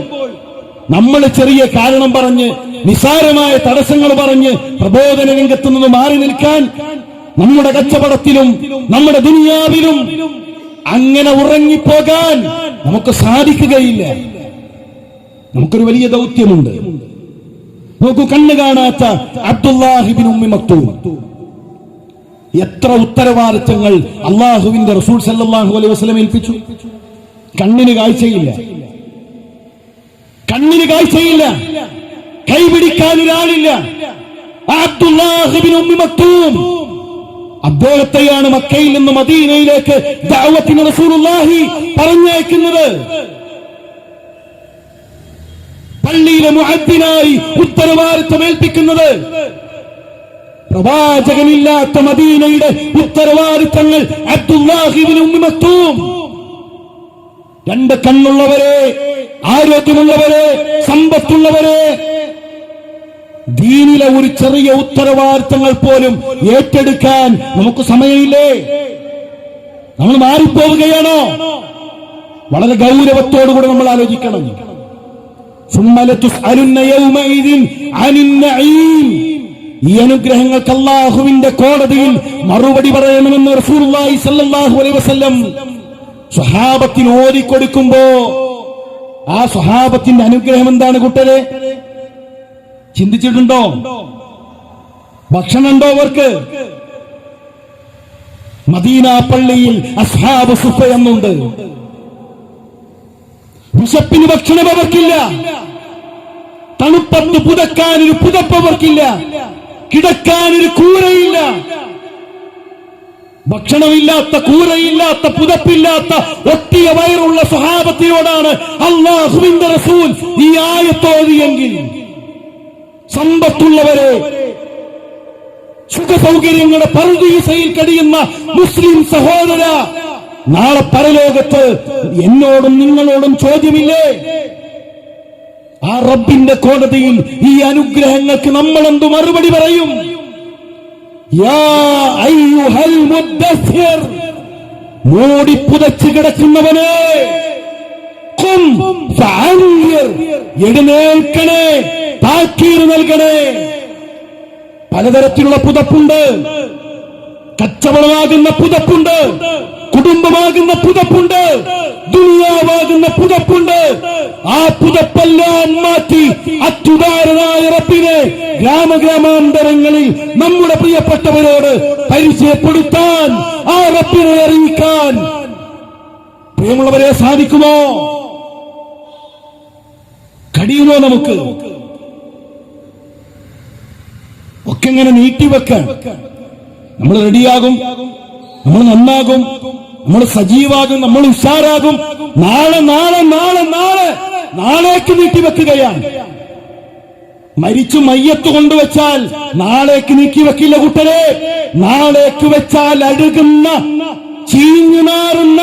നമ്മൾ ചെറിയ കാരണം പറഞ്ഞ്, നിസാരമായ തടസ്സങ്ങൾ പറഞ്ഞ് പ്രബോധന രംഗത്ത് നിന്ന് മാറി നിൽക്കാൻ നമ്മുടെ കച്ചവടത്തിലും നമ്മുടെ ദുനിയാവിലും അങ്ങനെ ഉറങ്ങിപ്പോകാൻ നമുക്ക് സാധിക്കുകയില്ല. നമുക്കൊരു വലിയ ദൗത്യമുണ്ട്. നോക്കൂ, കണ്ണു കാണാത്ത അബ്ദുല്ലാഹി ഇബ്നു ഉമ്മി മക്തൂം എത്ര ഉത്തരവാദിത്തങ്ങൾ അള്ളാഹുവിന്റെ റസൂൽ സല്ലല്ലാഹു അലൈഹി വസല്ലം ഏൽപ്പിച്ചു. കണ്ണിന് കാഴ്ചയില്ല, കണ്ണിന് കാഴ്ചയില്ല, കൈപിടിക്കാൻ ഒരാളില്ല. അബ്ദുല്ലാഹി ഇബ്നു ഉമ്മി മക്തൂം അദ്ദേഹത്തെയാണ് മക്കയിൽ നിന്ന് മദീനയിലേക്ക് ദഅവത്തിന് റസൂലുള്ളാഹി പറഞ്ഞയക്കുന്നത്. പള്ളിയിലെ മുഅദ്ദിനായി ഉത്തരവാദിത്തം ഏൽപ്പിക്കുന്നത്. പ്രവാചകനില്ലാത്ത മദീനയുടെ ഉത്തരവാദിത്തങ്ങൾ അബ്ദുല്ലാഹി ഇബ്നു ഉമ്മി മക്തൂം. 2 കണ്ണുള്ളവരെ, ആരോഗ്യമുള്ളവരെ, സമ്പത്തുള്ളവരെ, ദീനിലെ ഒരു ചെറിയ ഉത്തരവാദിത്തങ്ങൾ പോലും ഏറ്റെടുക്കാൻ നമുക്ക് സമയമില്ലേ? നമ്മൾ മാറിപ്പോവുകയാണോ? വളരെ ഗൗരവത്തോടുകൂടി നമ്മൾ ആലോചിക്കണം. ഈ അനുഗ്രഹങ്ങൾക്ക് അല്ലാഹുവിന്റെ കോടതിയിൽ മറുപടി പറയണമെന്ന് റസൂലുള്ളാഹി സ്വല്ലല്ലാഹു അലൈഹി വസല്ലം സ്വഹാബത്തിന് ഓതിക്കൊടുക്കുമ്പോ, ആ സ്വഹാബത്തിന്റെ അനുഗ്രഹം എന്താണ് കൂട്ടരെ? ചിന്തിച്ചിട്ടുണ്ടോ? ഭക്ഷണമുണ്ടോ അവർക്ക്? മദീന പള്ളിയിൽ അസ്ഹാബ് സുഫ എന്നുണ്ട്. വിശപ്പിന് ഭക്ഷണം അവർക്കില്ല, തണുപ്പത്ത് പുതക്കാനൊരു പുതപ്പ് അവർക്കില്ല, കിടക്കാനൊരു കൂരയില്ല. ഭക്ഷണമില്ലാത്ത, കൂരയില്ലാത്ത, പുതപ്പില്ലാത്ത ഒട്ടിയ വയറുള്ള സ്വഹാബത്തിനോടാണ് അല്ലാഹുവിന്റെ റസൂൽ ഈ ആയത്തോതിയെങ്കിൽ സമ്പത്തുള്ളവരെ, സുഖസൗകര്യങ്ങളുടെ പറുദീസയിൽ കഴിയുന്ന മുസ്ലിം സഹോദര, നാളെ പരലോകത്ത് എന്നോടും നിങ്ങളോടും ചോദ്യമില്ലേ? ആ റബ്ബിന്റെ കോടതിയിൽ ഈ അനുഗ്രഹങ്ങൾക്ക് നമ്മൾ എന്തു മറുപടി പറയും? യാ അയ്യുഹൽ മുദ്ദസ്സിർ, മൂടി പുതച്ച് കിടക്കുന്നവനെ, ഖും ഫഅൻദിർ, എഴുന്നേൽക്കണേ, താക്കീർ നൽകണേ. പലതരത്തിലുള്ള പുതപ്പുണ്ട്. കച്ചവടമാകുന്ന പുതപ്പുണ്ട്, കുടുംബമാകുന്ന പുതപ്പുണ്ട്, ദുനിയാവാകുന്ന പുതപ്പുണ്ട്. ആ പുതപ്പെല്ലാം മാറ്റി അത്യുദാരനായ റബ്ബിനെ ഗ്രാമഗ്രാമാന്തരങ്ങളിൽ നമ്മുടെ പ്രിയപ്പെട്ടവരോട് പരിചയപ്പെടുത്താൻ, ആ റബ്ബിനെ അറിയിക്കാൻ പ്രിയമുള്ളവരെ സാധിക്കുമോ? കഴിയുമോ? നമുക്ക് ഒക്കെ ഇങ്ങനെ നീട്ടിവെക്കാൻ നമ്മൾ റെഡിയാകും, നമ്മൾ നന്നാകും, നമ്മൾ സജീവാകും, നമ്മൾ ഉഷാറാകും. നാളെ നാളെ നാളെ നാളെ നാളേക്ക് നീട്ടിവെക്കുകയാണ്. മരിച്ചു മയ്യത്ത് കൊണ്ടുവച്ചാൽ നാളേക്ക് നീക്കിവെക്കില്ല കൂട്ടരെ. നാളേക്ക് വെച്ചാൽ അഴുകുന്ന, ചീഞ്ഞു നാറുന്ന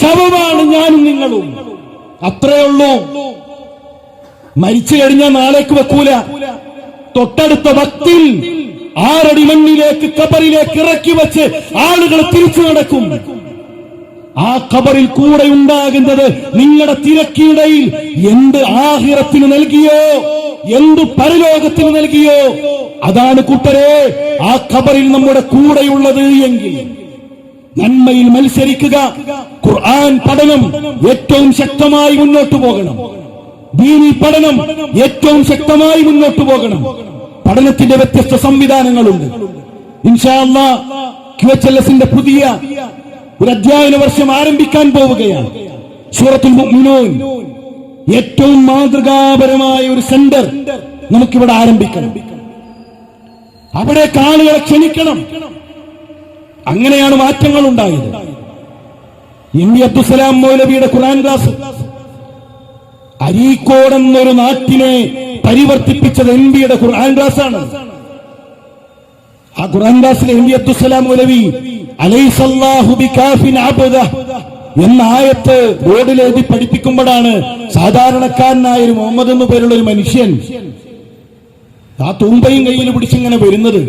ശവമാണ് ഞാനും നിങ്ങളും. അത്രേ ഉള്ളൂ. മരിച്ചു കഴിഞ്ഞാൽ നാളേക്ക് വെക്കൂല. തൊട്ടടുത്ത വക്തിൽ 6 അടി മണ്ണിലേക്ക്, ഖബറിലേക്ക് ഇറക്കി വെച്ച് ആളുകൾ തിരിച്ചു നടക്കും. ആ ഖബറിൽ കൂടെ ഉണ്ടാകുന്നത് നിങ്ങളുടെ തിരക്കിനിടയിൽ എന്ത് ആഖിറത്തിന് നൽകിയോ, എന്ത് പരലോകത്തിന് നൽകിയോ, അതാണ് കൂട്ടരെ ആ ഖബറിൽ നമ്മുടെ കൂടെയുള്ളത് എങ്കിൽ നന്മയിൽ മത്സരിക്കുക. ഖുർആൻ പഠനം ഏറ്റവും ശക്തമായി മുന്നോട്ടു പോകണം. ദീനി പഠനം ഏറ്റവും ശക്തമായി മുന്നോട്ടു പോകണം. പഠനത്തിന്റെ വ്യത്യസ്ത സംവിധാനങ്ങളുണ്ട്. ഇൻഷാ അല്ലാഹ് QHLSന്റെ പുതിയ ഒരു അധ്യയന വർഷം ആരംഭിക്കാൻ പോവുകയാണ്. സൂറത്തുൽ മുഅ്മിനൂൻ, ഏറ്റവും മാതൃകാപരമായ ഒരു സെന്റർ നമുക്കിവിടെ ആരംഭിക്കണം. അവിടെ ആളുകളെ ക്ഷണിക്കണം. അങ്ങനെയാണ് മാറ്റങ്ങൾ ഉണ്ടായത്. MV അബ്ദുസ്സലാം മൗലവിയുടെ ഖുർആൻ ക്ലാസ് അരീക്കോട് എന്നൊരു നാട്ടിനെ പരിവർത്തിപ്പിച്ചത് MVയുടെ ഖുർആൻ ക്ലാസാണ്. ആ ഖുർആൻ ക്ലാസിലെ MV അബ്ദുസ്സലാം മൗലവി അലൈസല്ലാഹു ബികാഫിൻ അബ്ദഹ് എന്ന ആയത്ത് ബോർഡിലെഴുതി പഠിപ്പിക്കുമ്പോഴാണ് സാധാരണക്കാരനായ ഒരു മുഹമ്മദ് എന്നു പേരുള്ള ഒരു മനുഷ്യൻ ആ തൂമ്പയും കയ്യിൽ പിടിച്ചിങ്ങനെ വരുന്നത്.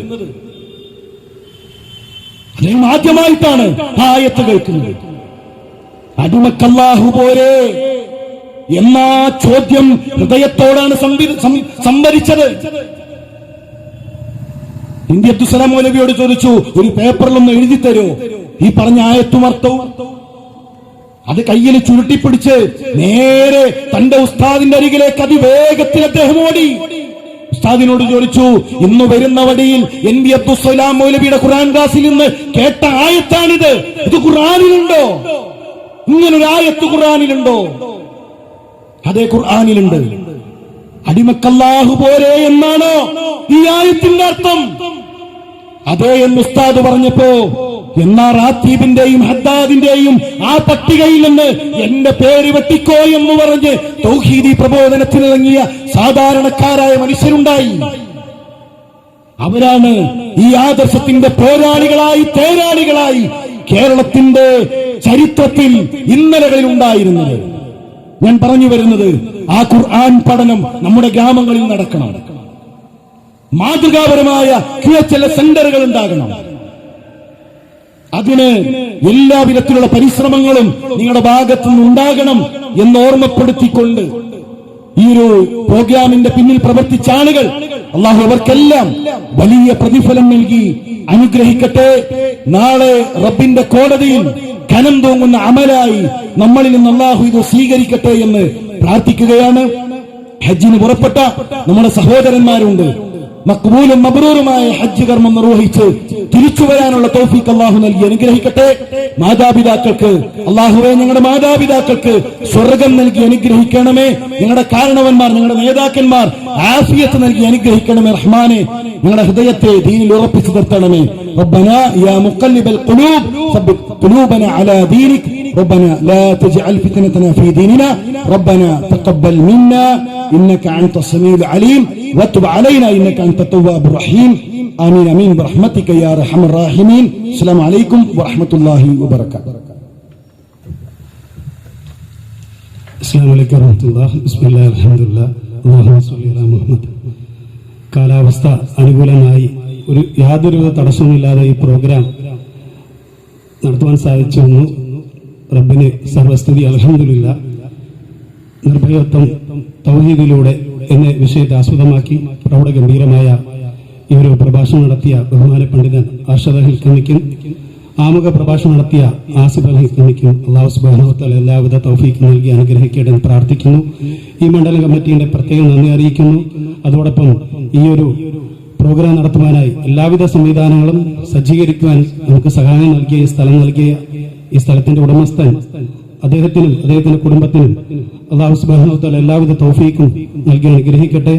അദ്ദേഹം ആദ്യമായിട്ടാണ് ആ ആയത്ത് കേൾക്കുന്നത്. അടിമക്കല്ലാഹു പോരെ എന്ന ചോദ്യം ഹൃദയത്തോടാണ് സംവരിച്ചത്. MV അബ്ദുസ്സലാം മൗലവിയോട് ചോദിച്ചു, ഒരു പേപ്പറിലൊന്ന് എഴുതി തരൂ ഈ പറഞ്ഞ ആയത്തും അർത്ഥവും. അത് കയ്യിൽ ചുരുട്ടിപ്പിടിച്ച് നേരെ തന്റെ ഉസ്താദിന്റെ അരികിലേക്ക് അതിവേഗത്തിൽ അദ്ദേഹം ഓടി. ഉസ്താദിനോട് ചോദിച്ചു, ഇന്ന് വരുന്ന വഴിയിൽ MV അബ്ദുസ്സലാം മൗലവിയുടെ ഖുർആൻ ക്ലാസിൽ നിന്ന് കേട്ട ആയത്താണിത്, ഇത് ഖുർആനിലുണ്ടോ? ഇങ്ങനൊരു ആയത്ത് ഖുർആനിലുണ്ടോ? അതേ, ഖുർആനിലുണ്ട്. അടിമക്കല്ലാഹു പോരെ എന്നാണോ ഈ ആയത്തിന്റെ അർത്ഥം? അതേ എന്ന് ഉസ്താദ് പറഞ്ഞപ്പോ, എന്നാ റാത്തീബിന്റെയും ഹദ്ദാദിന്റെയും ആ പട്ടികയിൽ നിന്ന് എന്റെ പേര് വെട്ടിക്കോ എന്ന് പറഞ്ഞ് തൗഹീദി പ്രബോധനത്തിനിറങ്ങിയ സാധാരണക്കാരായ മനുഷ്യരുണ്ടായി. അവരാണ് ഈ ആദർശത്തിന്റെ പോരാളികളായി, തേരാളികളായി കേരളത്തിന്റെ ചരിത്രത്തിൽ ഇന്നലകളിൽ ഉണ്ടായിരുന്നത്. ഞാൻ പറഞ്ഞു വരുന്നത്, ആ ഖുർആൻ പഠനം നമ്മുടെ ഗ്രാമങ്ങളിൽ നടക്കണം. മാതൃകാപരമായ QHLS സെന്ററുകൾ ഉണ്ടാകണം. അതിന് എല്ലാവിധത്തിലുള്ള പരിശ്രമങ്ങളും നിങ്ങളുടെ ഭാഗത്തു നിന്നുണ്ടാകണം എന്ന് ഓർമ്മപ്പെടുത്തിക്കൊണ്ട് ഈ ഒരു പ്രോഗ്രാമിന്റെ പിന്നിൽ പ്രവർത്തിച്ച ആളുകൾ, അള്ളാഹു അവർക്കെല്ലാം വലിയ പ്രതിഫലം നൽകി അനുഗ്രഹിക്കട്ടെ. നാളെ റബ്ബിന്റെ കോടതിയിൽ ഖനം തൂങ്ങുന്ന അമലായി നമ്മളിൽ നിന്ന് അള്ളാഹു ഇത് സ്വീകരിക്കട്ടെ എന്ന് പ്രാർത്ഥിക്കുകയാണ്. ഹജ്ജിന് പുറപ്പെട്ട നമ്മുടെ സഹോദരന്മാരുണ്ട്, മഖ്ബൂലും മബ്റൂറുമായ ഹജ്ജ് കർമ്മം നിർവഹിച്ച് തിരിച്ചു വരാനുള്ള തൗഫീഖ് അല്ലാഹു നൽകി അനുഗ്രഹിക്കട്ടെ. മാതാപിതാക്കൾക്ക് അല്ലാഹുവേ, ഞങ്ങളുടെ മാതാപിതാക്കൾക്ക് സ്വർഗം നൽകി അനുഗ്രഹിക്കണമേ. ഞങ്ങളുടെ കാരണവന്മാർ, ഞങ്ങളുടെ നേതാക്കന്മാർ ആഫിയത്ത് നൽകി അനുഗ്രഹിക്കണമേ റഹ്മാനെ. ഞങ്ങളുടെ ഹൃദയത്തെ ദീനിൽ ഉറപ്പിച്ചു നിർത്തണമേ. റബ്ബനാ യാ മുഖല്ലിബൽ ഖുലൂബ് സബ്ബിത് ഖുലൂബനാ അലാ ദീനിക് ربنا لا تجعل فتنتنا في ديننا ربنا تقبل منا إنك أنت السميع العليم وتب علينا إنك أنت التواب الرحيم آمين آمين برحمتك يا أرحم الراحمين. السلام عليكم ورحمة الله وبركاته. السلام عليكم ورحمة الله. بسم الله الحمد لله اللهم صل على محمد. കാലാവസ്ഥ അനുകൂലമായി യാതൊരുവിധ തടസ്സവുമില്ലാതെ ഈ പ്രോഗ്രാം നടത്തുവാൻ സാധിച്ചു വന്നു. റബ്ബിന് സർവസ്തുതി. അൽഹംദുലില്ലാ. നിർഭയത്വം തൗഹീദിലൂടെ എന്നെ വിഷയത്തെ ആസ്പദമാക്കി പ്രൗഢഗംഭീരമായ ഈ ഒരു പ്രഭാഷണം നടത്തിയ ബഹുമാന പണ്ഡിതൻ അർഷദ് ഹിൽക്കമിക്കും ആമുഖ പ്രഭാഷണം നടത്തിയ ആസിഫ് അൽ ഹിൽക്കമിക്കും അല്ലാഹു സുബ്ഹാനഹു വ തആല എല്ലാവിധ തൗഫീഖ് നൽകി അനുഗ്രഹിക്കട്ടെ പ്രാർത്ഥിക്കുന്നു. ഈ മണ്ഡലം കമ്മിറ്റിയുടെ പ്രത്യേക നന്ദി അറിയിക്കുന്നു. അതോടൊപ്പം ഈ ഒരു പ്രോഗ്രാം നടത്തുവാനായി എല്ലാവിധ സംവിധാനങ്ങളും സജ്ജീകരിക്കുവാൻ നമുക്ക് സഹായം നൽകിയ ഈ സ്ഥലത്തിന്റെ ഉടമസ്ഥൻ അദ്ദേഹത്തിനും അദ്ദേഹത്തിന്റെ കുടുംബത്തിനും അല്ലാഹു സുബ്ഹാനഹു വ തആല എല്ലാവിധ തൗഫീഖും നൽകി അനുഗ്രഹിക്കട്ടെ.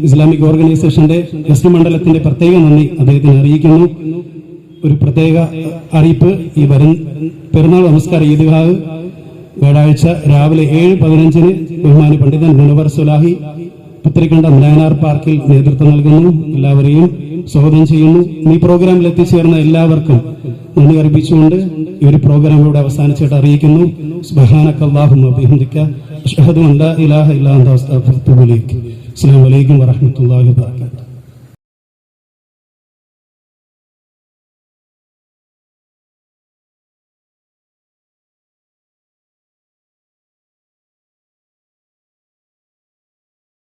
ഇസ്ലാമിക് ഓർഗനൈസേഷന്റെ എസ് മണ്ഡലത്തിന്റെ പ്രത്യേക നന്ദി അദ്ദേഹത്തിന് അറിയിക്കുന്നു. ഒരു പ്രത്യേക അറിയിപ്പ്, ഈ പെരുന്നാൾ നമസ്കാര ഈദ്ഗാഹ് വ്യാഴാഴ്ച രാവിലെ 7:15 ബഹുമാനി പണ്ഡിതൻ മുനവർ സുലാഹി പുത്തരിക്കണ്ടം നയനാർ പാർക്കിൽ നേതൃത്വം നൽകുന്നു. എല്ലാവരെയും സ്വാഗതം ചെയ്യുന്നു. ഈ പ്രോഗ്രാമിൽ എത്തിച്ചേർന്ന എല്ലാവർക്കും നന്ദി അറിയിച്ചുകൊണ്ട് ഈ ഒരു പ്രോഗ്രാം ഇവിടെ അവസാനിച്ചിട്ട് അറിയിക്കുന്നു. സുബ്ഹാനക്കല്ലാഹുമ്മ വബിഹംദിക അശ്ഹദു അൻ ലാ ഇലാഹ ഇല്ലാ അൻത അസ്തഗ്ഫിറുക വ അത്തൂബു ഇലൈക്. അസ്സലാമു അലൈക്കും വറഹ്മത്തുള്ളാഹി വബറകാതുഹു.